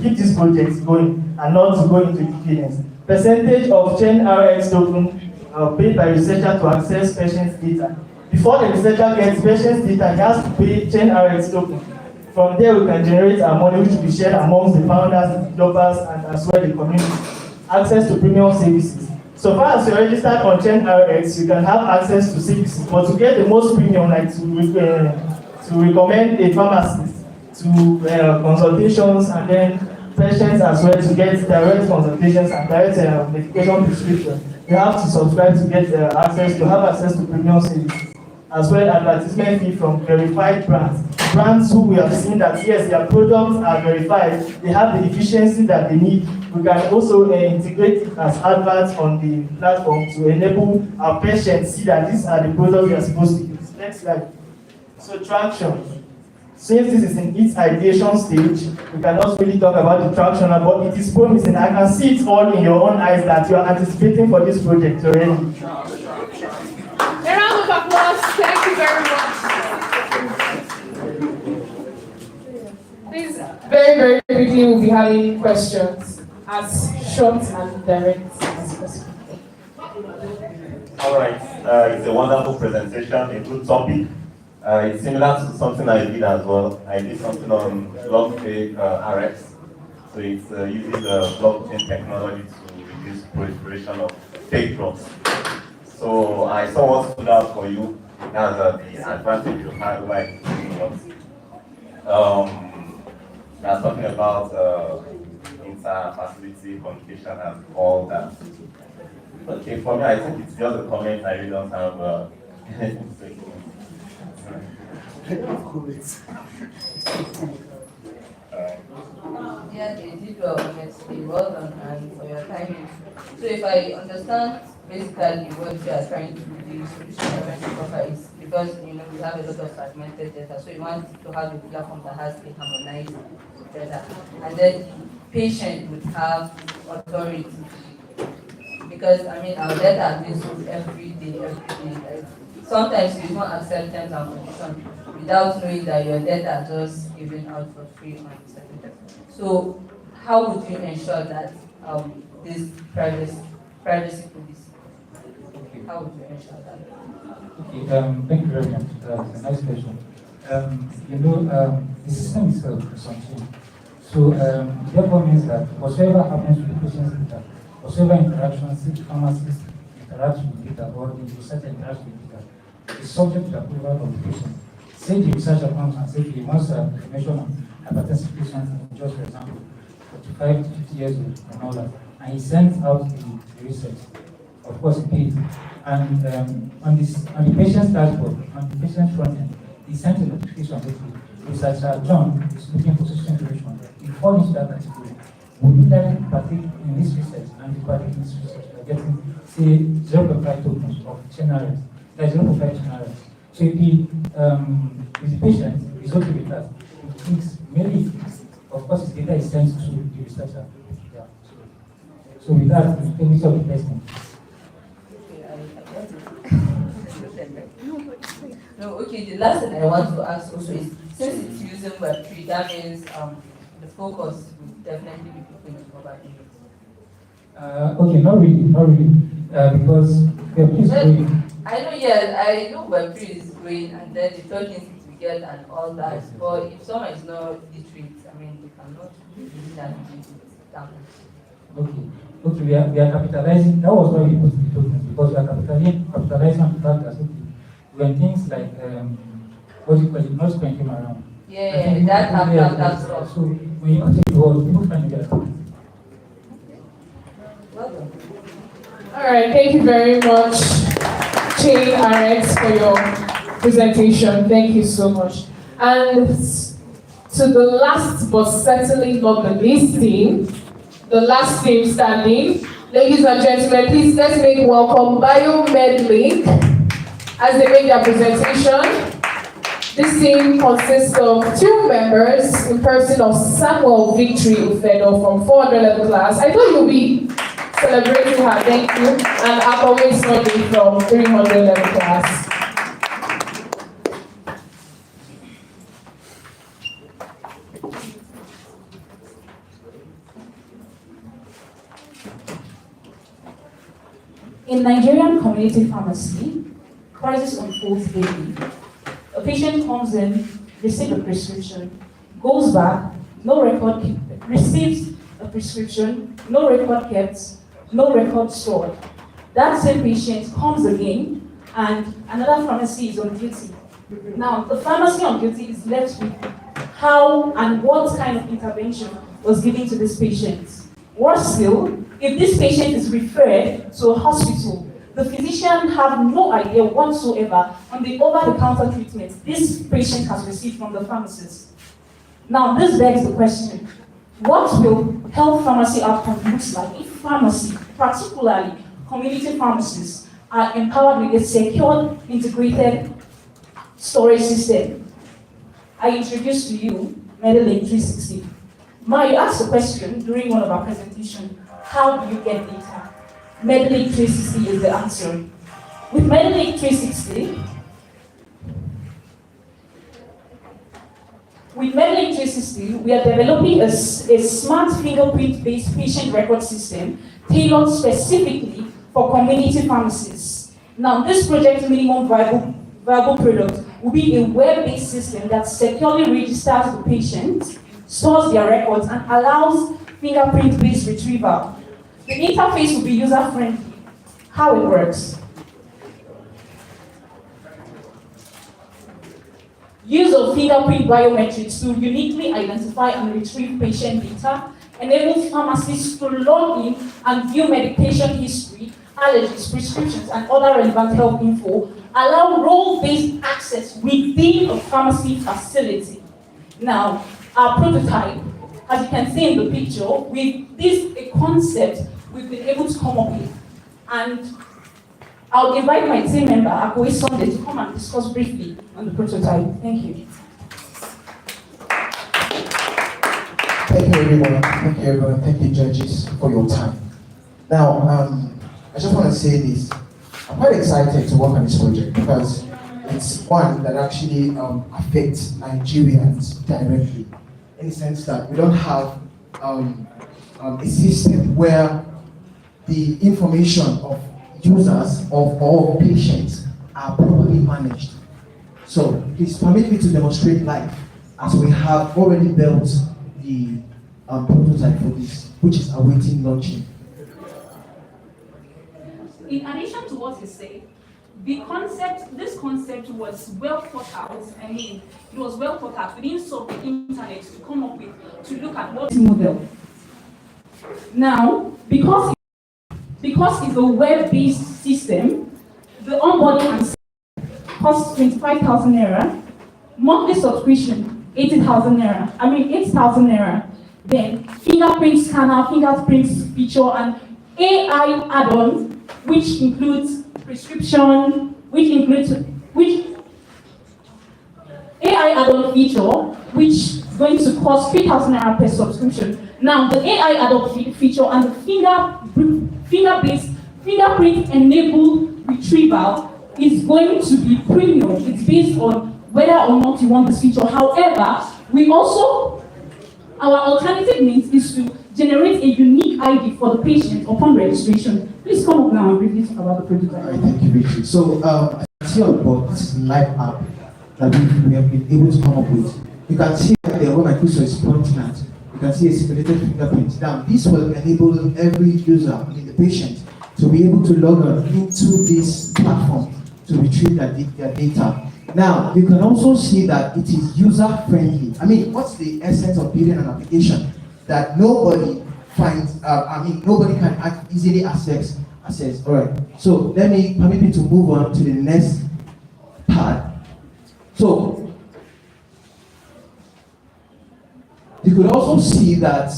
keep these projects going and not to go into decadence? Percentage of chain RX token paid by researcher to access patients' data. Before the researcher gets patients' data, he has to pay chain RX token. From there, we can generate our money, which will be shared amongst the founders, the developers, and as well the community. Access to premium services. So far as you're registered on chain RX, you can have access to services, but to get the most premium, like to recommend a pharmacist, to consultations, and then patients as well to get direct consultations and direct medication prescription. You have to subscribe to get have access to premium services, as well advertisement fee from verified brands. Brands who we have seen that yes, their products are verified, they have the efficiency that they need. We can also integrate it as adverts on the platform to enable our patients see that these are the products we are supposed to use. Next slide. So traction. Since this is in its ideation stage, we cannot really talk about the traction, but it is promising. I can see it all in your own eyes that you are anticipating for this project already. A round of applause. Thank you very much. Please, very, very quickly, we'll be having questions as short and direct as possible. All right. It's a wonderful presentation, a good topic. It's similar to something I did as well. I did something on blockchain RX. So it's using the blockchain technology to reduce proliferation of fake drugs. So I saw what stood out for you as the advantage you have over existing drugs. We are talking about inter-facility communication and all that. Okay, for me, I think it's just a comment. I really don't have anything to say. Yeah, they did well, honestly. Well done, and for your timing. So if I understand basically what you are trying to do, the solution you're trying to offer is because we have a lot of fragmented data, so you want to have a platform that has a harmonized data, and then patient would have authority. Because our data is sold every day. Like, sometimes you don't accept terms and conditions without knowing that your data just given out for free on the second. So how would you ensure that this privacy policy? How would you ensure that? Okay, thank you very much. It's a nice question. The system itself is something. So therefore means that whatever happens with the patient's data, whatever interactions the pharmacist interacts with data or the researcher interacts with data, is subject to the approval of the patient. Say the researcher comes and says he wants information on hypertensive patients, just for example, 45 to 50 years old and all that, and he sends out the research. Of course, he pays. And on the patient's dashboard, on the patient's front end, he sends a notification that researcher John is looking for such information. He falls into that category. Would you like to partake in this research and you partake in this research by getting, say, 0.5 tokens of channels, like 0.5 channels. So if the patient is okay with that, he thinks maybe, of course, his data is sent to the researcher. Yeah. So with that, we can use the testing. No, okay, the last thing I want to ask also is, since it's using Web3, that means the focus would definitely be people in mobile units. Okay, not really, because Web3 is growing. I know Web3 is growing, and then the tokens we get and all that, but if someone is not literate, they cannot really navigate it down. Okay, we are capitalizing. That was why we put the tokens, because we are capitalizing on the fact that when things like what do you call it, not came around. Yeah, that's all. So when you take the world, people find together. Well done. All right, thank you very much, Chain RX, for your presentation. Thank you so much. And to the last but certainly not the least team, the last team standing, ladies and gentlemen, please let's make welcome BioMedLink as they make their presentation. This team consists of 2 members in person of Samuel Victory Ufedo from 400 level class. I thought you'll be celebrating her, thank you. And Akawe Sunday from 300 level class. In Nigerian community pharmacy, crisis unfolds daily. A patient comes in, receives a prescription, goes back, no record, receives a prescription, no record kept, no record stored. That same patient comes again, and another pharmacy is on duty. Now, the pharmacy on duty is left with how and what kind of intervention was given to this patient. Worse still, if this patient is referred to a hospital, the physician have no idea whatsoever on the over-the-counter treatment this patient has received from the pharmacist. Now, this begs the question, what will health pharmacy outcome look like if pharmacy, particularly community pharmacists, are empowered with a secure, integrated storage system? I introduce to you Medilink 360. Ma, you asked a question during one of our presentations, how do you get data? Medilink 360 is the answer. With Medilink 360, we are developing a smart fingerprint-based patient record system tailored specifically for community pharmacists. Now, this project minimum viable product will be a web-based system that securely registers the patient, stores their records, and allows fingerprint-based retrieval. The interface will be user-friendly. How it works. Use of fingerprint biometrics to uniquely identify and retrieve patient data enables pharmacists to log in and view medication history, allergies, prescriptions, and other relevant health info, allow role-based access within a pharmacy facility. Now, our prototype, as you can see in the picture, with this a concept we've been able to come up with. And I'll invite my team member, Akoe Sunday, to come and discuss briefly on the prototype. Thank you. Thank you, everyone. Thank you, everyone. Thank you, judges, for your time. Now, I just want to say this. I'm quite excited to work on this project because it's one that actually affects Nigerians directly, in the sense that we don't have a system where the information of users or patients are properly managed. So please permit me to demonstrate live as we have already built the prototype for this, which is awaiting launching. In addition to what you say, this concept was well thought out. I mean, it was well thought out. We didn't solve the internet to come up with, to look at what model. Now, because it's a web-based system, the onboarding costs 25,000 naira, monthly subscription 80,000 naira. 8,000 naira. Then fingerprint scanner, fingerprint feature, and AI add-on, which includes prescription, AI add-on feature, which is going to cost 3,000 naira per subscription. Now, the AI add-on feature and the fingerprint-enabled retrieval is going to be premium. It's based on whether or not you want this feature. However, our alternative means is to generate a unique ID for the patient upon registration. Please come up now and briefly talk about the prototype. All right, thank you, Richard. So, I see on board, this is a live app that we have been able to come up with. You can see that the where my cursor is pointing at. You can see a simulated fingerprint. Now, this will enable every user, the patient, to be able to log on into this platform to retrieve their data. Now, you can also see that it is user-friendly. What's the essence of building an application that nobody finds, nobody can easily access. All right, so permit me to move on to the next part. So, you could also see that,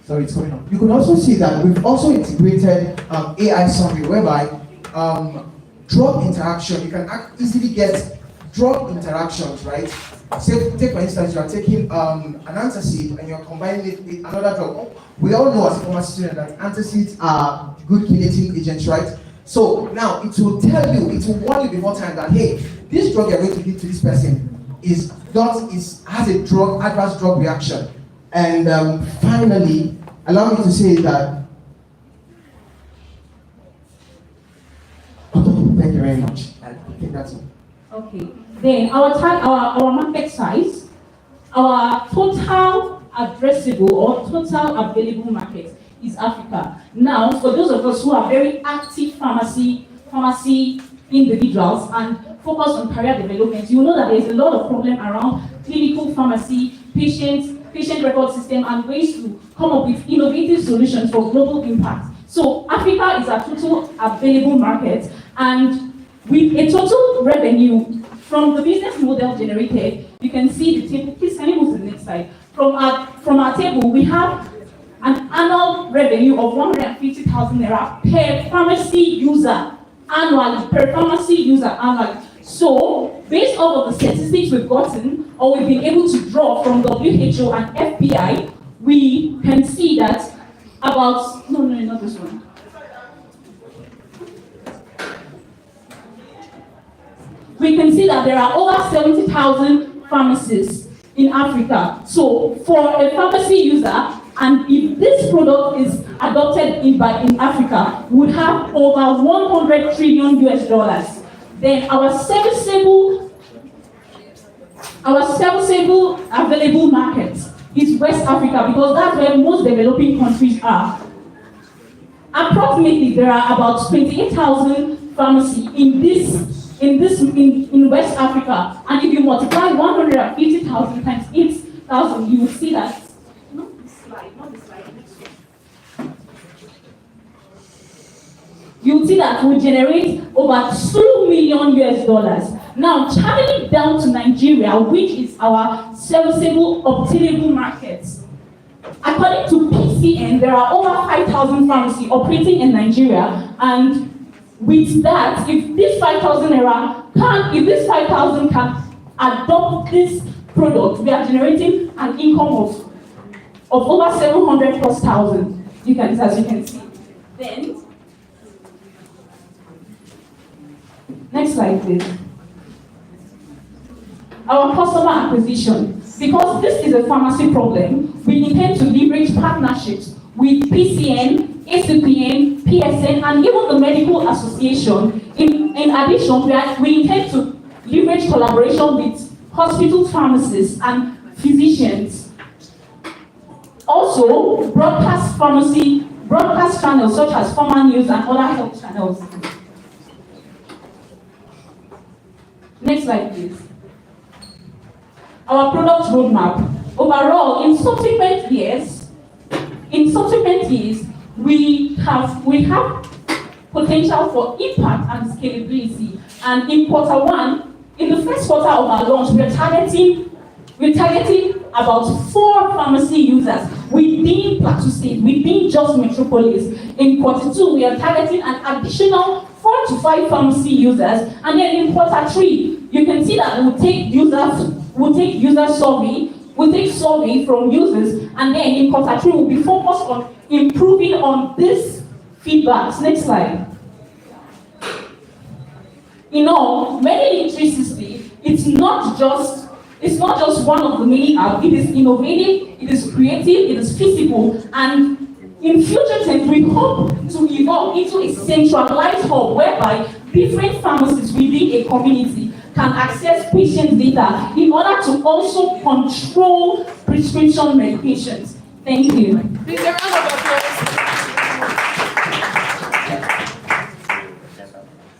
it's coming up. You could also see that we've also integrated AI summary, whereby drug interaction, you can easily get drug interactions, right? Say, take for instance, you are taking an antacid and you're combining it with another drug. We all know as a pharmacy student that antacids are good chelating agents, right? So now it will tell you, it will warn you before time that, hey, this drug you're going to give to this person has a adverse drug reaction. And finally, allow me to say that. Okay, thank you very much. I think that's it. Okay. Then our market size, our total addressable or total available market is Africa. Now, for those of us who are very active pharmacy individuals and focus on career development, you know that there's a lot of problem around clinical pharmacy, patient record system, and ways to come up with innovative solutions for global impact. So Africa is our total available market, and with a total revenue from the business model generated, you can see the table. Please, can you move to the next slide? From our table, we have an annual revenue of 150,000 naira per pharmacy user annually. So, based off of the statistics we've gotten, or we've been able to draw from WHO and FBI, we can see that about, no, not this one. We can see that there are over 70,000 pharmacists in Africa. So, for a pharmacy user, and if this product is adopted in Africa, would have over $100 trillion US. Then our serviceable available market is West Africa, because that's where most developing countries are. Approximately, there are about 28,000 pharmacies in West Africa, and if you multiply 150,000 times 8,000, you will see that. You'll see that we generate over $2 million US. Now, traveling down to Nigeria, which is our serviceable, obtainable market. According to PCN, there are over 5,000 pharmacies operating in Nigeria, and with that, if this 5,000 can adopt this product, we are generating an income of over 700 plus thousand. As you can see. Then, next slide, please. Our customer acquisition. Because this is a pharmacy problem, we intend to leverage partnerships with PCN, ACPN, PSN, and even the Medical Association. In addition, we intend to leverage collaboration with hospital pharmacists and physicians. Also, broadcast channels such as Pharma News and other health channels. Next slide, please. Our product roadmap. Overall, in subsequent years, we have potential for impact and scalability. And in the first quarter of our launch, we're targeting about 4 pharmacy users within Plateau State, within just Metropolis. In quarter 2, we are targeting an additional 4 to 5 pharmacy users, and then in quarter 3, you can see that we'll take survey from users, and then in quarter 3, we'll be focused on improving on this feedbacks. Next slide. In all, Medilink 360, it's not just one of the many apps. It is innovative, it is creative, it is feasible, and in future tense, we hope to evolve into a centralized hub whereby different pharmacies within a community can access patient data in order to also control prescription medications. Thank you. Please, a round of applause.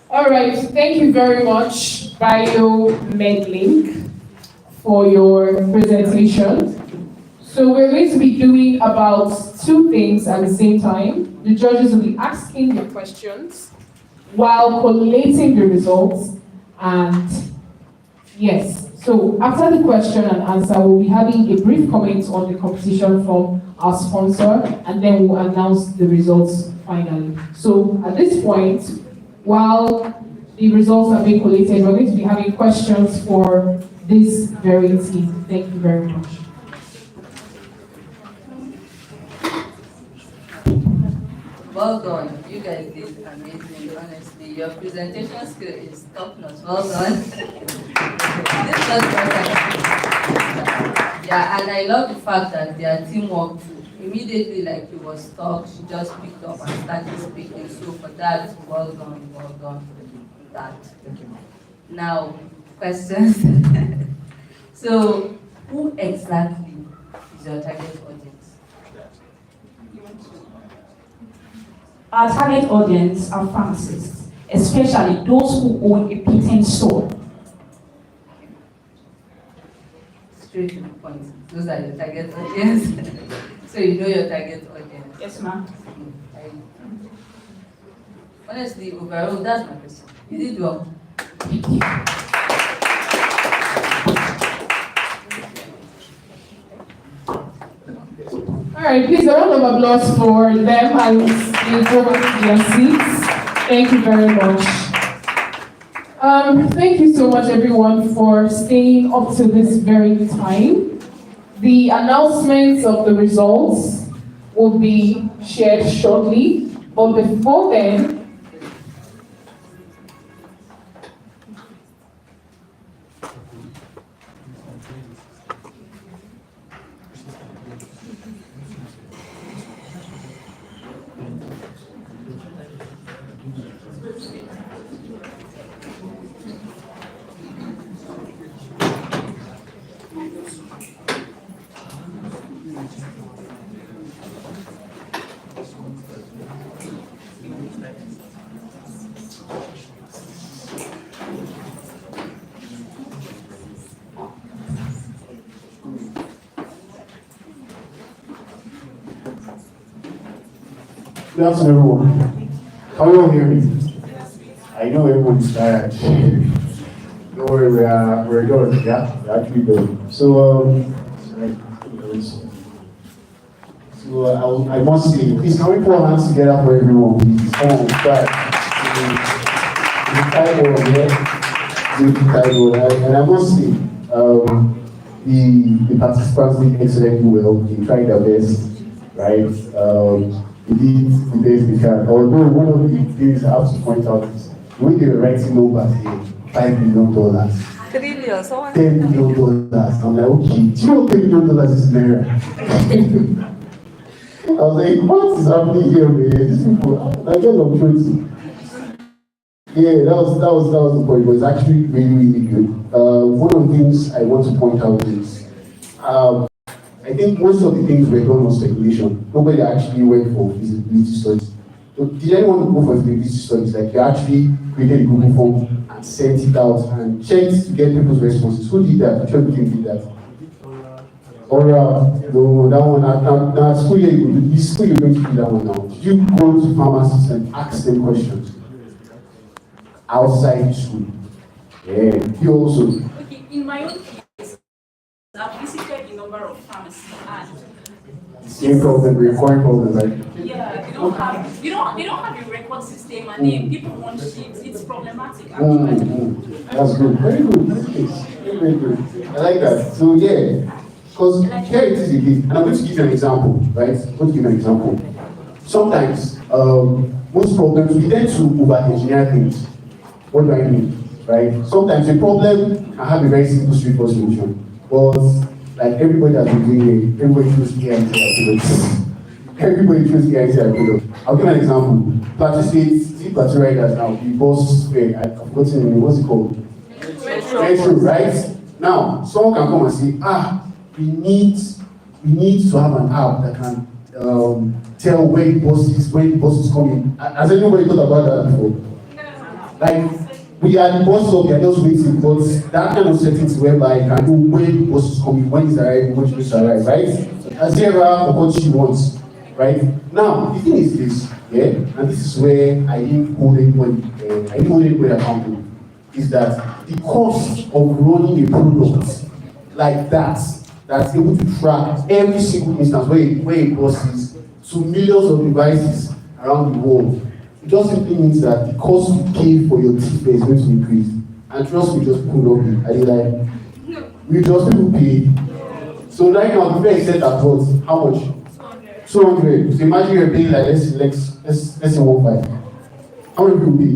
All right, thank you very much, Medilink, for your presentation. So we're going to be doing about 2 things at the same time. The judges will be asking the questions while collating the results. And yes, so after the question and answer, we'll be having a brief comment on the competition from our sponsor, and then we'll announce the results finally. So at this point, while the results have been collated, we're going to be having questions for this very team. Thank you very much. Well done. You guys did amazing, honestly. Your presentation skill is top notch. Well done. This was perfect. Yeah, and I love the fact that their teamwork too. Immediately, like he was stuck, she just picked up and started speaking. So for that, well done with that. Now, questions. So, who exactly is your target audience? Our target audience are pharmacists, especially those who own a patent store. Straight to the point. Those are your target audience. So you know your target audience. Yes, ma'am. Honestly, overall, that's my question. You did well. All right, please a round of applause for them and they go back to their seats. Thank you very much. Thank you so much, everyone, for staying up to this very time. The announcements of the results will be shared shortly, but before then, Good afternoon, everyone. Can you all hear me? I know everyone's tired. Don't worry, we're done. Yeah, we're actually done. I must say, please can we put our hands together for everyone, please? Come on, try. The title, yeah. The title, and I must say, the participants did excellently well. They tried their best, right? They did the best they can. Although one of the things I have to point out is when they were writing numbers here, $5 million. Trillion, someone. $10 million. I'm like, okay, do you know $10 million is naira? I was like, what is happening here, man? These people, I get on crazy. Yeah, that was the point. It was actually really, really good. One of the things I want to point out is, I think most of the things were done on speculation. Nobody actually went for feasibility studies. So did anyone go for feasibility studies? Like you actually created a Google form and sent it out and checked to get people's responses. Who did that? Which of you did that? Or no, that one. Now school year, this school you're going to do that one now. Did you go to pharmacists and ask them questions outside school? Yeah. You also. Okay, in my own case, I've visited a number of pharmacies and Same problem, recurring problem, right? yeah, they don't have a record system and people want sheets. It's problematic actually. That's good. Very good. Very good. I like that. So yeah, because here it is again, and I'm going to give you an example, right? I'm going to give you an example. Sometimes, most problems we tend to over-engineer things. What do I mean? Right? Sometimes a problem can have a very simple, straightforward solution, but like everybody has been doing it, everybody chooses AIT. Everybody chooses AIT. I'll give an example. Plateau State, Plateau Riders now, the boss, I've forgotten the name, what's it called? Metro, right? Now, someone can come and say, we need to have an app that can tell when the bus is coming. Has anybody thought about that before? Like, we are the bus stop, we are just waiting, but that kind of settings whereby you can know when the bus is coming, when it's arriving, when it's arriving, right? As Sarah for what she wants, right? Now, the thing is this, yeah, and this is where I didn't hold anybody accountable, is that the cost of running a product like that's able to track every single instance where a bus is to millions of devices around the world it just simply means that the cost you pay for your ticket is going to increase. And trust me, just people don't pay. I did like, we just people pay. So right now, the fare is set at what? How much? 200. So imagine you're paying like let's say 1.5. How many people pay?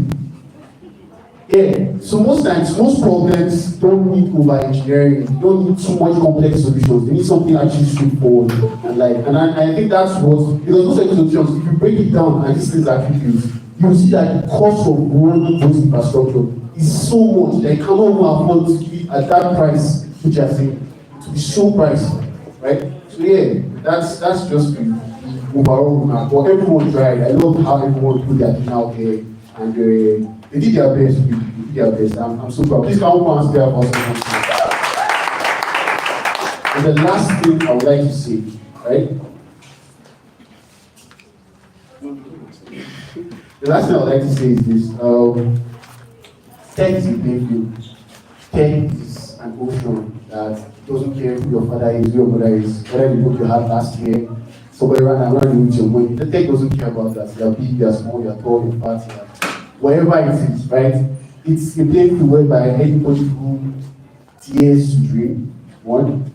Yeah. So most times, most problems don't need over engineering. They don't need too much complex solutions. They need something actually straightforward. And I think that's what, because most of the solutions, if you break it down and these things are actually used, you will see that the cost of growing those infrastructure is so much that you cannot even afford to give it at that price, which I think to be so pricey, right? So yeah, that's just the overall map. But everyone tried. I love how everyone put their thing out there, and they did their best. They did their best. I'm so proud. Please come on and stay up also. And the last thing I would like to say, right? The last thing I would like to say is this. Tech is a big field. Tech is an ocean that doesn't care who your father is, who your mother is, whether the book you had last year, somebody ran around with your money. The tech doesn't care about that. You're big, you're small, you're tall, you're fat, whatever it is, right? It's a playing field whereby anybody who dares to dream, one,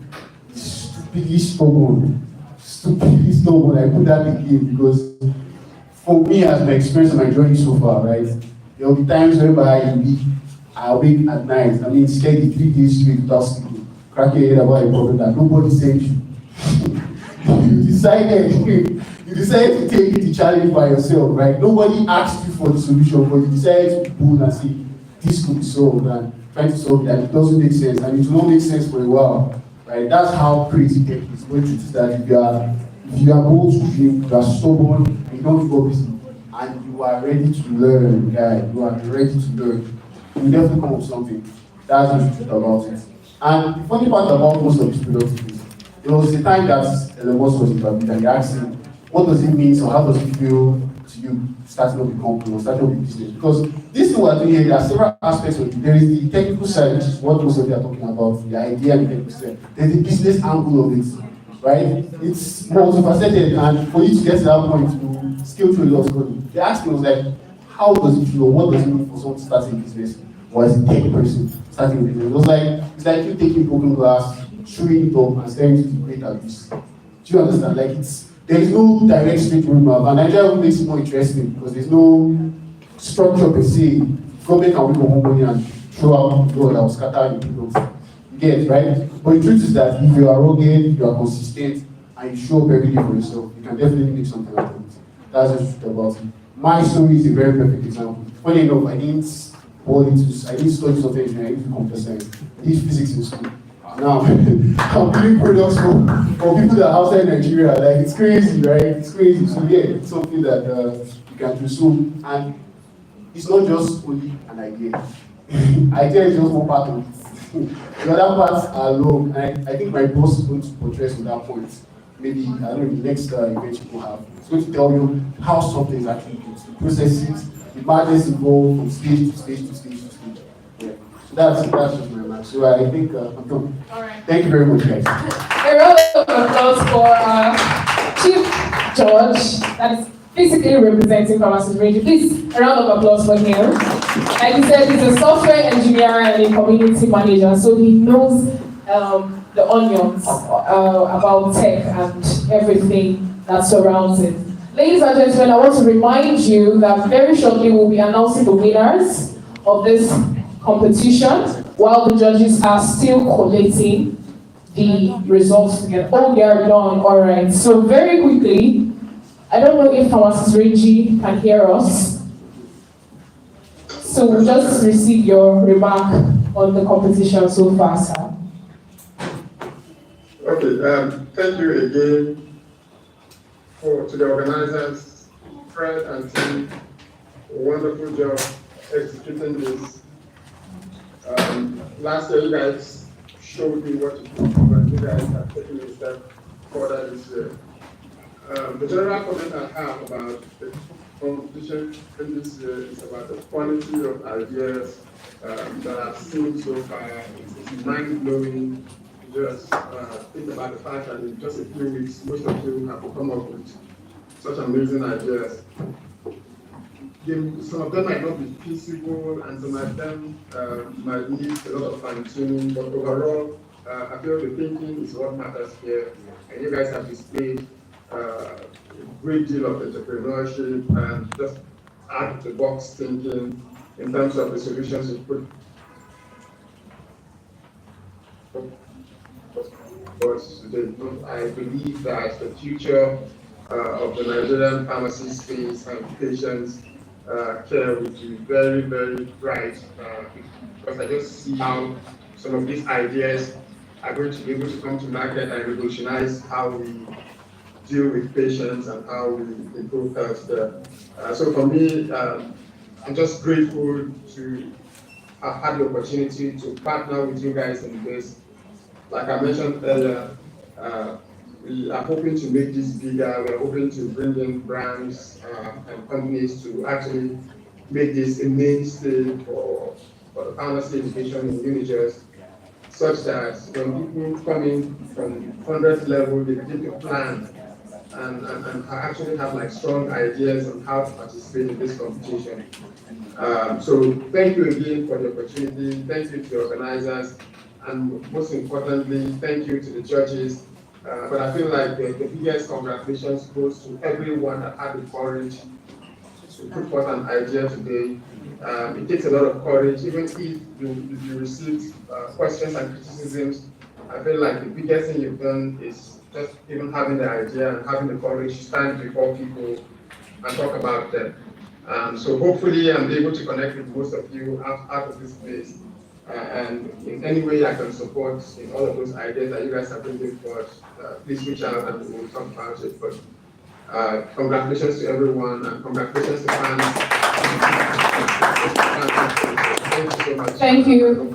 is stupidly stubborn. Stupidly stubborn. I put that again because for me, as my experience and my journey so far, right? There will be times whereby I wake at night, steady 3 days straight without sleeping, cracking your head about a problem that nobody sent you. you decided to take the challenge by yourself, right? Nobody asked you for the solution, but you decided to pull and say, this could be solved, and try to solve it, and it doesn't make sense, and it will not make sense for a while, right? That's how crazy tech is. But it is that if you are bold to dream, you are stubborn, and you don't go busy, and you are ready to learn, guy, you are ready to learn, you definitely come up with something. That's the truth about it. And the funny part about most of these products is, there was a time that Elon Musk was interviewed and they asked him, what does it mean, or how does it feel to you starting up a company or starting up a business? Because this thing we're doing here, there are several aspects of it. There is the technical side, which is what most of you are talking about, the idea and the technical side. There's the business angle of it, right? It's multifaceted, and for you to get to that point to scale through a lot of coding, they asked me, was like, how does it feel, what does it mean for someone to start a business, or as a tech person starting a business? It was like, it's like you taking broken glass, chewing it up, and staring into the great abyss. Do you understand? Like, there is no direct straight roadmap, and Nigeria makes it more interesting because there's no structure per se. Government can win more money and throw out the door that will scatter the people. You get it, right? But the truth is that if you are rugged, you are consistent, and you show up every day for yourself, you can definitely make something out of it. That's the truth about it. My story is a very perfect example. Funny enough, I didn't study software engineering, I didn't do computer science. I did physics in school. Now, I'm building products for people that are outside Nigeria. Like, it's crazy, right? It's crazy. So yeah, it's something that you can do. So, and it's not just only an idea. Idea is just one part of it. The other parts are long. And I think my boss is going to portray on that point. Maybe, I don't know, the next event you will have. It's going to tell you how something is actually built, the processes, the madness involved from stage to stage to stage to stage. Yeah. So that's just my mind. So I think I'm done. All right. Thank you very much, guys. A round of applause for Chief George, that is physically representing Pharmacist Radio. Please, a round of applause for him. Like he said, he's a software engineer and a community manager, so he knows the onions about tech and everything that surrounds it. Ladies and gentlemen, I want to remind you that very shortly we'll be announcing the winners of this competition while the judges are still collating the results together. Oh, they are done. All right. So very quickly, I don't know if Pharmacist Reggie can hear us. So we'll just receive your remark on the competition so far, sir. Okay, thank you again to the organizers, Fred and team, wonderful job executing this. Last year you guys showed me what to do, and you guys have taken a step further this year. The general comment I have about the competition this year is about the quality of ideas that I've seen so far. It's mind-blowing. Just think about the fact that in just a few weeks, most of you have come up with such amazing ideas. some of them might not be feasible, and some of them might need a lot of fine-tuning, but overall, I feel the thinking is what matters here, and you guys have displayed a great deal of entrepreneurship and just out-of-the-box thinking in terms of the solutions you put. But I believe that the future of the Nigerian pharmacy space and patients care will be very, very bright because I just see how some of these ideas are going to be able to come to market and revolutionize how we deal with patients and how we improve healthcare. So for me, I'm just grateful to have had the opportunity to partner with you guys in this. Like I mentioned earlier, we are hoping to make this bigger. We're hoping to bring in brands and companies to actually make this a mainstay for the pharmacy education in Unijust, such that when people come in from 100th level, they begin to plan and actually have like strong ideas on how to participate in this competition. So thank you again for the opportunity. Thank you to the organizers. And most importantly, thank you to the judges. But I feel like the biggest congratulations goes to everyone that had the courage to put forth an idea today. It takes a lot of courage, even if you received questions and criticisms. I feel like the biggest thing you've done is just even having the idea and having the courage to stand before people and talk about them. So hopefully I'm able to connect with most of you out of this place. And in any way I can support in all of those ideas that you guys are bringing forward, please reach out and we'll talk about it. But congratulations to everyone and congratulations to fans. Thank you so much. Thank you.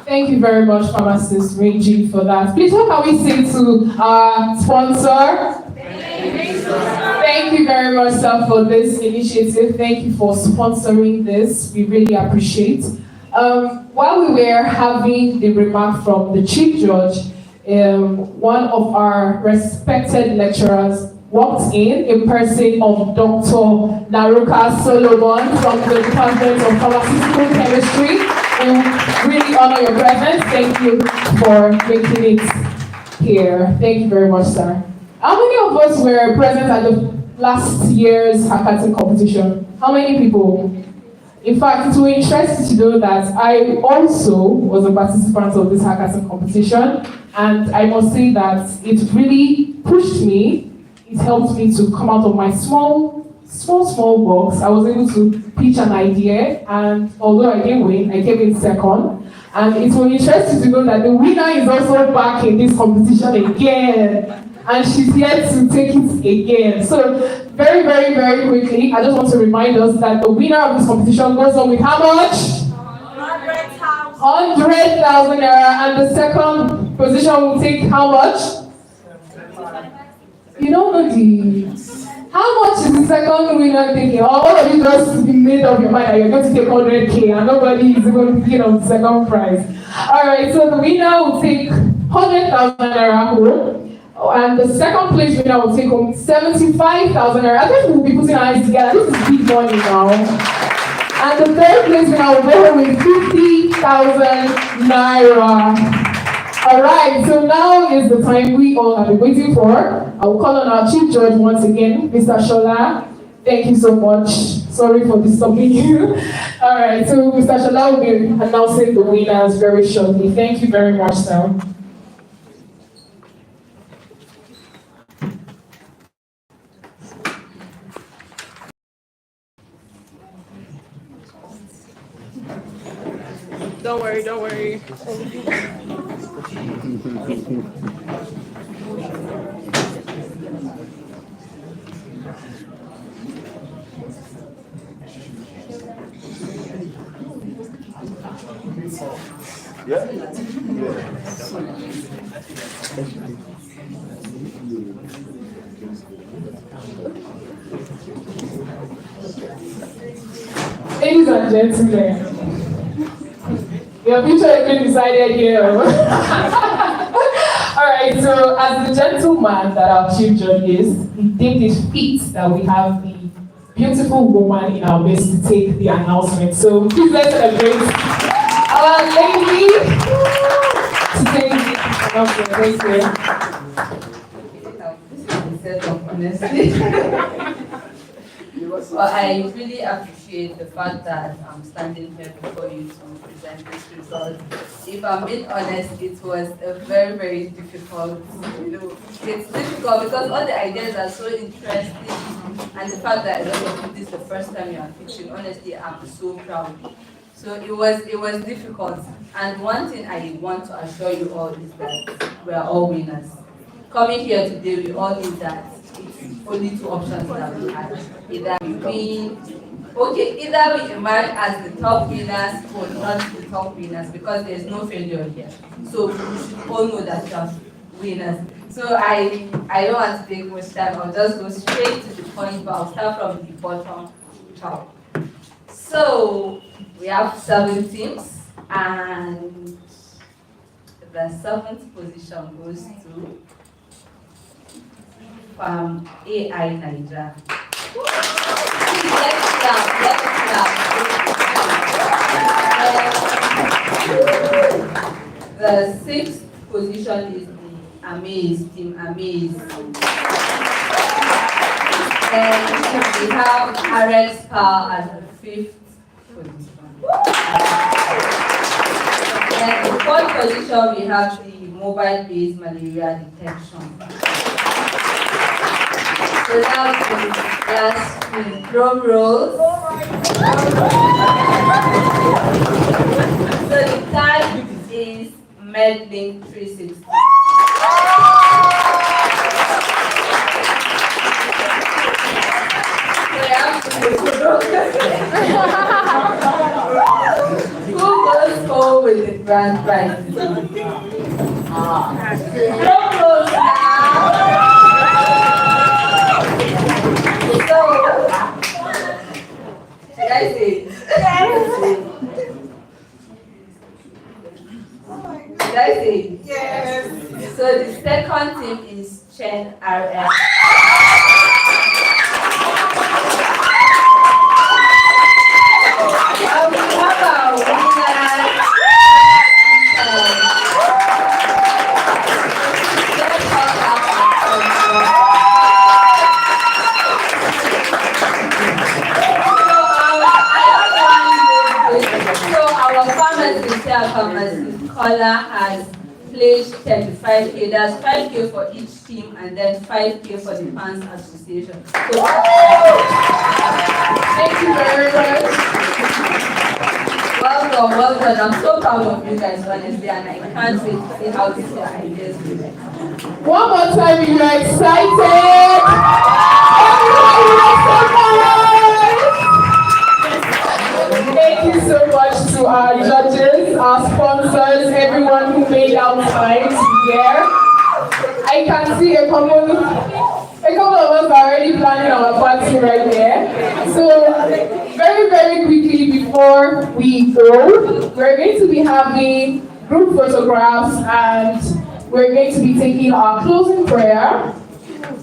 Thank you very much, Pharmacist Reggie, for that. Please, what can we say to our sponsor? Thank you very much, sir, for this initiative. Thank you for sponsoring this. We really appreciate. While we were having the remark from the Chief Judge, one of our respected lecturers walked in person of Dr. Naruka Solomon from the Department of Pharmaceutical Chemistry. We really honor your presence. Thank you for making it here. Thank you very much, sir. How many of us were present at the last year's hackathon competition? How many people? In fact, it will interest you to know that I also was a participant of this hackathon competition, and I must say that it really pushed me. It helped me to come out of my small box. I was able to pitch an idea, and although I didn't win, I came in second. And it will interest you to know that the winner is also back in this competition again. And she's here to take it again. So very, very, very quickly, I just want to remind us that the winner of this competition goes on with how much? 100,000 naira. And the second position will take how much? You don't know the... How much is the second winner taking? All of you just made up your mind that you're going to take 100K and nobody is going to get on the second prize. Alright, so the winner will take 100,000 naira home. And the second place winner will take home 75,000 naira. I think we'll be putting our eyes together. This is big money now. And the third place winner will go home with 50,000 naira. Alright, so now is the time we all have been waiting for. I will call on our Chief Judge once again, Mr. Shola. Thank you so much. Sorry for disturbing you. Alright, so Mr. Shola will be announcing the winners very shortly. Thank you very much, sir. Don't worry, don't worry. Yeah? Ladies and gentlemen, your future has been decided here. Alright, so as the gentleman that our Chief Judge is, he deemed it fit that we have the beautiful woman in our midst to take the announcement. So please let's celebrate our lady to take the announcement. Thank you. Instead of honestly. Well, I really appreciate the fact that I'm standing here before you to present this result. If I'm being honest, it was a very, very difficult, it's difficult because all the ideas are so interesting, and the fact that this is the first time you are pitching, honestly, I'm so proud. So it was difficult. And one thing I want to assure you all is that we are all winners. Coming here today, we all knew that it's only two options that we had. Either we win, either we emerge as the top winners or not the top winners, because there's no failure here. So we should all know that we are winners. So I don't want to take much time. I'll just go straight to the point, but I'll start from the bottom top. So we have 7 teams, and the 7th position goes to AI Nigeria. Let's clap. The 6th position is the Amaze, Team Amaze. And we have RX Power as the 5th position. And the 4th position, we have the mobile-based malaria detection. So now the last drum rolls. So the tag is MedLink 360. Who goes home with the grand prize? Drum rolls now. So, should I say? Yes. Should I say? Yes. So the second team is Chen RF. We have our winner. Pharmacy Caller has pledged 35K. That's 5K for each team and then 5K for the fans association. So, thank you very much. Well done. I'm so proud of you guys, honestly, and I can't wait to see how these ideas will. One more time, if you're excited. Thank you so much to our judges, our sponsors, everyone who made out time to be here. I can see a couple of us are already planning our party right there. So very, very quickly before we go, we're going to be having group photographs and we're going to be taking our closing prayer.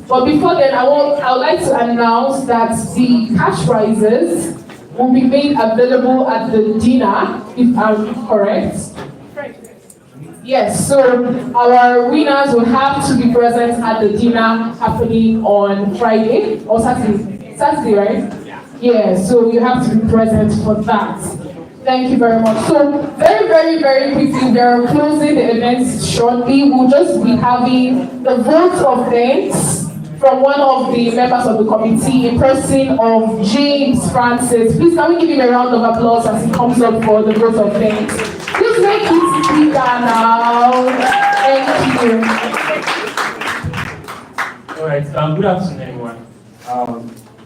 But before then, I would like to announce that the cash prizes will be made available at the dinner, if I'm correct. Yes, so our winners will have to be present at the dinner happening on Friday or Saturday. Saturday, right? Yeah, so you have to be present for that. Thank you very much. So very, very, very quickly, we are closing the events shortly. We'll just be having the vote of thanks from one of the members of the committee in person of James Francis. Please can we give him a round of applause as he comes up for the vote of thanks. Please make it bigger now. Thank you. All right, good afternoon, everyone.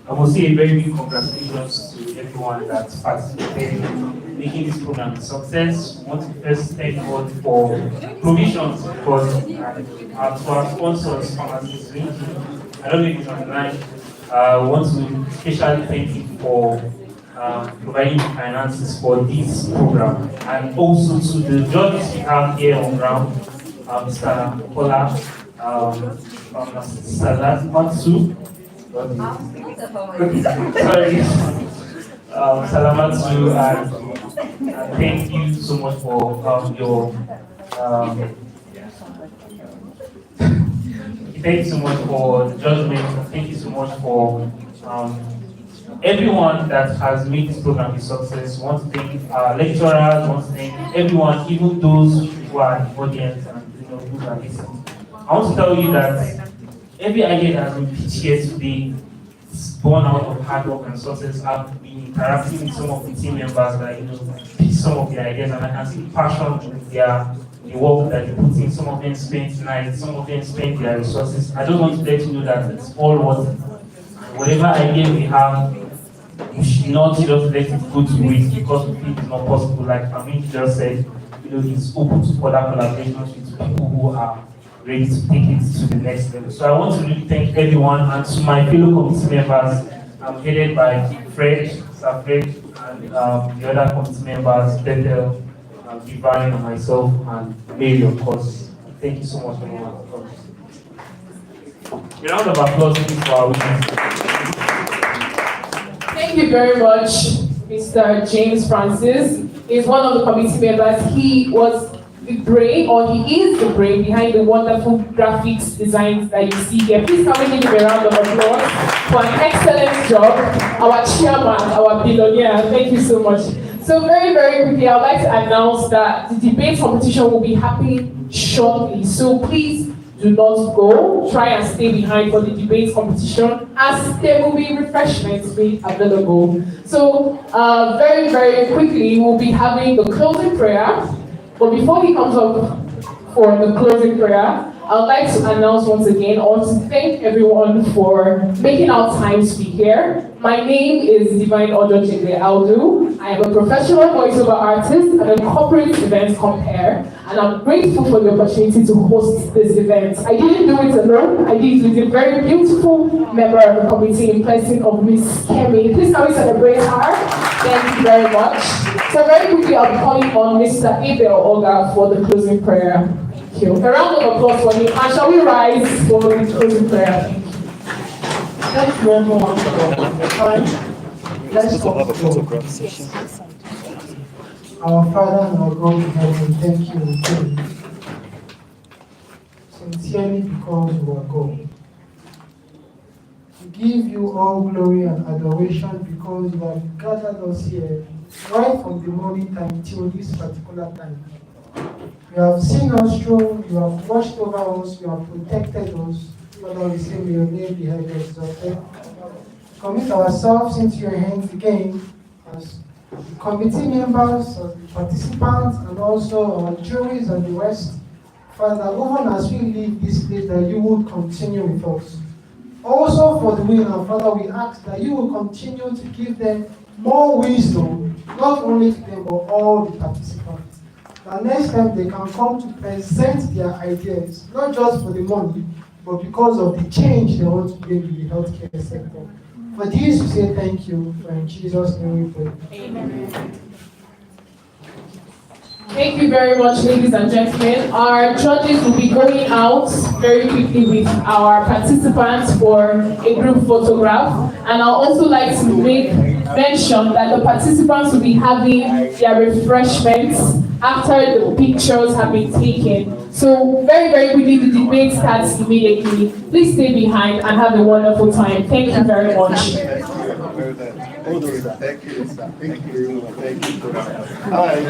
I will say a very big congratulations to everyone that participated in making this program a success. We want to first thank God for provisions because to our sponsors, Pharmacist Linky, I don't know if it's on the line. I want to especially thank you for providing finances for this program, and also to the judges we have here on ground, Mr. Kola, Mr. Matsu, Sorry. Salamatu, and thank you so much for your. Thank you so much for the judgment. Thank you so much for everyone that has made this program a success. I want to thank our lecturers. I want to thank everyone, even those who are in the audience and who are listening. I want to tell you that every idea that has been pitched here today is born out of hard work and success. I've been interacting with some of the team members that pitch some of the ideas, and I can see passion in the work that they put in. Some of them spend nights, some of them spend their resources. I just want to let you know that it's all worth it. Whatever idea we have, we should not just let it go to waste because we think it's not possible. Like Amin just said, it's open to further collaborations with people who are ready to take it to the next level. So I want to really thank everyone, and to my fellow committee members. I'm headed by Fred, Sir Fred, and the other committee members, Bethel, Divine, and myself, and Mary, of course. Thank you so much, everyone. A round of applause, please, for our witnesses. Thank you very much, Mr. James Francis. He's one of the committee members. He was the brain, or he is the brain behind the wonderful graphics designs that you see here. Please come and give him a round of applause for an excellent job. Our chairman, our billionaire, thank you so much. So very, very quickly, I would like to announce that the debate competition will be happening shortly. So please do not go. Try and stay behind for the debate competition, as there will be refreshments being available. So very, very quickly, we'll be having the closing prayer. But before he comes up for the closing prayer, I would like to announce once again, I want to thank everyone for making our time to be here. My name is Divine Odojide Aldu. I am a professional voiceover artist and a corporate event compere, and I'm grateful for the opportunity to host this event. I didn't do it alone. I did it with a very beautiful member of the committee in person of Miss Kemi. Please can we celebrate her? Thank you very much. So very quickly, I'll be calling on Mr. Abel Oga for the closing prayer. Thank you. A round of applause for him. And shall we rise for the closing prayer? Thank you everyone for the time. Let's have a photograph session. Our Father and our God in heaven, thank you again. Sincerely because you are God. We give you all glory and adoration because you have gathered us here right from the morning time till this particular time. You have seen us through, you have watched over us, you have protected us. Father, we say, may your name be held exalted. Commit ourselves into your hands again as the committee members, as the participants, and also our juries and the rest. Father, even as we leave this place, that you will continue with us. Also for the winner, Father, we ask that you will continue to give them more wisdom, not only to them, but all the participants. That next time they can come to present their ideas, not just for the money, but because of the change they want to bring in the healthcare sector. For this, we say thank you, for in Jesus' name we pray. Amen. Thank you very much, ladies and gentlemen. Our judges will be going out very quickly with our participants for a group photograph. And I'd also like to make mention that the participants will be having their refreshments after the pictures have been taken. So very, very quickly, the debate starts immediately. Please stay behind and have a wonderful time. Thank you very much. Thank you. Thank you. Thank you. All right.